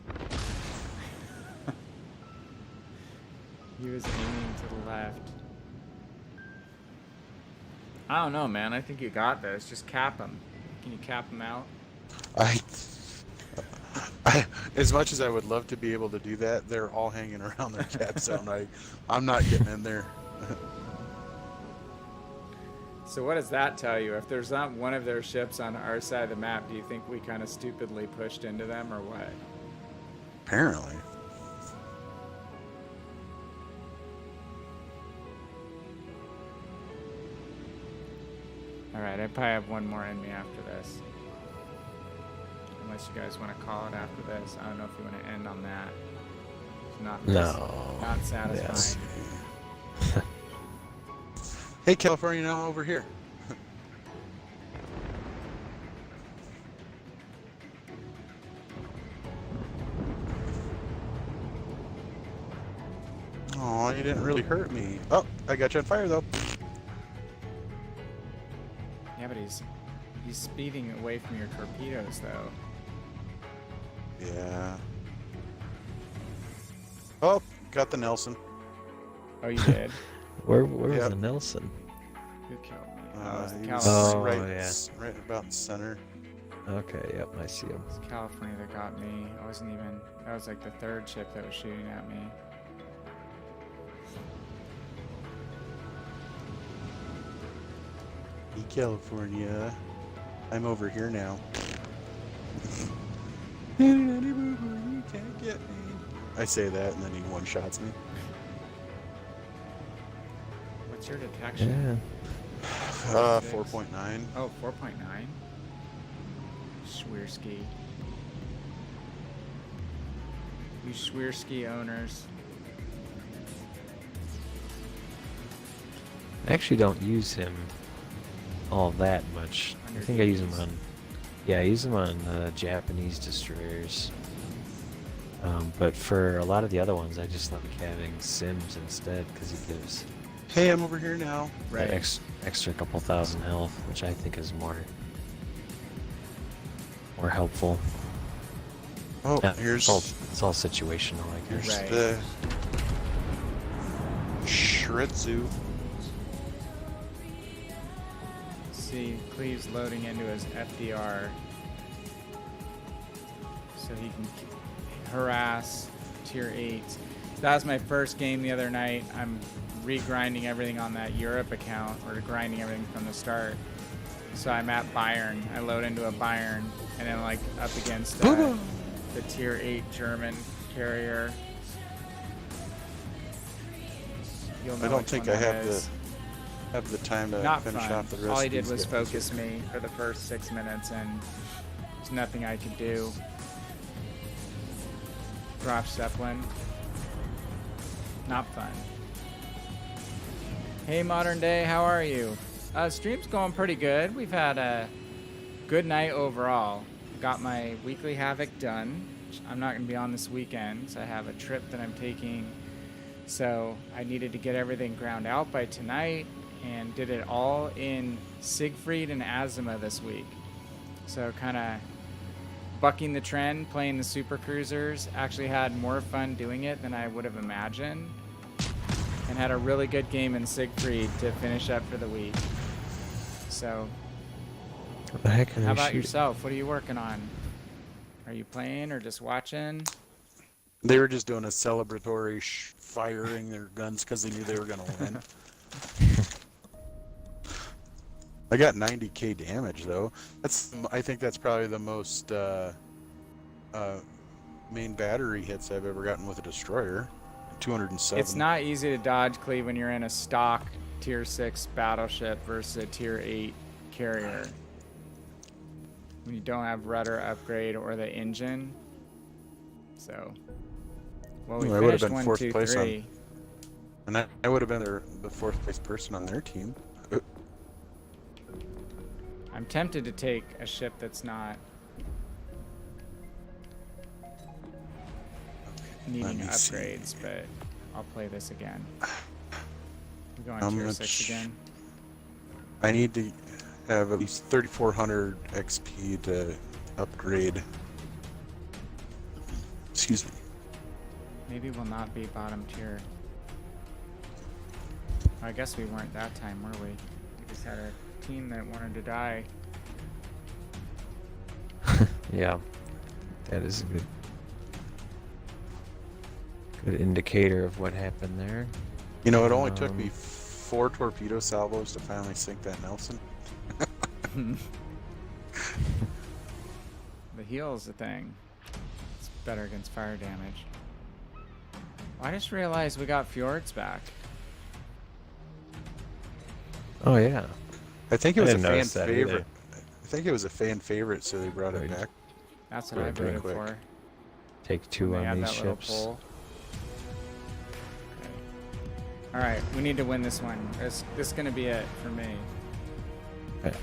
he was aiming to the left. I don't know, man. I think you got this. Just cap him. Can you cap him out? As much as I would love to be able to do that, they're all hanging around their cap zone. I'm not getting in there. So what does that tell you? If there's not one of their ships on our side of the map, do you think we kind of stupidly pushed into them or what? Apparently. Alright, I probably have one more in me after this. Unless you guys want to call it after this. I don't know if you want to end on that. It's not satisfying. Yes. Hey, California, now over here. Oh, you didn't really hurt me. Oh, I got you on fire though. Yeah, but he's speeding away from your torpedoes though. Yeah. Oh, got the Nelson. Oh, you did? Where was Yep. the Nelson? Who killed me? He It was was Oh, California. yeah. right about in center. Okay, yep, I see him. It's California that got me. I wasn't even... That was like the third ship that was shooting at me. Hey, California. I'm over here now. You can't get me. I say that, and then he one-shots me. What's your detection? Yeah. 4.9. Oh, 4.9. Swearski. You Swearski owners. I actually don't use him all that much. I think I use him on... Yeah, I use him on Japanese destroyers. But for a lot of the other ones, I just like having Sims instead, because he gives Hey, I'm over here now. that extra couple thousand health, which I think is more helpful. Oh, Yeah, here's it's all situational, I guess. Right. the Shredzu. See, Cleve's loading into his FDR. So he can harass tier 8. So that was my first game the other night. I'm re-grinding everything on that Europe account, or grinding everything from the start. So I'm at Bayern. I load into a Bayern, and then like up against the tier 8 German carrier. You'll know I don't which think one I that have is. the time to Not finish fun. off the rest. All he of did these was guys. focus me for the first 6 minutes, and there's nothing I could do. Drop Zeppelin. Not fun. Hey, Modern Day, how are you? Stream's going pretty good. We've had a good night overall. Got my weekly Havoc done. I'm not going to be on this weekend, so I have a trip that I'm taking. So I needed to get everything ground out by tonight, and did it all in Siegfried and Azuma this week. So kind of bucking the trend, playing the Supercruisers. Actually had more fun doing it than I would have imagined, and had a really good game in Siegfried to finish up for the week. So What the heck are how they about shooting? yourself? What are you working on? Are you playing or just watching? They were just doing a celebratory firing their guns because they knew they were going to win. I got 90k damage though. I think that's probably the most main battery hits I've ever gotten with a destroyer. 207. It's not easy to dodge, Cleve, when you're in a stock tier 6 battleship versus a tier 8 carrier. When you don't have rudder upgrade or the engine. So, well, we I would have finished been 1, fourth 2, place 3. And I would have been the fourth place person on their team. I'm tempted to take a ship that's not needing me see. upgrades, but I'll play this again. We go How on tier much- 6 again. I need to have at least 3,400 XP to upgrade. Excuse me. Maybe we'll not be bottom tier. I guess we weren't that time, were we? We just had a team that wanted to die. Yeah, that is a good indicator of what happened there. You know, it only took me 4 torpedo salvos to finally sink that Nelson. The heal is the thing. It's better against fire damage. I just realized we got Fjords back. Oh yeah, I think it I was a didn't fan notice that favorite. either. I think it was a fan favorite, so they brought it Right. back. That's what I Very voted quick. for. take 2 When they on had these that little ships. poll. Okay. All right, we need to win this one. This is gonna be it for me. Okay.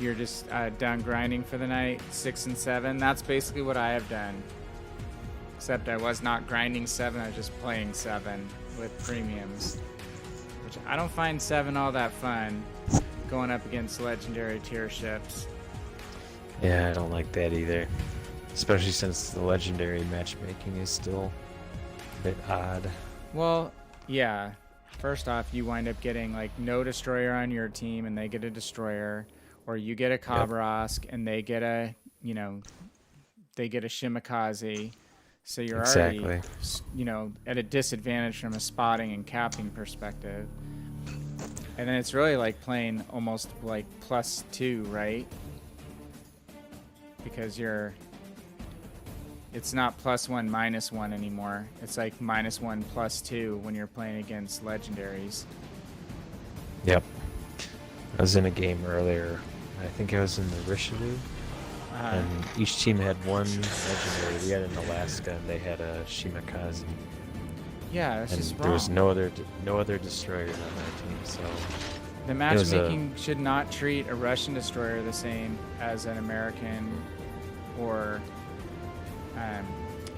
You're just done grinding for the night, 6 and 7. That's basically what I have done. Except I was not grinding 7, I was just playing 7 with premiums. Which I don't find 7 all that fun, going up against legendary tier ships. Yeah, I don't like that either. Especially since the legendary matchmaking is still a bit odd. Well, yeah. First off, you wind up getting like no destroyer on your team and they get a destroyer. Or you get a Kavarask and they get a, they get a Shimakaze. So you're already, Exactly. at a disadvantage from a spotting and capping perspective. And then it's really like playing almost like +2, right? because it's not +1 -1 anymore. It's like -1 +2 when you're playing against legendaries. Yep. I was in a game earlier. I think I was in the Richelieu. And each team had one legendary. We had an Alaska, and they had a Shimakaze. Yeah, that's And just wrong. there was no other destroyers on our team. So The matchmaking should not treat a Russian destroyer the same as an American or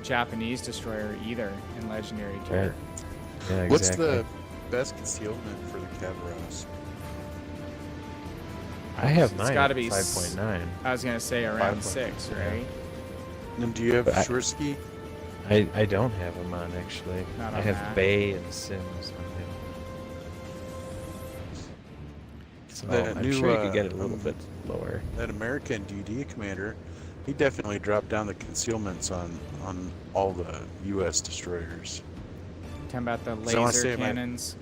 Japanese destroyer either in legendary tier. right. Yeah, exactly. What's the best concealment for the Cavaros? I have It's mine gotta at be 5.9. I was gonna say around 5.9, 6, right? And do you have But Shursky? I don't have him on actually. Not I on have that. Bay and Sims on him. So That I'm new, sure you could get it a little bit lower. That American DD commander, he definitely dropped down the concealments on all the U.S. destroyers. Talking about the So I wanna laser say my- cannons,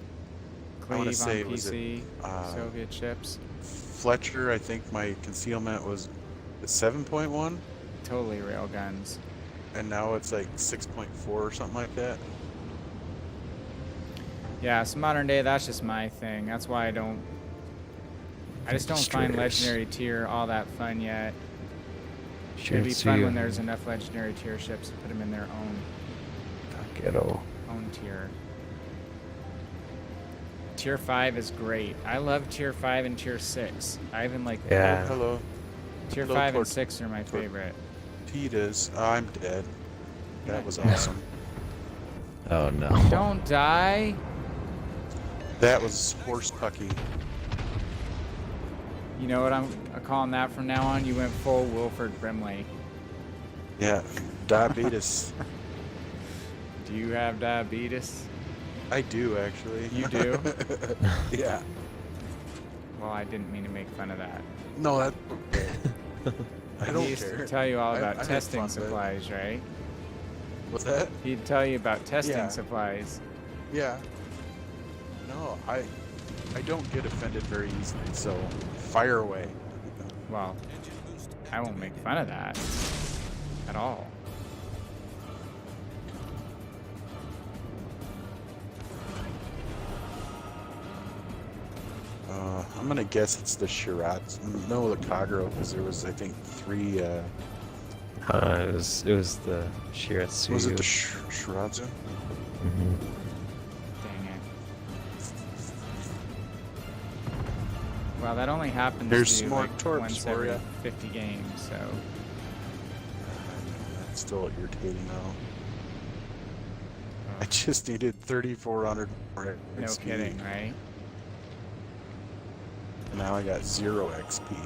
I wanna cleave on say, was it, PC, Soviet ships. Fletcher, I think my concealment was 7.1, Totally rail guns. and now it's like 6.4 or something like that. Yeah, so modern day, that's just my thing. That's why I just don't find Destroyers. legendary tier all that fun yet. Sure, It'd be it's fun you. when there's enough legendary tier ships to put them in their Ghetto. own tier. Tier 5 is great. I love tier 5 and tier 6. I even like Yeah. Oh, hello. tier hello, 5 and Tort- 6 are my favorite. Titas. I'm dead. That Yeah. was awesome. Oh no. Don't die. That was horse pucky. You know what I'm calling that from now on? You went full Wilford Brimley. Yeah, diabetes. Do you have diabetes? I do actually. You do? Yeah. Well, I didn't mean to make fun of that. No, that. I He don't used care. to tell you all I about had testing fun, but- supplies, right? What's that? He'd tell you about testing Yeah. supplies. Yeah. No, I don't get offended very easily, so fire away. Well, I won't make fun of that at all. I'm gonna guess it's the Shiraz. No, the Kagero, because there was, I think, 3. It was the Shiratsu. Was it the Shirazu? Mhm. Dang it. Well, that only happens There's to more like torps once for every ya. 50 games, so That's still irritating though. I just needed 3,400 more no XP. kidding, right? Now I got 0 XP.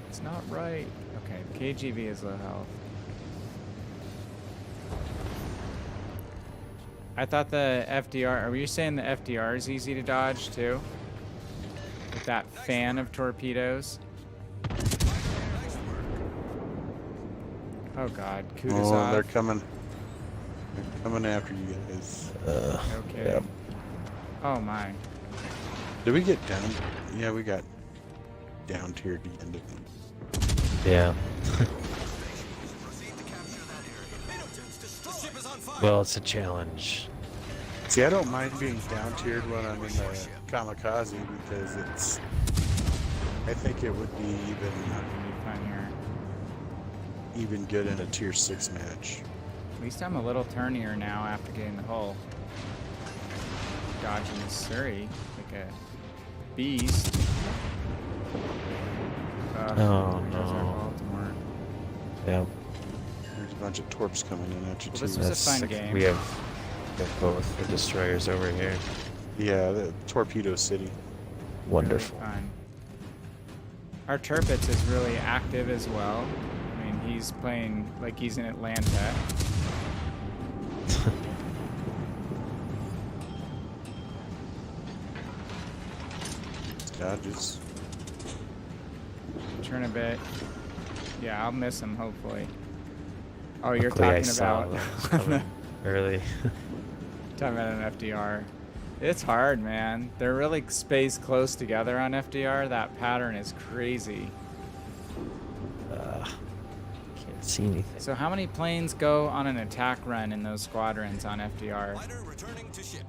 It's not right. Okay, KGV is low health. I thought the FDR, are you saying the FDR is easy to dodge too? With that fan of torpedoes? Oh god, Oh, Kutuzov. they're coming. They're coming after you guys. No kidding. Yep. Oh my. Did we get down? Yeah, we got down tiered the end of it. Yeah. Proceed to capture that area. Minotaurs destroyed. The ship is on fire. Well, it's a challenge. See, I don't mind being down tiered when I'm in the kamikaze because it's. I think it would be Be fun here. even good in a tier 6 match. At least I'm a little turnier now after getting the hull. Dodging the Surrey like a beast. Oh, there's our no. Baltimore. Yeah. There's a bunch of torps coming in at you Well, too. this was a fun game. We have both the destroyers over here. Yeah, the Torpedo City. Wonderful. Really fun. Our Turpitz is really active as well. I mean, he's playing like he's in Atlanta. Dodges. Turn a bit. Yeah, I'll miss him hopefully. Oh, you're Luckily, I talking saw about that was coming early. talking about an FDR. It's hard, man. They're really spaced close together on FDR. That pattern is crazy. Can't see anything. So how many planes go on an attack run in those squadrons on FDR? Fighter returning to ship.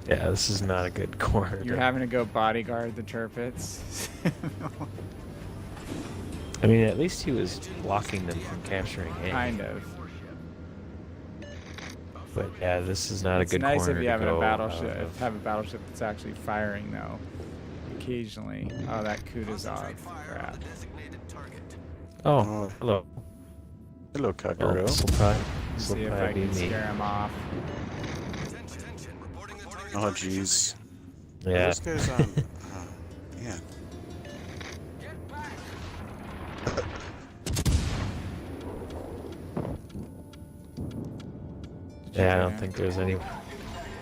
Yeah, this is not a good corner. You're having to go bodyguard the turpits. I mean, at least he was blocking them from capturing A. Kind of. But yeah, this is not a It's good nice corner if you to have a go battleship. out of. Have a battleship that's actually firing though. Occasionally. Oh, that Kutuzov. Crap. Oh, hello. Hello, Oh, Kakaro. this will probably, See if I be can me. scare him off. Oh, jeez. Yeah. This guy's on. Oh, man. Yeah, I don't think there's any.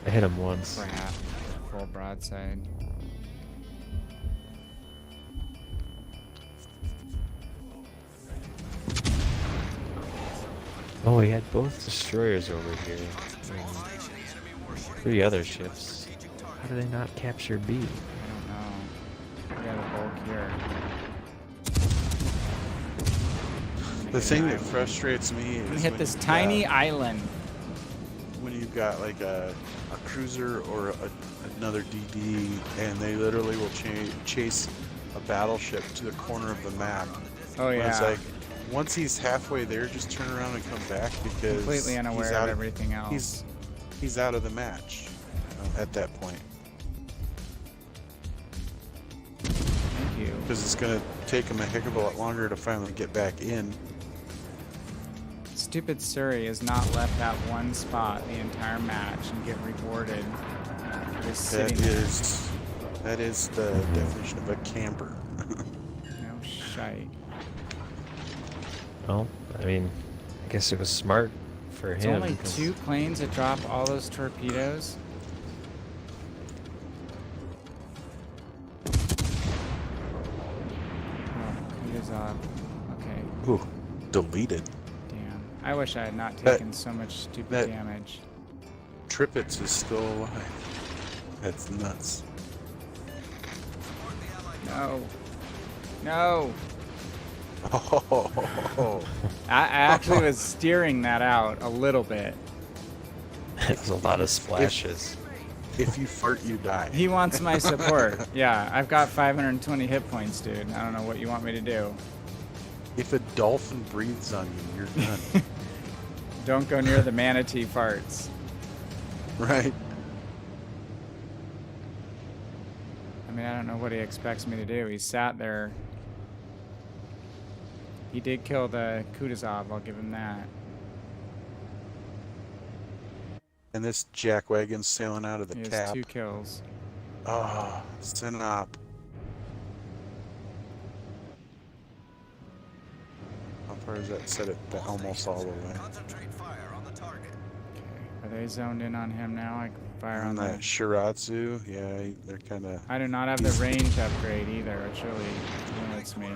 I hit him once. Crap. Full broadside. Oh, he had both destroyers over here. And 3 other ships. How do they not capture B? I don't know. We got a bulk here. The thing that frustrates me We is hit when this you've tiny got- island. when you've got like a cruiser or another DD, and they literally will chase a battleship to the corner of the map. Oh When yeah. It's like once he's halfway there, just turn around and come back because Completely unaware he's of out everything else. He's out of the match at that point Thank you. because it's going to take him a heck of a lot longer to finally get back in. Stupid Surrey has not left that one spot the entire match and get rewarded. Just sitting That is the definition of a camper. No shite. Well, I mean, I guess it was smart for It's him. only because- 2 planes that drop all those torpedoes. Oh, Kutuzov. Okay, Ooh, deleted. damn. I wish I had not That- taken so much stupid that- damage. Trippets is still alive. That's nuts. No. No. Oh, I actually was steering that out a little bit. There's a lot of splashes. if you fart, you die. He wants my support. Yeah, I've got 520 hit points, dude. I don't know what you want me to do. If a dolphin breathes on you, you're done. Don't go near the manatee farts. Right? I mean, I don't know what he expects me to do. He sat there. He did kill the Kutuzov, I'll give him that. And this jackwagon's sailing out of the He has cap. 2 kills. Oh, Synop. How far is that? Set it to almost all the way. Concentrate fire on the target. Okay. Are they zoned in on him now? I can fire on On that that. Shiratsu, yeah, they're kind of. I do not have the range upgrade either, which really limits me.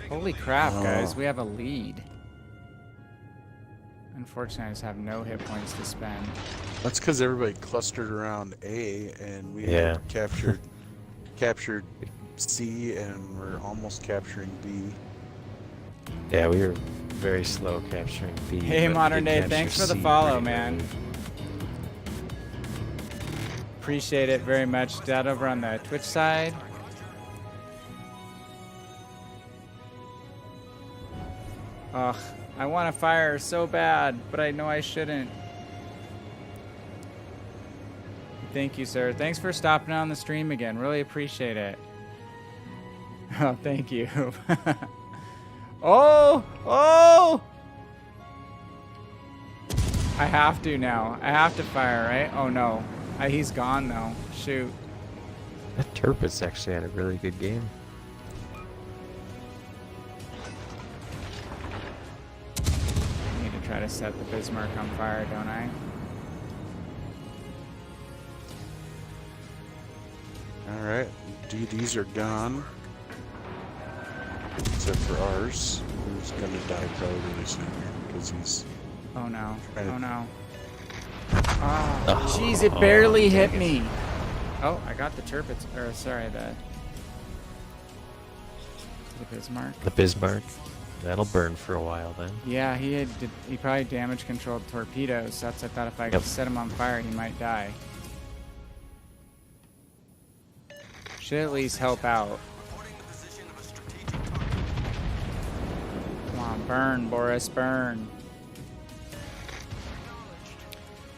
Holy crap, guys, we have a lead. Unfortunately, I just have no hit points to spend. That's because everybody clustered around A, and we Yeah. had captured C, and we're almost capturing B. Yeah, we were very slow capturing B. Hey, but Modern we Day, captured thanks for the C follow, pretty man. good. Appreciate it very much. That over on the Twitch side. Ugh, I want to fire so bad, but I know I shouldn't. Thank you, sir. Thanks for stopping on the stream again. Really appreciate it. Oh, thank you. Oh! Oh! I have to now. I have to fire, right? Oh, no. He's gone, though. Shoot. That Turpitz actually had a really good game. I need to try to set the Bismarck on fire, don't I? All right, DDs are gone, except for ours, who's gonna die probably really soon because he's. Oh no! Right. Oh no! Oh, jeez! It barely hit me. Oh, I got the Turpits. Or sorry, the Bismarck. The Bismarck. That'll burn for a while then. Yeah, he probably damage controlled torpedoes. So that's I thought if I could set him on fire, he might die. Should at least help out. Come on, burn, Boris, burn.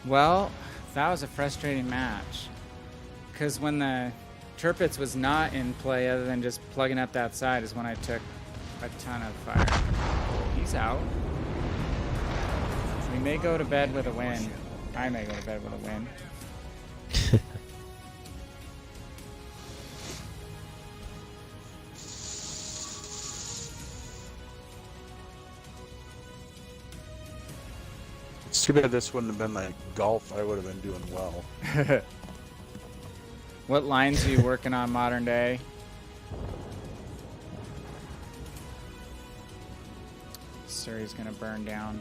Well, that was a frustrating match. Because when the Turpits was not in play, other than just plugging up that side, is when I took a ton of fire. He's out. We may go to bed with a win. I may go to bed with a win. It's too bad this wouldn't have been like golf. I would have been doing well. What lines are you working on modern day? Surrey's gonna burn down.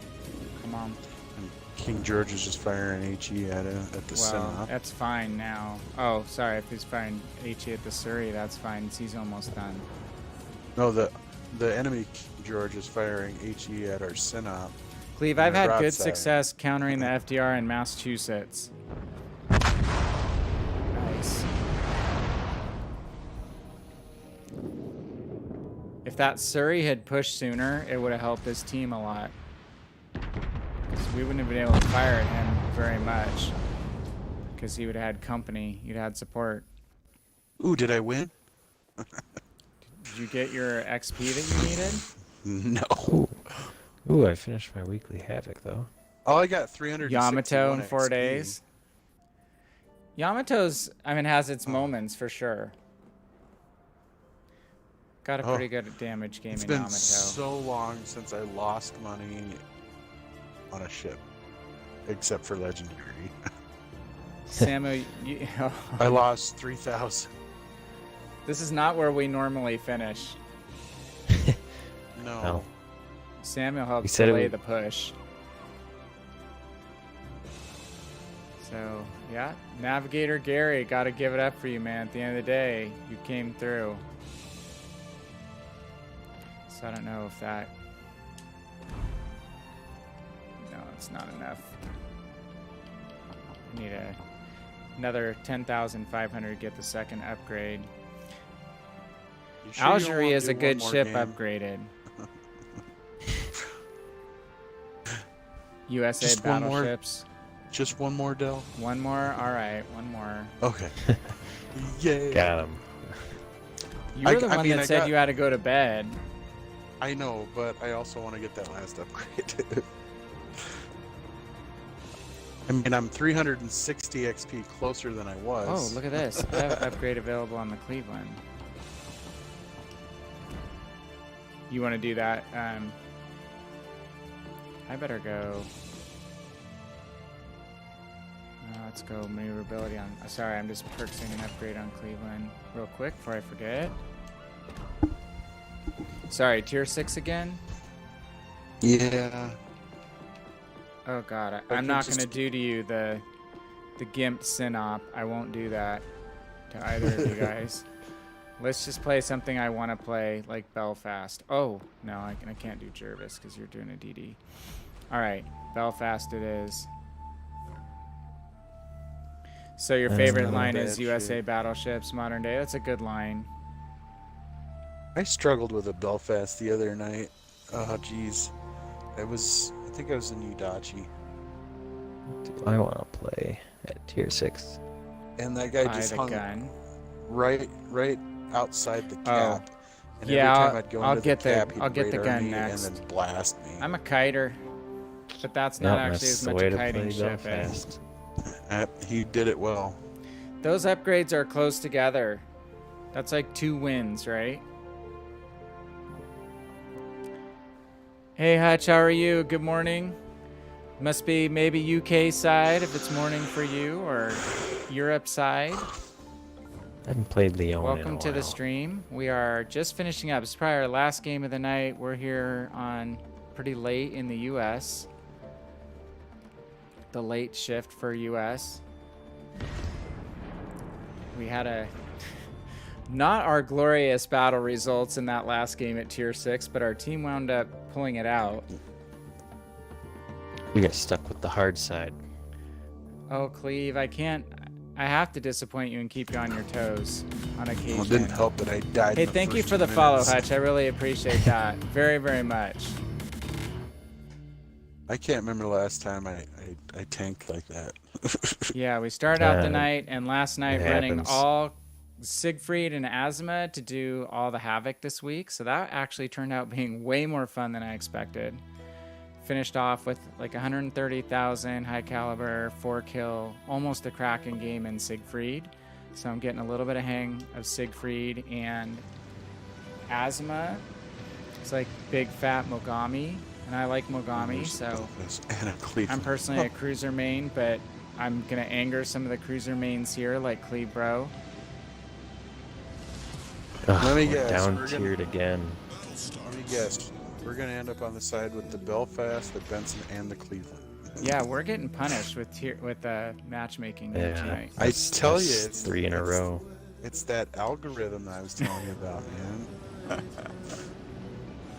Come on. And King George is just firing HE at the Synop. That's fine now. Oh, sorry. If he's firing HE at the Surrey, that's fine. He's almost done. No, the enemy King George is firing HE at our Synop. Cleve, I've had good broadside. success countering the FDR in Massachusetts. Nice. If that Surrey had pushed sooner, it would have helped this team a lot. Because we wouldn't have been able to fire at him very much. Because he would have had company. He'd had support. Ooh, did I win? Did you get your XP that you needed? No. Ooh, I finished my weekly Havoc though. Oh, I got 300. Yamato in 4 days. Yamato's, I mean, has its moments for sure. Got a pretty good damage game It's in been Yamato. so long since I lost money on a ship, except for Legendary. Samu, I lost 3,000. This is not where we normally finish. No. No. Samuel helped said it delay would- the push. So, yeah. Navigator Gary, got to give it up for you, man. At the end of the day, you came through. So I don't know if that... No, it's not enough. I need another 10,500 to get the second upgrade. You sure you don't Algeria wanna is do a one good more ship game? upgraded. USA Just one more? battleships. Just one more, Del? One more? Alright, one more. Okay. Yay. Got him. You were the one that said got- you had to go to bed. I know, but I also want to get that last upgrade. I mean, I'm 360 XP closer than I was. Oh, look at this. I have an upgrade available on the Cleveland. You want to do that? I better go. Let's go maneuverability on. Sorry, I'm just purchasing an upgrade on Cleveland real quick before I forget. Sorry, tier 6 again? Yeah. Oh god, I I'm can not just- gonna do to you the Gimp Synop. I won't do that to either of you guys. Let's just play something I want to play, like Belfast. Oh, no, I can't do Jervis because you're doing a DD. Alright, Belfast it is. So your favorite line is USA battleships, modern day. That's a good line. I struggled with a Belfast the other night. Oh, jeez. I think I was in Udachi. Do I want to play at tier 6? And that guy Buy just the hung gun. right outside the cap. And Yeah, every time I'd go I'll into get the the- cap, he'd I'll get the radar gun me next. and then blast me. I'm a kiter, but that's not Nope, actually that's as the much way a to kiting play ship. Belfast. He did it well. Those upgrades are close together. That's like 2 wins, right? Hey Hutch, how are you? Good morning. Must be maybe UK side if it's morning for you, or Europe side. I haven't played Leon in a Welcome to the while. stream. We are just finishing up. It's probably our last game of the night. We're here on pretty late in the U.S. The late shift for U.S. We had a not our glorious battle results in that last game at tier 6, but our team wound up pulling it out. We got stuck with the hard side. Oh, Cleve, I have to disappoint you and keep you on your toes on occasion. Well, it didn't help that I died. Hey, in the thank you first for the 2 follow, minutes. Hutch. I really appreciate that. Very, very much. I can't remember the last time I tanked like that. Yeah, we started out the night, and last night it running happens. all Siegfried and Azuma to do all the Havoc this week. So that actually turned out being way more fun than I expected. Finished off with like 130,000 high caliber, 4 kill, almost a Kraken game in Siegfried. So I'm getting a little bit of hang of Siegfried and Azuma. It's like big fat Mogami, and I like Mogami, so And a Cleveland. I'm personally a cruiser main, but I'm gonna anger some of the cruiser mains here, like Cleve Bro. Ugh, Let me we're guess, down we're gonna- tiered again. Let me guess. We're gonna end up on the side with the Belfast, the Benson, and the Cleveland. Yeah, we're getting punished with matchmaking here Yeah, tonight. I tell you, that's it's 3 in a row. It's that algorithm that I was telling you about, man.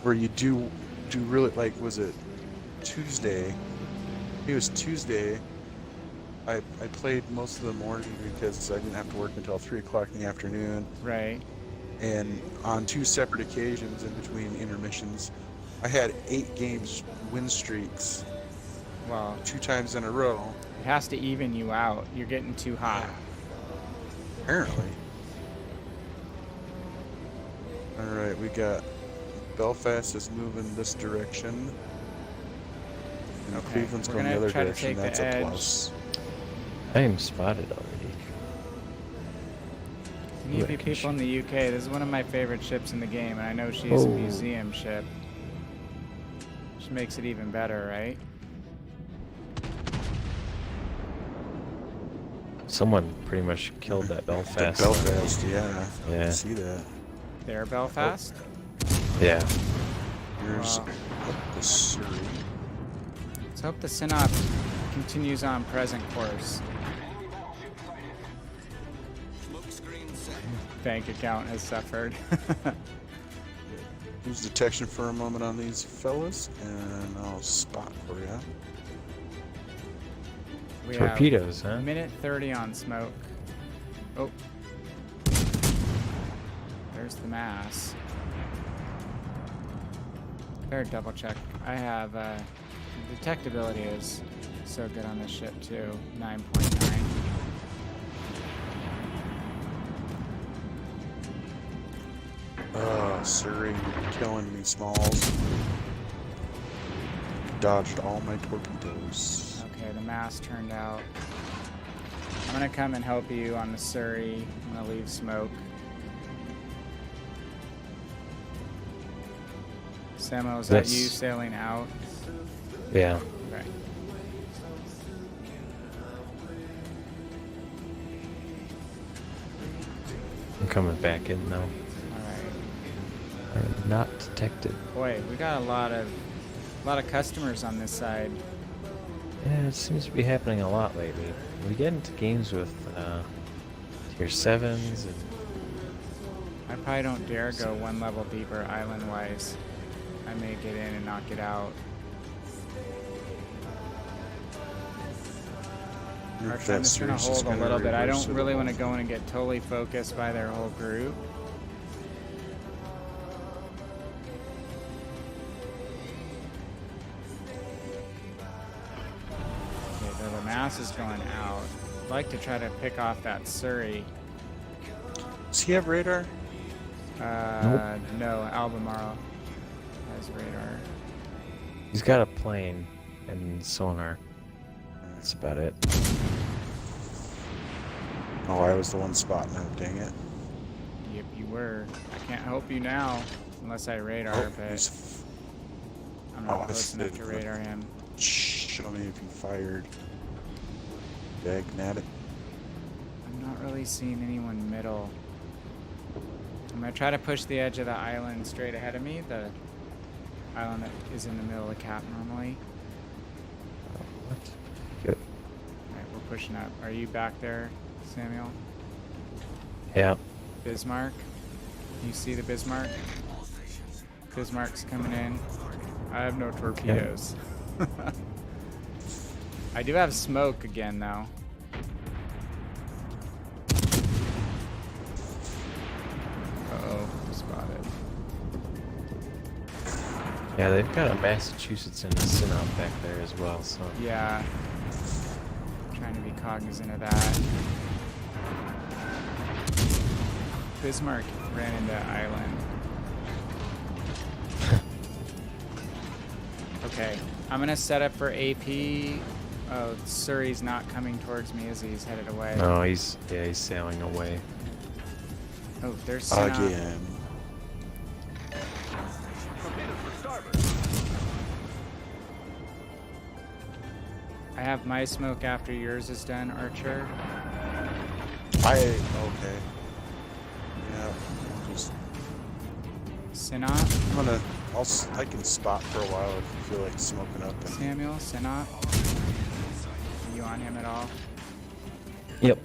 Where you do really, like, was it Tuesday? It was Tuesday. I played most of the morning because I didn't have to work until 3 o'clock in the afternoon. Right. And on 2 separate occasions in between intermissions, I had 8 games win streaks Well, 2 times in a row. it has to even you out. You're getting too hot. Apparently. All right, we got Belfast is moving this direction. You know, Okay, Cleveland's we're going the gonna other try to direction. take the That's a edge. plus. I am spotted already. You need Ooh, I to be can people in the UK. This is one of my favorite ships in the game, and I know she's a Oh. museum ship. Which makes it even better, right? Someone pretty much killed that The Belfast. Belfast, yeah. I Yeah. can see that. There, Belfast. Yeah. Here's Wow. the Surrey. Let's hope the Synop continues on present course. Smoke screen set. Bank account has suffered. Use detection for a moment on these fellas, and I'll spot for you. We Torpedoes, have huh? minute 30 on smoke. Oh. There's the mass. Better double check. I have detectability is so good on this ship too. 9.9. Oh, Surrey, you're killing me, Smalls. Dodged all my torpedoes. Okay, the mass turned out. I'm gonna come and help you on the Surrey. I'm gonna leave smoke. Samo, is that Yes. you sailing out? Yeah. Okay. I'm coming back in now. Alright. Not detected. Boy, we got a lot of customers on this side. Yeah, it seems to be happening a lot lately. We get into games with tier 7s and I probably don't dare go one level deeper island-wise. I may get in and not get out. Arch, I'm just gonna hold a little bit. I don't really want to go in and get totally focused by their whole group. Okay, so the mass is going out. I'd like to try to pick off that Surrey. Does he have radar? No, Albemarle has radar. he's got a plane and sonar. That's about it. Oh, I was the one spotting him, dang it. Yep, you were. I can't help you now, unless I radar, Oh, but he's... I'm not oh, close enough to radar him. Show me if he fired. Dag nabbit. I'm Not really seeing anyone middle. I'm gonna try to push the edge of the island straight ahead of me. The island that is in the middle of the cap normally. What? Good. Alright, we're pushing up. Are you back there, Samuel? Yeah. Bismarck? You see the Bismarck? Bismarck's coming in. I have no torpedoes. I do have smoke again, though. Uh-oh, spotted. Yeah, they've got a Massachusetts and a Synop back there as well, so... Yeah. Trying to be cognizant of that. Bismarck ran into island. Okay, I'm gonna set up for AP. Oh, Surrey's not coming towards me as he's headed away. No, he's sailing away. Oh, there's Synop. Again. I have my smoke after yours is done, Archer. Okay. Yeah. Just, Synop, I can spot for a while if you feel like smoking up. And Samuel, Synop. Are you on him at all? Yep.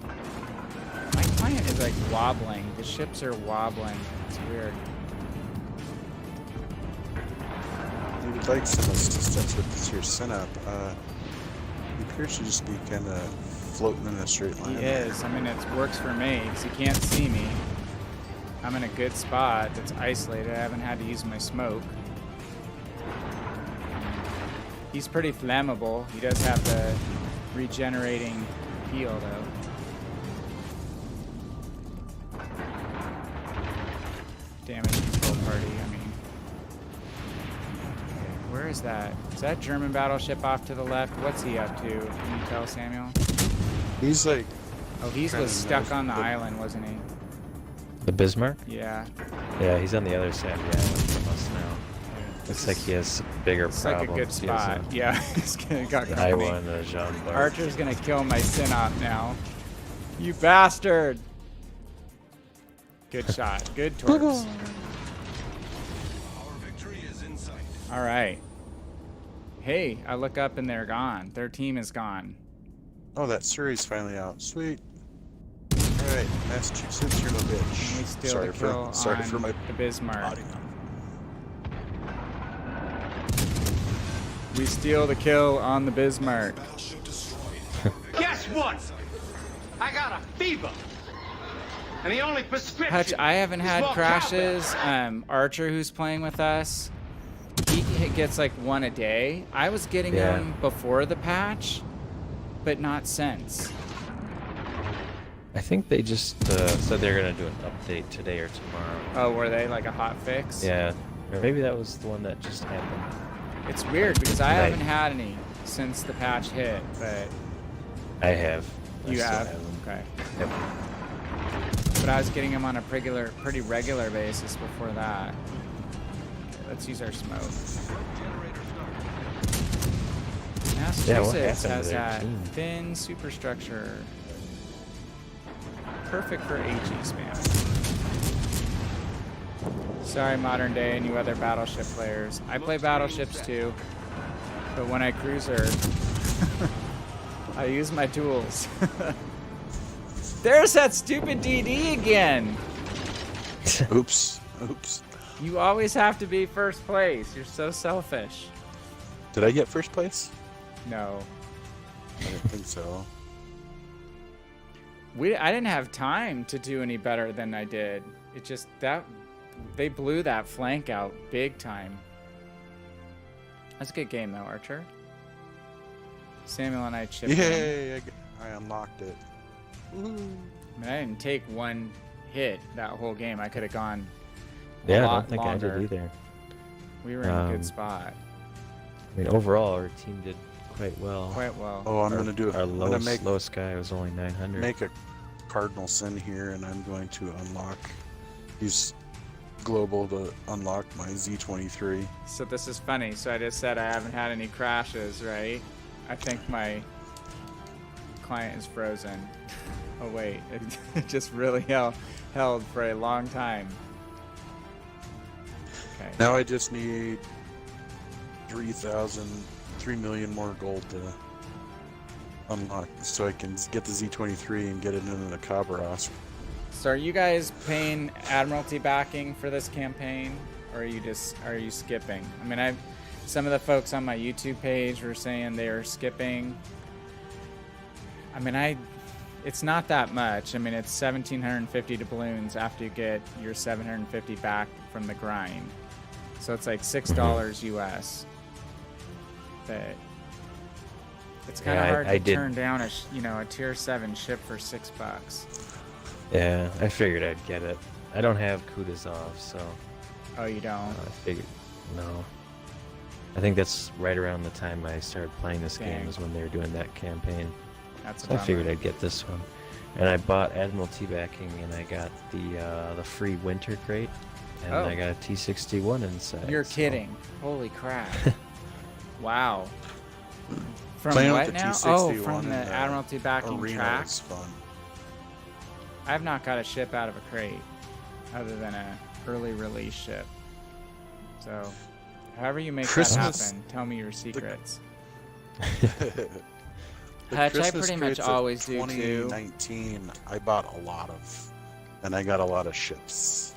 My client is like wobbling. The ships are wobbling. It's weird. you would like some assistance with your Synop. He appears to just be kind of floating in a straight line. He is. I mean, it works for me because he can't see me. I'm in a good spot that's isolated. I haven't had to use my smoke. He's pretty flammable. He does have the regenerating peel, though. Damage control party, I mean. Okay, where is that? Is that German battleship off to the left? What's he up to? Can you tell, Samuel? He's like... Oh, he was stuck on the island, wasn't he? The Bismarck? Yeah. Yeah, he's on the other side of the island from us now. Looks like he has bigger It's problems. like a good spot. Yeah, he's gonna got I company. won the Jean Bart. Archer's gonna kill my Synop now. You bastard! Good shot. Good torps. All right. Hey, I look up and they're gone. Their team is gone. Oh, that Surrey's finally out. Sweet. Alright, Massachusetts, you're no bitch. And we steal the kill sorry on for my the Bismarck. body. We steal the kill on the Bismarck. Guess what? I got a fever. And the only prescription Hutch, I haven't is had more crashes. Archer, who's playing with us, he gets like one a day. I was getting them before the patch, but not since. I think they just said they're gonna do an update today or tomorrow. Oh, were they like a hot fix? Yeah, or maybe that was the one that just happened. It's weird because I Right. haven't had any since the patch hit, but I have. I you still have. them. Okay. Yep. But I was getting them on a pretty regular basis before that. Okay, let's use our smoke. Massachusetts happened to has their that team? thin superstructure. Perfect for AG spam. Sorry, modern day and you other battleship players. I play battleships too, but when I cruiser, I use my tools. There's that stupid DD again. Oops. You always have to be first place. You're so selfish. Did I get first place? No. I didn't think so. I didn't have time to do any better than I did. It just they blew that flank out big time. That's a good game though, Archer. Samuel and I chipped in. Yay! I unlocked it. Woo. I mean, I didn't take one hit that whole game. I could have gone Yeah, a I lot don't think longer. I did either. We were in a good spot. I mean, overall, our team did quite well. Quite well. Oh, I'm gonna do it. Our I'm gonna lowest guy was only 900. make a cardinal sin here, and I'm going to use global to unlock my Z23. So this is funny. So I just said I haven't had any crashes, right? I think my client is frozen. Oh wait, it just really held for a long time. Okay. Now I just need 3 million more gold to unlock, so I can get the Z23 and get it into the Khabarovsk. So are you guys paying Admiralty backing for this campaign, or are you skipping? I mean, some of the folks on my YouTube page were saying they are skipping. I mean, it's not that much. I mean, it's 1,750 doubloons after you get your 750 back from the grind. So it's like $6 US. But it's kind of hard to turn down a tier 7 ship for $6. Yeah, I figured I'd get it. I don't have Kutuzov, so. Oh, you don't? I figured, no. I think that's right around the time I started playing this game is when they were doing that campaign. That's so I figured I'd get this one. And I bought Admiralty backing, and I got the free winter crate, and I got a T61 inside. You're kidding. Holy crap. Wow. From Playing what with the now? T61 From the Admiralty backing arena track? is fun. I've not got a ship out of a crate other than a early release ship. So, however you make that happen, tell me your secrets. Hutch, I pretty much always do too. 2019, I bought a lot of, and I got a lot of ships.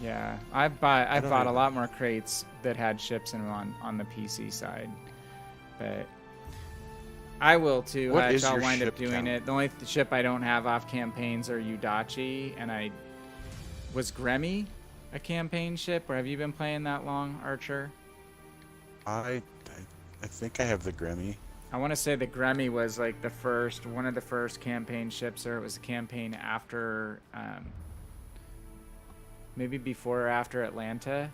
Yeah, I bought a lot more crates that had ships in them on the PC side, but I will too. What Hutch, is I'll your wind up ship doing count? it. The only ship I don't have off campaigns are Udachi, and was Gremmy a campaign ship, or have you been playing that long, Archer? I think I have the Grammy. I want to say the Gremmy was like one of the first campaign ships, or it was a campaign after, maybe before or after Atlanta.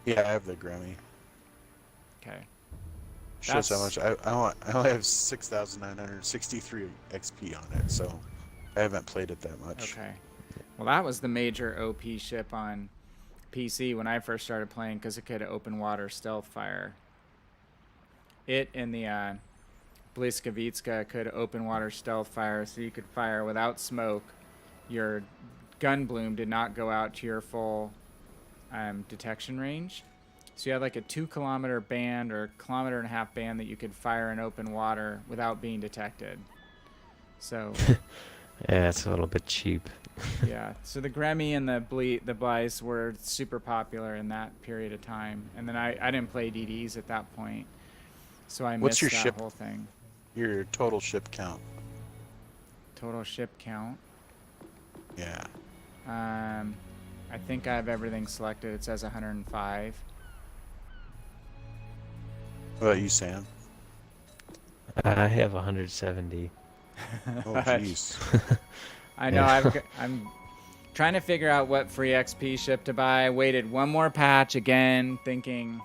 Yeah, I have the Grammy. Okay. Shows how much I only have 6,963 XP on it, so I haven't played it that much. Okay. Well, that was the major OP ship on PC when I first started playing, because it could open water stealth fire. It and the Bliskavitska could open water stealth fire, so you could fire without smoke. Your gun bloom did not go out to your full detection range. So you had like a 2-kilometer band or 1.5 kilometer band that you could fire in open water without being detected. So yeah, it's a little bit cheap. yeah, so the Gremmy and the Blice were super popular in that period of time, and then I didn't play DDs at that point, so I missed that whole thing. Your total ship count. Total ship count. Yeah. I think I have everything selected. It says 105. What about you, Sam? I have 170. Oh, jeez. I know. I'm trying to figure out what free XP ship to buy. I waited one more patch again, thinking,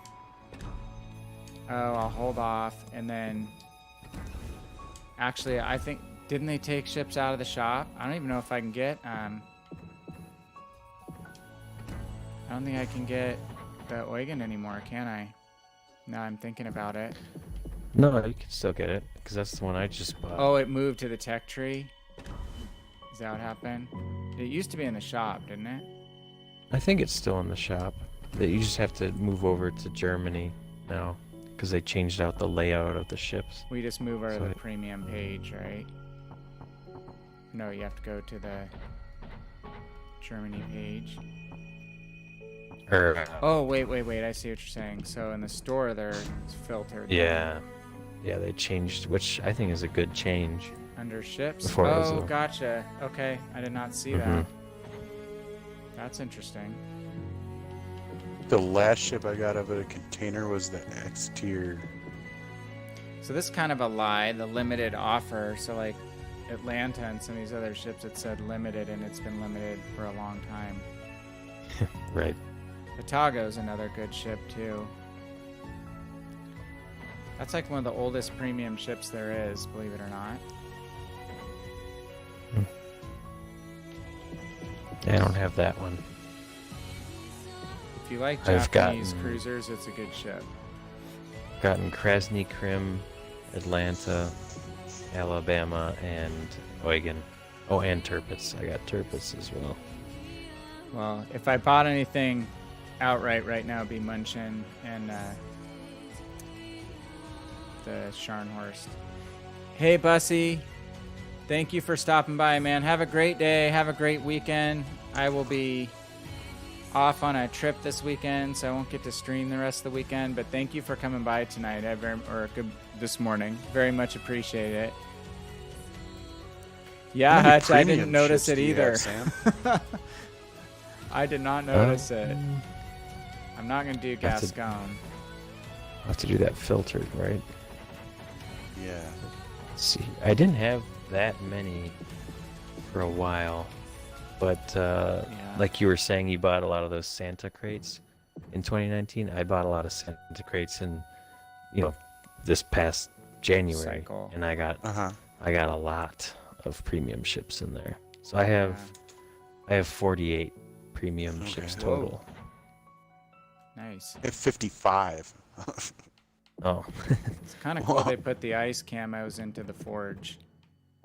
oh, I'll hold off. And then, actually, I think, didn't they take ships out of the shop? I don't even know if I can get, I don't think I can get the Eugen anymore, can I? Now I'm thinking about it. No, you can still get it, because that's the one I just bought. Oh, it moved to the tech tree? Is that what happened? It used to be in the shop, didn't it? I think it's still in the shop. You just have to move over to Germany now, because they changed out the layout of the ships. We just move over to the premium page, right? No, you have to go to the Germany page. Oh, wait. I see what you're saying. So in the store, it's filtered. Yeah. Yeah, they changed, which I think is a good change. Under ships? Before oh, gotcha. Okay, I did not see that. That's interesting. The last ship I got out of a container was the X tier. So this is kind of a lie, the limited offer. So like Atlanta and some of these other ships, it said limited, and it's been limited for a long time. Right. Otago's another good ship too. That's like one of the oldest premium ships there is, believe it or not. I don't have that one. If you like Japanese cruisers, it's a good ship. Gotten Krasny Krim, Atlanta, Alabama, and Oregon. Oh, and Turpitz. I got Turpitz as well. Well, if I bought anything outright right now, it'd be Munchen and the Scharnhorst. Hey, Bussy. Thank you for stopping by, man. Have a great day. Have a great weekend. I will be off on a trip this weekend, so I won't get to stream the rest of the weekend. But thank you for coming by tonight, this morning. Very much appreciate it. Yeah, Hutch, I didn't notice it either. I did not notice it. I'm not going to do Gascon. I'll have to do that filtered, right? Yeah. Let's see, I didn't have that many for a while, but like you were saying, you bought a lot of those Santa crates in 2019. I bought a lot of Santa crates in, this past January, cycle. And I got a lot of premium ships in there. So I have 48 premium ships total. Nice. I have 55. Oh. It's kind of cool they put the ice camos into the forge.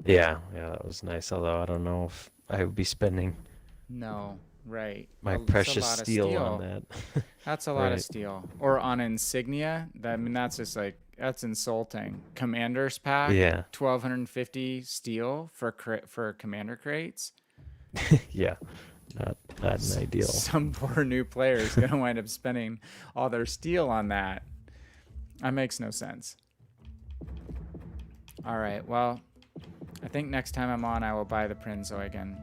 Yeah, that was nice. Although I don't know if I would be spending No, right. my precious steel on that. That's a lot of steel. Or on insignia. That's just that's insulting. Commander's pack. Yeah. 1,250 steel for commander crates. Yeah. Not an ideal. Some poor new player is going to wind up spending all their steel on that. That makes no sense. All right. Well, I think next time I'm on, I will buy the Prinzeugen.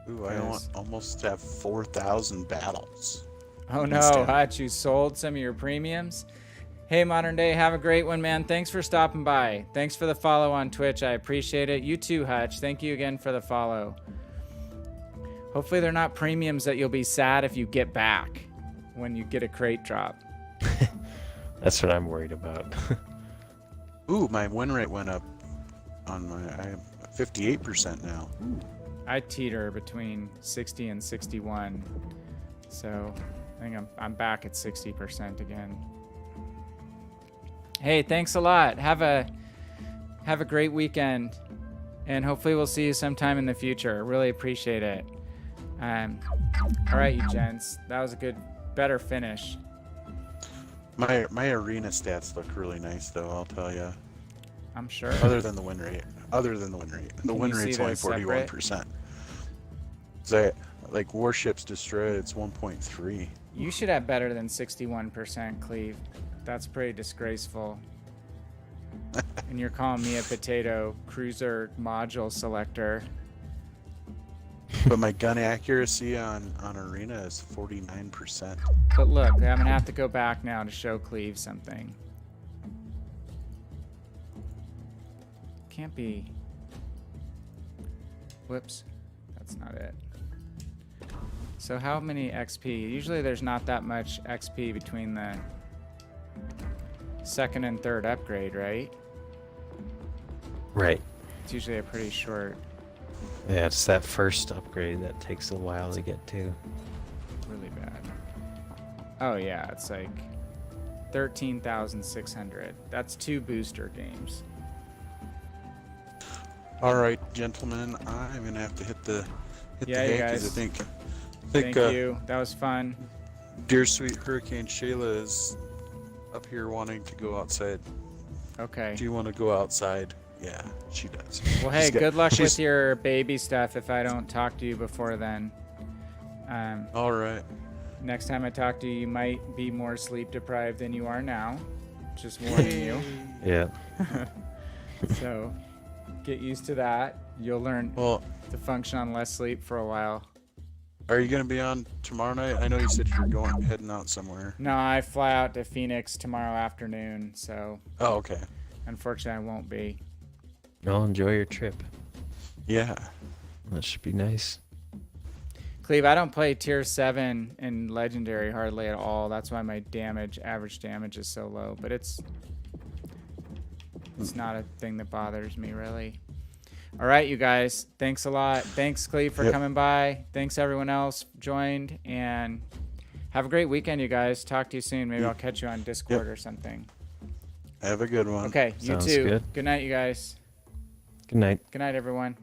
Ooh, I almost have 4,000 battles. Oh no, Hutch, you sold some of your premiums? Hey, Modern Day, have a great one, man. Thanks for stopping by. Thanks for the follow on Twitch. I appreciate it. You too, Hutch. Thank you again for the follow. Hopefully they're not premiums that you'll be sad if you get back when you get a crate drop. That's what I'm worried about. Ooh, my win rate went up on I am 58% now. Ooh. I teeter between 60 and 61. So I think I'm back at 60% again. Hey, thanks a lot. Have a great weekend, and hopefully we'll see you sometime in the future. Really appreciate it. All right, you gents. That was a better finish. My arena stats look really nice, though. I'll tell you. I'm sure. Other than the win rate. The win rate's only 41%. So, like Warships destroyed, it's 1.3. You should have better than 61%, Cleve. That's pretty disgraceful. And you're calling me a potato cruiser module selector. But my gun accuracy on arena is 49%. But look, I'm gonna have to go back now to show Cleve something. Can't be. Whoops, that's not it. So how many XP? Usually there's not that much XP between the second and third upgrade, right? Right. It's usually a pretty short. Yeah, it's that first upgrade that takes a while to get to. Really bad. Oh yeah, it's like 13,600. That's 2 booster games. All right, gentlemen, I'm gonna have to hit the hay because I think Thank you. That was fun. Dear sweet Hurricane Shayla is up here wanting to go outside. Okay. Do you want to go outside? Yeah, she does. Well, hey, good luck with your baby stuff if I don't talk to you before then. All right. Next time I talk to you, you might be more sleep deprived than you are now. Just warning you. Yeah. So get used to that. You'll learn to function on less sleep for a while. Are you going to be on tomorrow night? I know you said you're heading out somewhere. No, I fly out to Phoenix tomorrow afternoon, so. Oh, okay. Unfortunately, I won't be. Well, enjoy your trip. Yeah. That should be nice. Cleve, I don't play tier 7 in Legendary hardly at all. That's why my average damage is so low. But it's not a thing that bothers me, really. All right, you guys. Thanks a lot. Thanks, Cleve, for coming by. Thanks, everyone else joined. And have a great weekend, you guys. Talk to you soon. Maybe I'll catch you on Discord or something. Have a good one. Okay, you Sounds too. good. Good night, you guys. Good night. Good night, everyone.